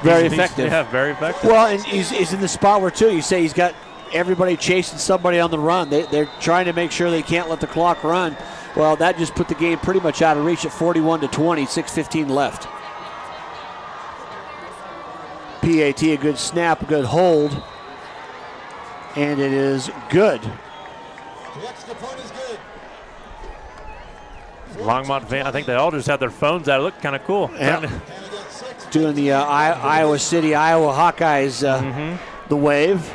very effective. Yeah, very effective. Well, and he's in the spot where, too, you say he's got everybody chasing somebody on the run. They're trying to make sure they can't let the clock run. Well, that just put the game pretty much out of reach at 41-20, 6:15 left. PAT, a good snap, a good hold, and it is good. The extra point is good. Longmont fan, I think they all just had their phones out. It looked kind of cool. Yeah. Doing the Iowa City, Iowa Hawkeyes, the wave.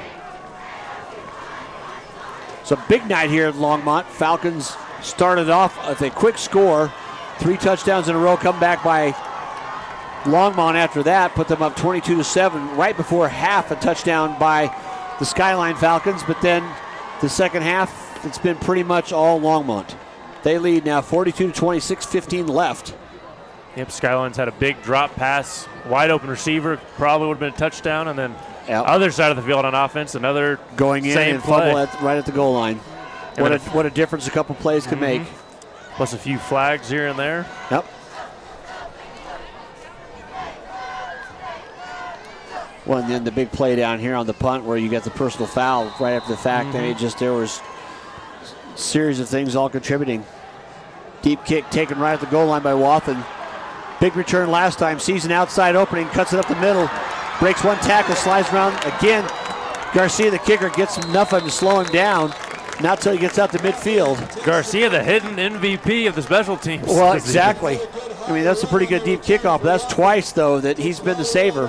So big night here at Longmont. Falcons started off with a quick score 3 touchdowns in a row, come back by Longmont after that, put them up 22-7. Right before half, a touchdown by the Skyline Falcons, but then the second half, it's been pretty much all Longmont. They lead now 42-26, 15 left. Yep, Skyline's had a big drop pass, wide open receiver, probably would have been a touchdown, and then other side of the field on offense, another going in same and play. fumble right at the goal line. What a difference a couple plays can make. Plus a few flags here and there. Yep. Well, and then the big play down here on the punt where you get the personal foul right after the fact. I mean, there was a series of things all contributing. Deep kick taken right at the goal line by Wathen. Big return last time. Sees an outside opening, cuts it up the middle, breaks one tackle, slides around again. Garcia, the kicker, gets enough of him to slow him down. Not till he gets out to midfield. Garcia, the hidden MVP of the special teams. Well, exactly. I mean, that's a pretty good deep kickoff. That's twice, though, that he's been the saver.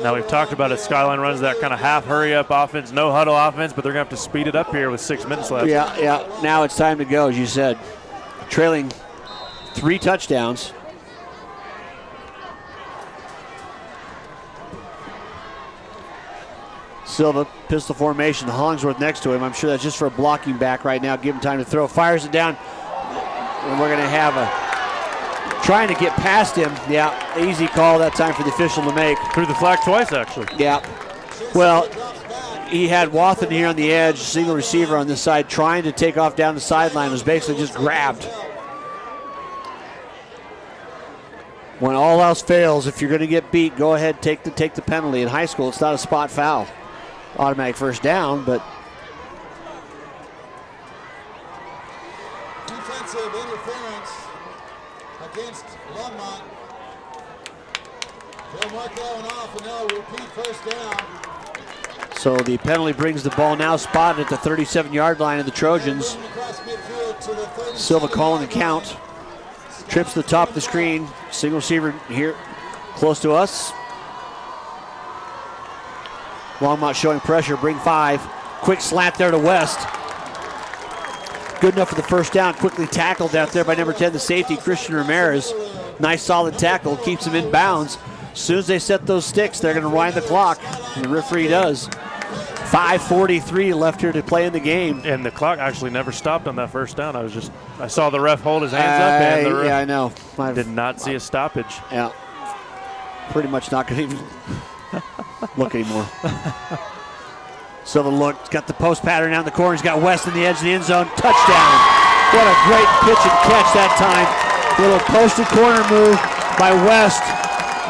Now, we've talked about it. Skyline runs that kind of half hurry-up offense, no huddle offense, but they're going to have to speed it up here with 6 minutes left. Yeah. Now it's time to go, as you said. Trailing 3 touchdowns. Silva, pistol formation, Hollingsworth next to him. I'm sure that's just for a blocking back right now. Give him time to throw. Fires it down. And we're going to have trying to get past him. Yeah, easy call that time for the official to make. Threw the flag twice, actually. Yeah. Well, he had Wathen here on the edge, single receiver on this side, trying to take off down the sideline. Was basically just grabbed. When all else fails, if you're going to get beat, go ahead, take the penalty. In high school, it's not a spot foul. Automatic first down, but defensive interference against Longmont. They'll mark that one off, and they'll repeat first down. So the penalty brings the ball now spotted at the 37-yard line of the Trojans. Silva calling the count. Trips to the top of the screen. Single receiver here close to us. Longmont showing pressure, bring 5. Quick slant there to West. Good enough for the first down. Quickly tackled out there by number 10, the safety, Christian Ramirez. Nice solid tackle, keeps him in bounds. As soon as they set those sticks, they're going to wind the clock, and the referee does. 5:43 left here to play in the game. And the clock actually never stopped on that first down. I saw the ref hold his hands up, and the ref I know. did not see a stoppage. Yeah. Pretty much not going to even look anymore. Silva looked, got the post pattern down the corner. He's got West in the edge of the end zone. Touchdown. What a great pitch and catch that time. Little posted corner move by West.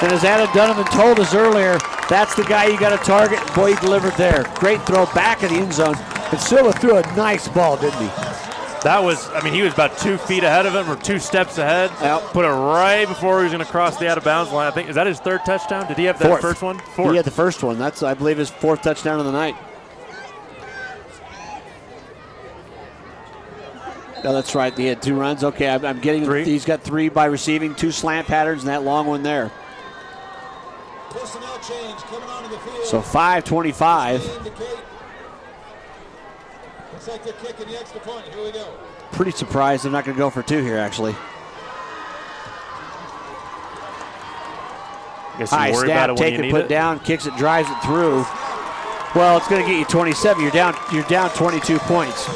And as Adam Donovan told us earlier, that's the guy you got to target. Boy, he delivered there. Great throw back of the end zone. And Silva threw a nice ball, didn't he? That was, he was about 2 feet ahead of him, or 2 steps ahead. Yep. Put it right before he was going to cross the out-of-bounds line. I think, is that his 3rd touchdown? Did he have that first one? 4th. He had the first one. That's, I believe, his 4th touchdown of the night. No, that's right. He had 2 runs. Okay, I'm getting 3. He's got 3 by receiving, 2 slant patterns, and that long one there. Personnel change coming onto the field. So 5:25. Looks like they're kicking the extra point. Here we go. Pretty surprised they're not going to go for 2 here, actually. High snap, take it, put down, kicks it, drives it through. Well, it's going to get you 27. You're down 22 points.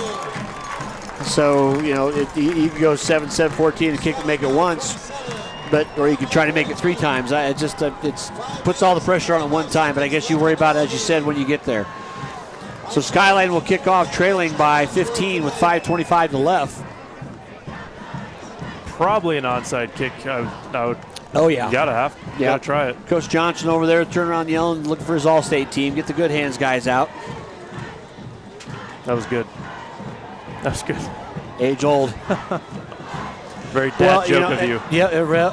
So, you can go 7-14 and kick it, make it once. Or you could try to make it 3 times. It puts all the pressure on at one time, but I guess you worry about it, as you said, when you get there. So Skyline will kick off trailing by 15 with 5:25 to left. Probably an onside kick. I would. Oh, yeah. You gotta try it. Coach Johnson over there turning around yelling, looking for his All-State team. Get the good hands guys out. That was good. Age old. Very dad joke of you. Yeah,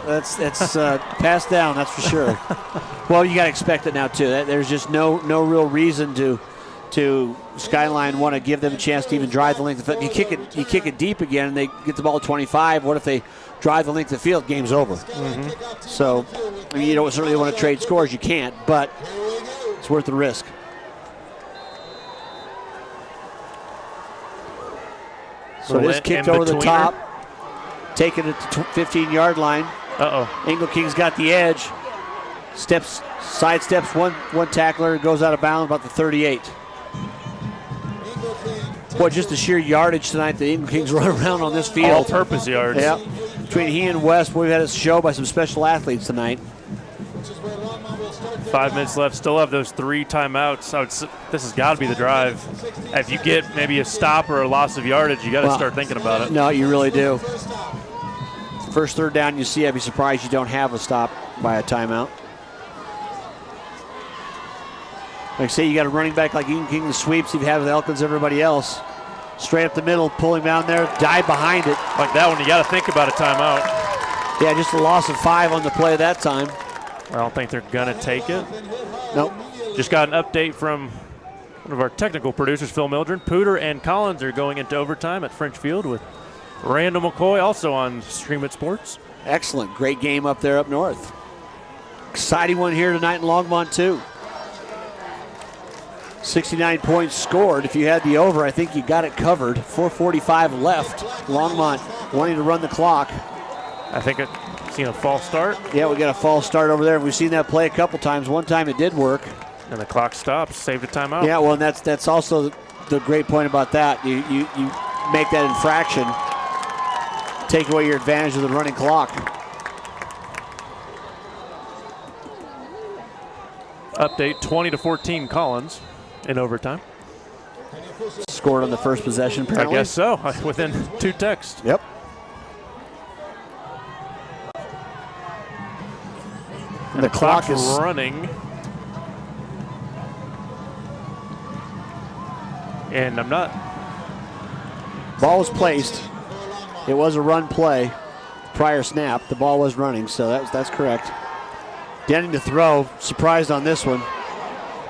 that's passed down, that's for sure. Well, you got to expect it now, too. There's just no real reason to Skyline want to give them a chance to even drive the length of the field. You kick it deep again, and they get the ball at 25. What if they drive the length of the field? Game's over. Mm-hmm. So, you don't certainly want to trade scores. You can't, but it's worth the risk. So it is kicked over the top, taking it to 15-yard line. Ingle King's got the edge. Sidesteps one tackler, goes out of bounds about the 38. Boy, just the sheer yardage tonight the Ingle Kings run around on this field. All-purpose yards. Yeah. Between he and West, we've had a show by some special athletes tonight. 5 minutes left. Still have those 3 timeouts. This has got to be the drive. If you get maybe a stop or a loss of yardage, you got to start thinking about it. No, you really do. First third down you see, I'd be surprised you don't have a stop by a timeout. Like I say, you got a running back like Ingle King, the sweeps you've had with Elkins, everybody else. Straight up the middle, pulling down there, dive behind it. Like that one, you got to think about a timeout. Yeah, just a loss of 5 on the play that time. I don't think they're going to take it. Nope. Just got an update from one of our technical producers, Phil Mildren. Pooter and Collins are going into overtime at French Field with Randall McCoy, also on Stream It Sports. Excellent. Great game up there up north. Exciting one here tonight in Longmont, too. 69 points scored. If you had the over, I think you got it covered. 4:45 left. Longmont wanting to run the clock. I think I've seen a false start. Yeah, we got a false start over there. We've seen that play a couple times. One time it did work. And the clock stops, saved a timeout. Yeah, well, and that's also the great point about that. You make that infraction, take away your advantage of the running clock. Update 20-14 Collins in overtime. Scored on the first possession, apparently. I guess so, within 2 texts. Yep. And the clock is running. And I'm not. Ball was placed. It was a run play. Prior snap, the ball was running, so that's correct. Denning to throw, surprised on this one.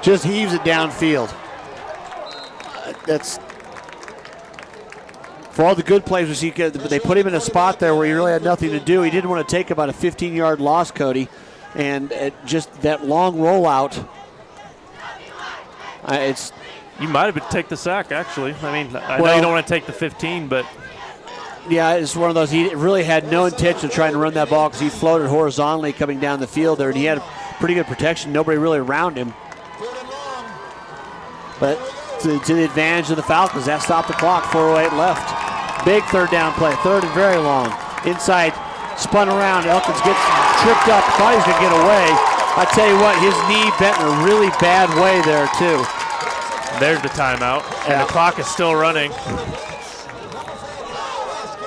Just heaves it downfield. That's for all the good plays we see. They put him in a spot there where he really had nothing to do. He didn't want to take about a 15-yard loss, Cody, and just that long rollout. You might have take the sack, actually. I mean, I know you don't want to take the 15, but. Yeah, it's one of those. He really had no intention of trying to run that ball because he floated horizontally coming down the field there, and he had pretty good protection. Nobody really around him. But to the advantage of the Falcons, that stopped the clock. 4:08 left. Big third down play. Third and very long. Inside, spun around. Elkins gets tripped up. Thought he was going to get away. I tell you what, his knee bent in a really bad way there too. There's the timeout, and the clock is still running.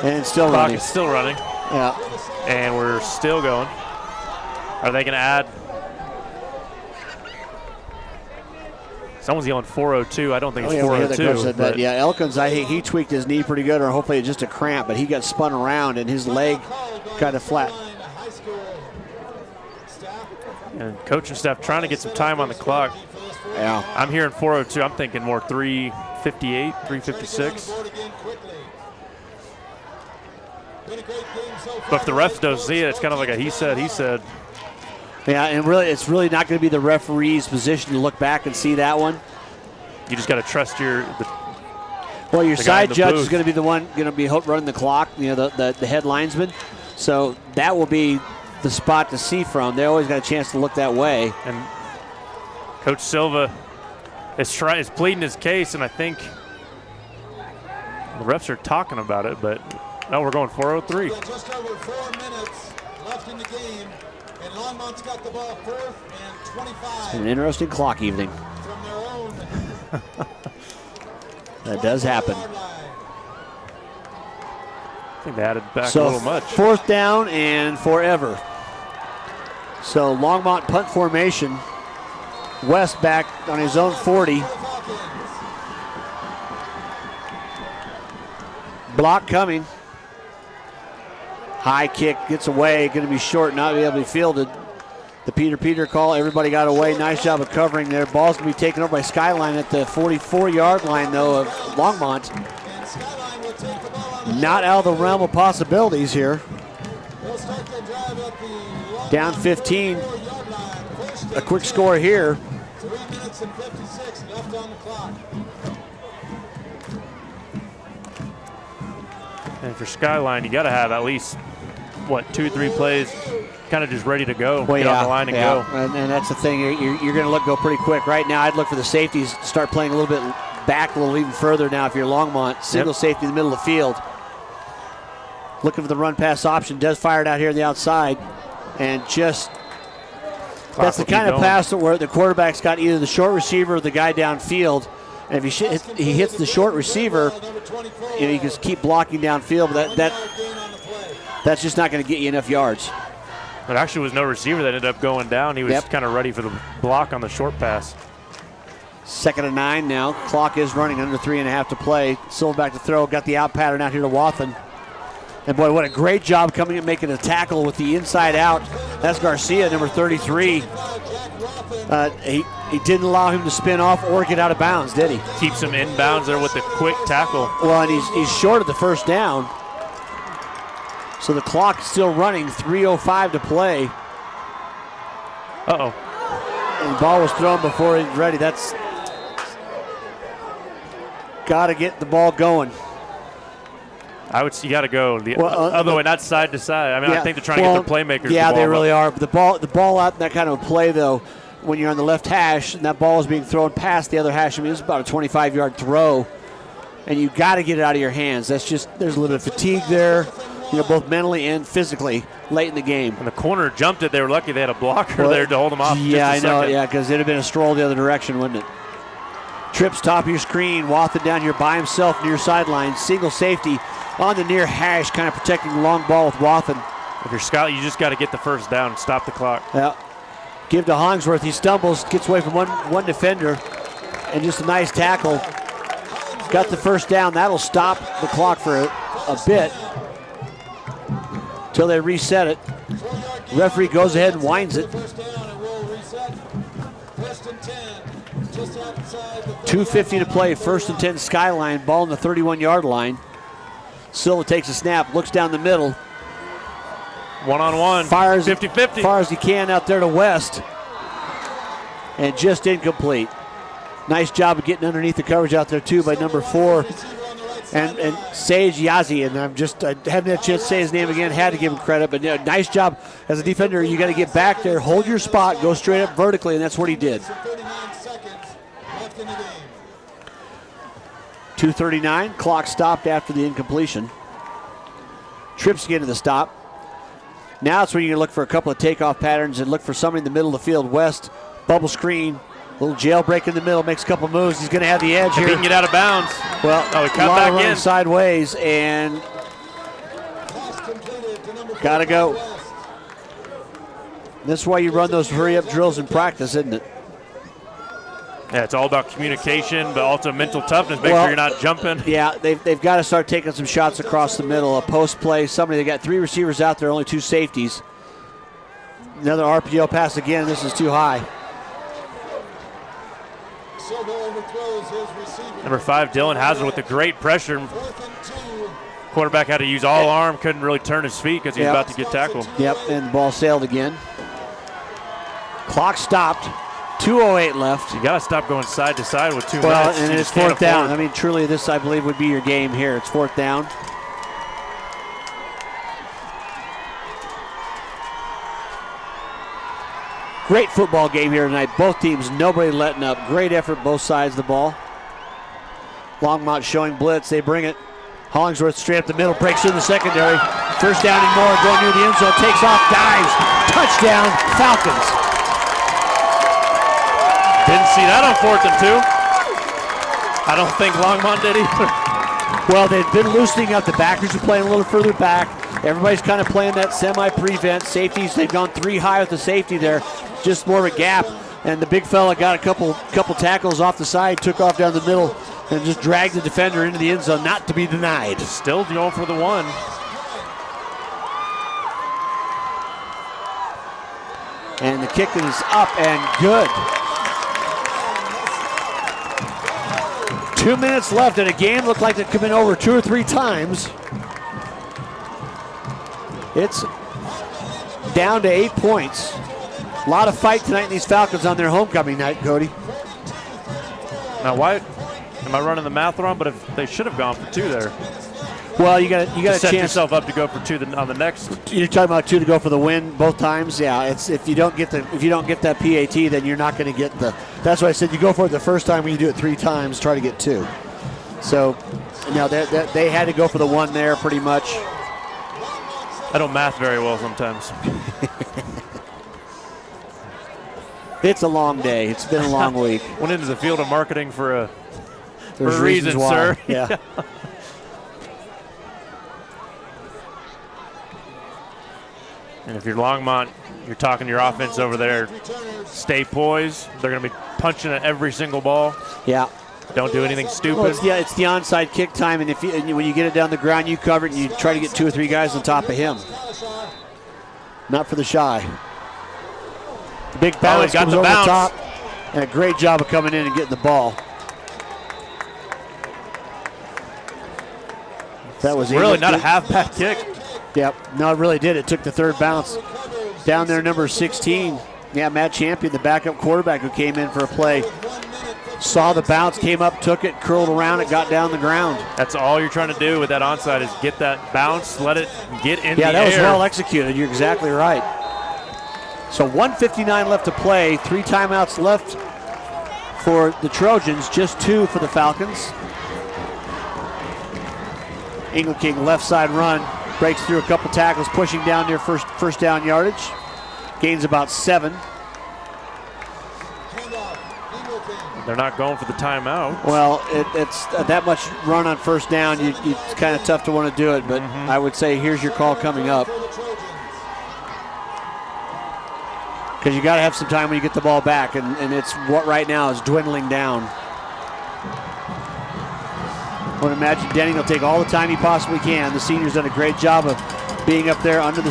And it's still running. Clock is still running. Yeah. And we're still going. Are they going to add? Someone's yelling 4:02. I don't think it's 4:02. Yeah, Elkins, he tweaked his knee pretty good, or hopefully it's just a cramp, but he got spun around and his leg kind of flat. And coaching staff trying to get some time on the clock. Yeah. I'm hearing 4:02. I'm thinking more 3:58, 3:56. But if the refs don't see it, it's kind of like a he said. Yeah, and really, it's really not going to be the referee's position to look back and see that one. You just got to trust your side judge is going to be the one going to be running the clock, the head linesman. So that will be the spot to see from. They always got a chance to look that way. And Coach Silva is pleading his case, and I think the refs are talking about it, but no, we're going 4:03. Just over 4 minutes left in the game, and Longmont's got the ball 4th and 25. It's an interesting clock evening. From their own. That does happen. I think they added back a little much. 4th down and forever. So Longmont punt formation. West back on his own 40. Block coming. High kick gets away, going to be short, not be able to be fielded. The Peter call, everybody got away. Nice job of covering there. Ball's going to be taken over by Skyline at the 44-yard line, though, of Longmont. Not out of the realm of possibilities here. Down 15. A quick score here. 3 minutes and 56 left on the clock. And for Skyline, you got to have at least, 2-3 plays kind of just ready to go. Well, get on the line and go. And that's the thing. You're going to go pretty quick. Right now, I'd look for the safeties to start playing a little bit back, a little even further now if you're Longmont. Single safety in the middle of the field. Looking for the run-pass option. Does fire it out here on the outside. And just, that's the kind of pass where the quarterback's got either the short receiver or the guy downfield. And if he hits the short receiver, you can just keep blocking downfield. But that's just not going to get you enough yards. There actually was no receiver that ended up going down. He was kind of ready for the block on the short pass. 2nd and 9 now. Clock is running, under 3.5 to play. Silverback to throw. Got the out pattern out here to Wathen. And boy, what a great job coming and making a tackle with the inside out. That's Garcia, number 33. He didn't allow him to spin off or get out of bounds, did he? Keeps him inbounds there with a quick tackle. Well, and he's short of the first down. So the clock is still running, 3:05 to play. Uh-oh. And the ball was thrown before he's ready. That's got to get the ball going. You got to go the other way, not side to side. I mean, I think they're trying to get the playmakers. Yeah, they really are. But the ball out in that kind of play, though, when you're on the left hash and that ball is being thrown past the other hash, I mean, it's about a 25-yard throw, and you got to get it out of your hands. That's just, there's a little bit of fatigue there, both mentally and physically late in the game. And the corner jumped it. They were lucky they had a blocker there to hold them off. Yeah, I know. Yeah, because it'd have been a stroll the other direction, wouldn't it? Trips top of your screen. Wathen down here by himself near sideline. Single safety on the near hash, kind of protecting the long ball with Wathen. If you're Scott, you just got to get the first down and stop the clock. Yeah. Give to Hollingsworth. He stumbles, gets away from one defender, and just a nice tackle. Got the first down. That'll stop the clock for a bit until they reset it. Referee goes ahead and winds it. 2:50 to play, 1st and 10 Skyline, ball on the 31-yard line. Silva takes a snap, looks down the middle. One-on-one, fires 50-50. Far as he can out there to West. And just incomplete. Nice job of getting underneath the coverage out there too by number 4. And Sage Yazi, and I haven't had a chance to say his name again, had to give him credit, but nice job as a defender. You got to get back there, hold your spot, go straight up vertically, and that's what he did. 2:39, clock stopped after the incompletion. Trips get to the stop. Now it's where you're going to look for a couple of takeoff patterns and look for somebody in the middle of the field. West, bubble screen, little jailbreak in the middle, makes a couple moves. He's going to have the edge here. He can get out of bounds. Well, he cut back in. Sideways, and got to go. This is why you run those hurry-up drills in practice, isn't it? Yeah, it's all about communication, but also mental toughness. Make sure you're not jumping. Yeah, they've got to start taking some shots across the middle. A post play, they got 3 receivers out there, only 2 safeties. Another RPO pass again. This is too high. Number 5, Dylan Hazard with the great pressure. Quarterback had to use all arm, couldn't really turn his feet because he was about to get tackled. Yep, and the ball sailed again. Clock stopped. 2:08 left. You got to stop going side to side with 2 minutes. Well, and it's 4th down. I mean, truly, this, I believe, would be your game here. It's 4th down. Great football game here tonight. Both teams, nobody letting up. Great effort, both sides of the ball. Longmont showing blitz. They bring it. Hollingsworth straight up the middle, breaks through the secondary. First down and more, going near the end zone, takes off, dives. Touchdown, Falcons. Didn't see that on 4th and 2. I don't think Longmont did either. Well, they've been loosening up. The backers are playing a little further back. Everybody's kind of playing that semi-prevent. Safeties, they've gone 3 high with the safety there. Just more of a gap. And the big fella got a couple tackles off the side, took off down the middle, and just dragged the defender into the end zone, not to be denied. Still going for the 1. And the kick is up and good. 2 minutes left in a game. Looked like it could have been over 2 or 3 times. It's down to 8 points. A lot of fight tonight in these Falcons on their homecoming night, Cody. Now, why am I running the math wrong? But if they should have gone for 2 there. Well, you got a set chance. yourself up to go for 2 on the next. You're talking about 2 to go for the win both times. Yeah, it's if you don't get that PAT, then you're not going to get the. That's why I said you go for it the first time when you do it 3 times, try to get 2. So, they had to go for the 1 there pretty much. I don't math very well sometimes. It's a long day. It's been a long week. Went into the field of marketing for a There's reason, why. sir. Yeah. And if you're Longmont, you're talking to your offense over there. Stay poised. They're going to be punching at every single ball. Yeah. Don't do anything stupid. Well, it's the onside kick time, and when you get it down the ground, you cover it, and you try to get 2 or 3 guys on top of him. Not for the shy. The big bounce got comes the over bounce. the top, and a great job of coming in and getting the ball. That was really not a half-back kick. Yep, no, it really did. It took the 3rd bounce. Down there, number 16. Yeah, Matt Champion, the backup quarterback who came in for a play. Saw the bounce, came up, took it, curled around it, got down the ground. That's all you're trying to do with that onside is get that bounce, let it get in the air. Yeah, that was well executed. You're exactly right. So 1:59 left to play. 3 timeouts left for the Trojans, just 2 for the Falcons. Ingle King left side run, breaks through a couple tackles, pushing down near first down yardage. Gains about 7. They're not going for the timeout. Well, it's that much run on first down. It's kind of tough to want to do it, but I would say here's your call coming up. Because you got to have some time when you get the ball back, and it's what right now is dwindling down. I would imagine Denning will take all the time he possibly can. The senior's done a great job of being up there under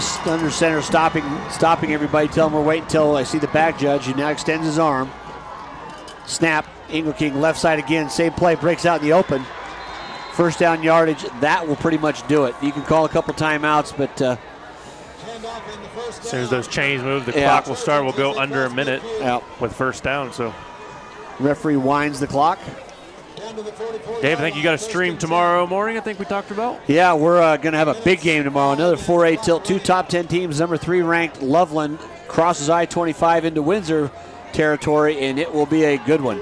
center, stopping everybody. Tell him we're waiting until I see the back judge. He now extends his arm. Snap, Ingle King left side again, same play, breaks out in the open. First down yardage, that will pretty much do it. You can call a couple timeouts, but as soon as those chains move, the clock will start. We'll go under a minute with first down. So referee winds the clock. Dave, I think you got a stream tomorrow morning, I think we talked about. Yeah, we're going to have a big game tomorrow. Another 4A tilt, 2 top 10 teams. Number 3 ranked Loveland crosses I-25 into Windsor territory, and it will be a good one.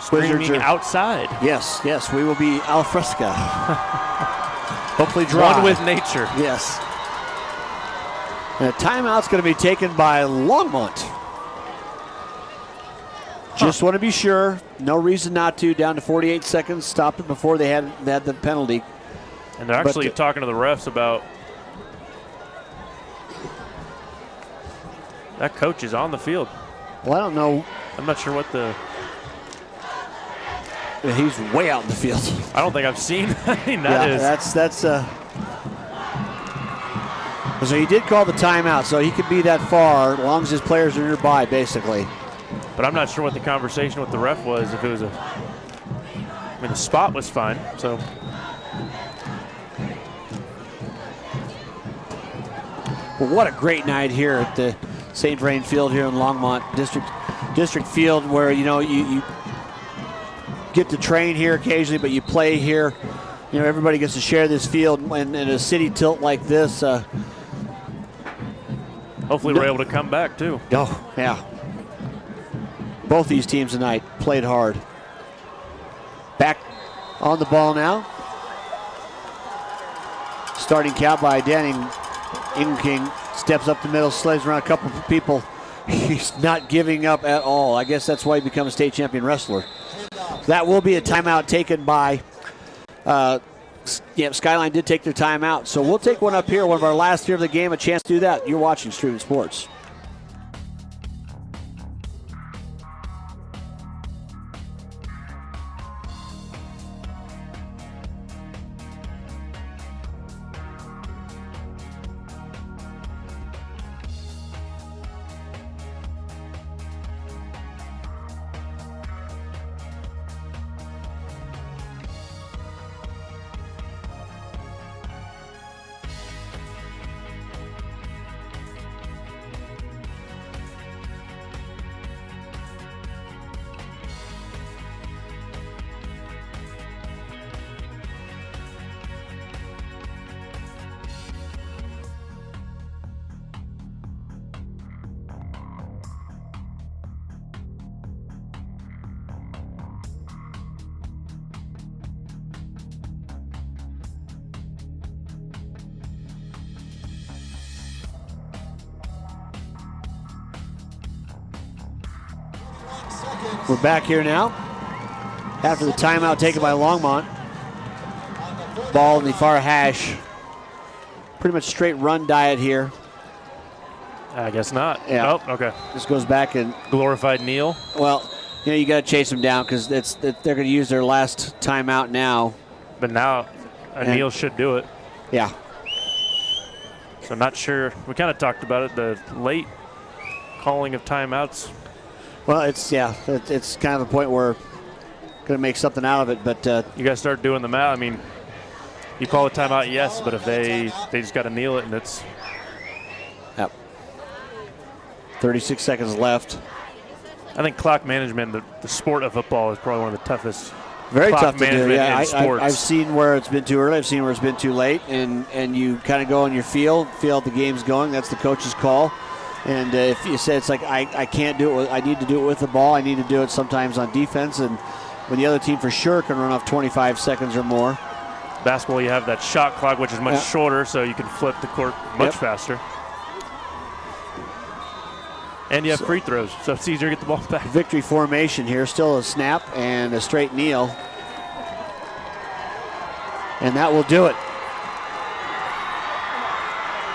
Streaming outside. Yes, we will be al fresco. Hopefully dry. One with nature. Yes. And a timeout's going to be taken by Longmont. Just want to be sure. No reason not to. Down to 48 seconds. Stopped it before they had the penalty. And they're actually talking to the refs about that coach is on the field. Well, I don't know. I'm not sure what the. He's way out in the field. I don't think I've seen. That's. So he did call the timeout, so he could be that far as long as his players are nearby, basically. But I'm not sure what the conversation with the ref was. If it was the spot was fine. So. Well, what a great night here at the St. Vrain Field here in Longmont District Field, where you get to train here occasionally, but you play here. Everybody gets to share this field, and in a city tilt like this. Hopefully we're able to come back too. Oh, yeah. Both these teams tonight played hard. Back on the ball now. Starting count by Denning. Ingle King steps up the middle, slays around a couple of people. He's not giving up at all. I guess that's why he became a state champion wrestler. That will be a timeout taken by Skyline did take their timeout. So we'll take one up here, one of our last here of the game, a chance to do that. You're watching Streaming Sports. We're back here now after the timeout taken by Longmont. Ball in the far hash. Pretty much straight run diet here. I guess not. Yeah. Oh, okay. This goes back and glorified kneel. Well, you got to chase them down because they're going to use their last timeout now. But now a kneel should do it. Yeah. So not sure. We kind of talked about it, the late calling of timeouts. Well, it's kind of the point where going to make something out of it, but you got to start doing the math. I mean, you call a timeout, yes, but if they just got to kneel it, and it's 36 seconds left. I think clock management, the sport of football, is probably one of the toughest. Very clock tough to do. management Yeah, in sports. I've seen where it's been too early. I've seen where it's been too late, and you kind of go on your feel the game's going. That's the coach's call. And if you say it's like I can't do it, I need to do it with the ball. I need to do it sometimes on defense, and when the other team for sure can run off 25 seconds or more. Basketball, you have that shot clock, which is much shorter, so you can flip the court much faster. And you have free throws, so it's easier to get the ball back. Victory formation here. Still a snap and a straight kneel. And that will do it.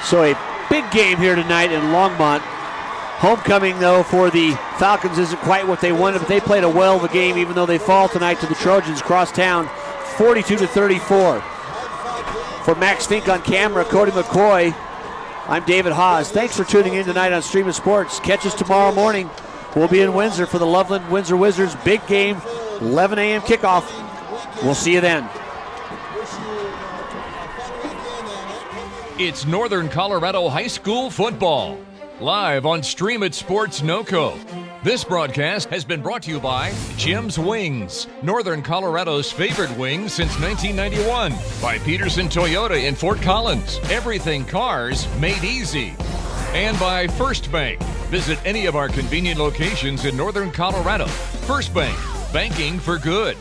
So a big game here tonight in Longmont. Homecoming, though, for the Falcons isn't quite what they wanted, but they played a well of a game, even though they fall tonight to the Trojans cross town 42-34. For Max Fink on camera, Cody McCoy, I'm David Haase. Thanks for tuning in tonight on Stream of Sports. Catch us tomorrow morning. We'll be in Windsor for the Loveland Windsor Wizards big game, 11 a.m. kickoff. We'll see you then. It's Northern Colorado High School football, live on Stream It Sports NoCo. This broadcast has been brought to you by Jim's Wings, Northern Colorado's favorite wings since 1991. By Pedersen Toyota in Fort Collins, everything cars made easy. And by First Bank. Visit any of our convenient locations in Northern Colorado. First Bank, banking for good.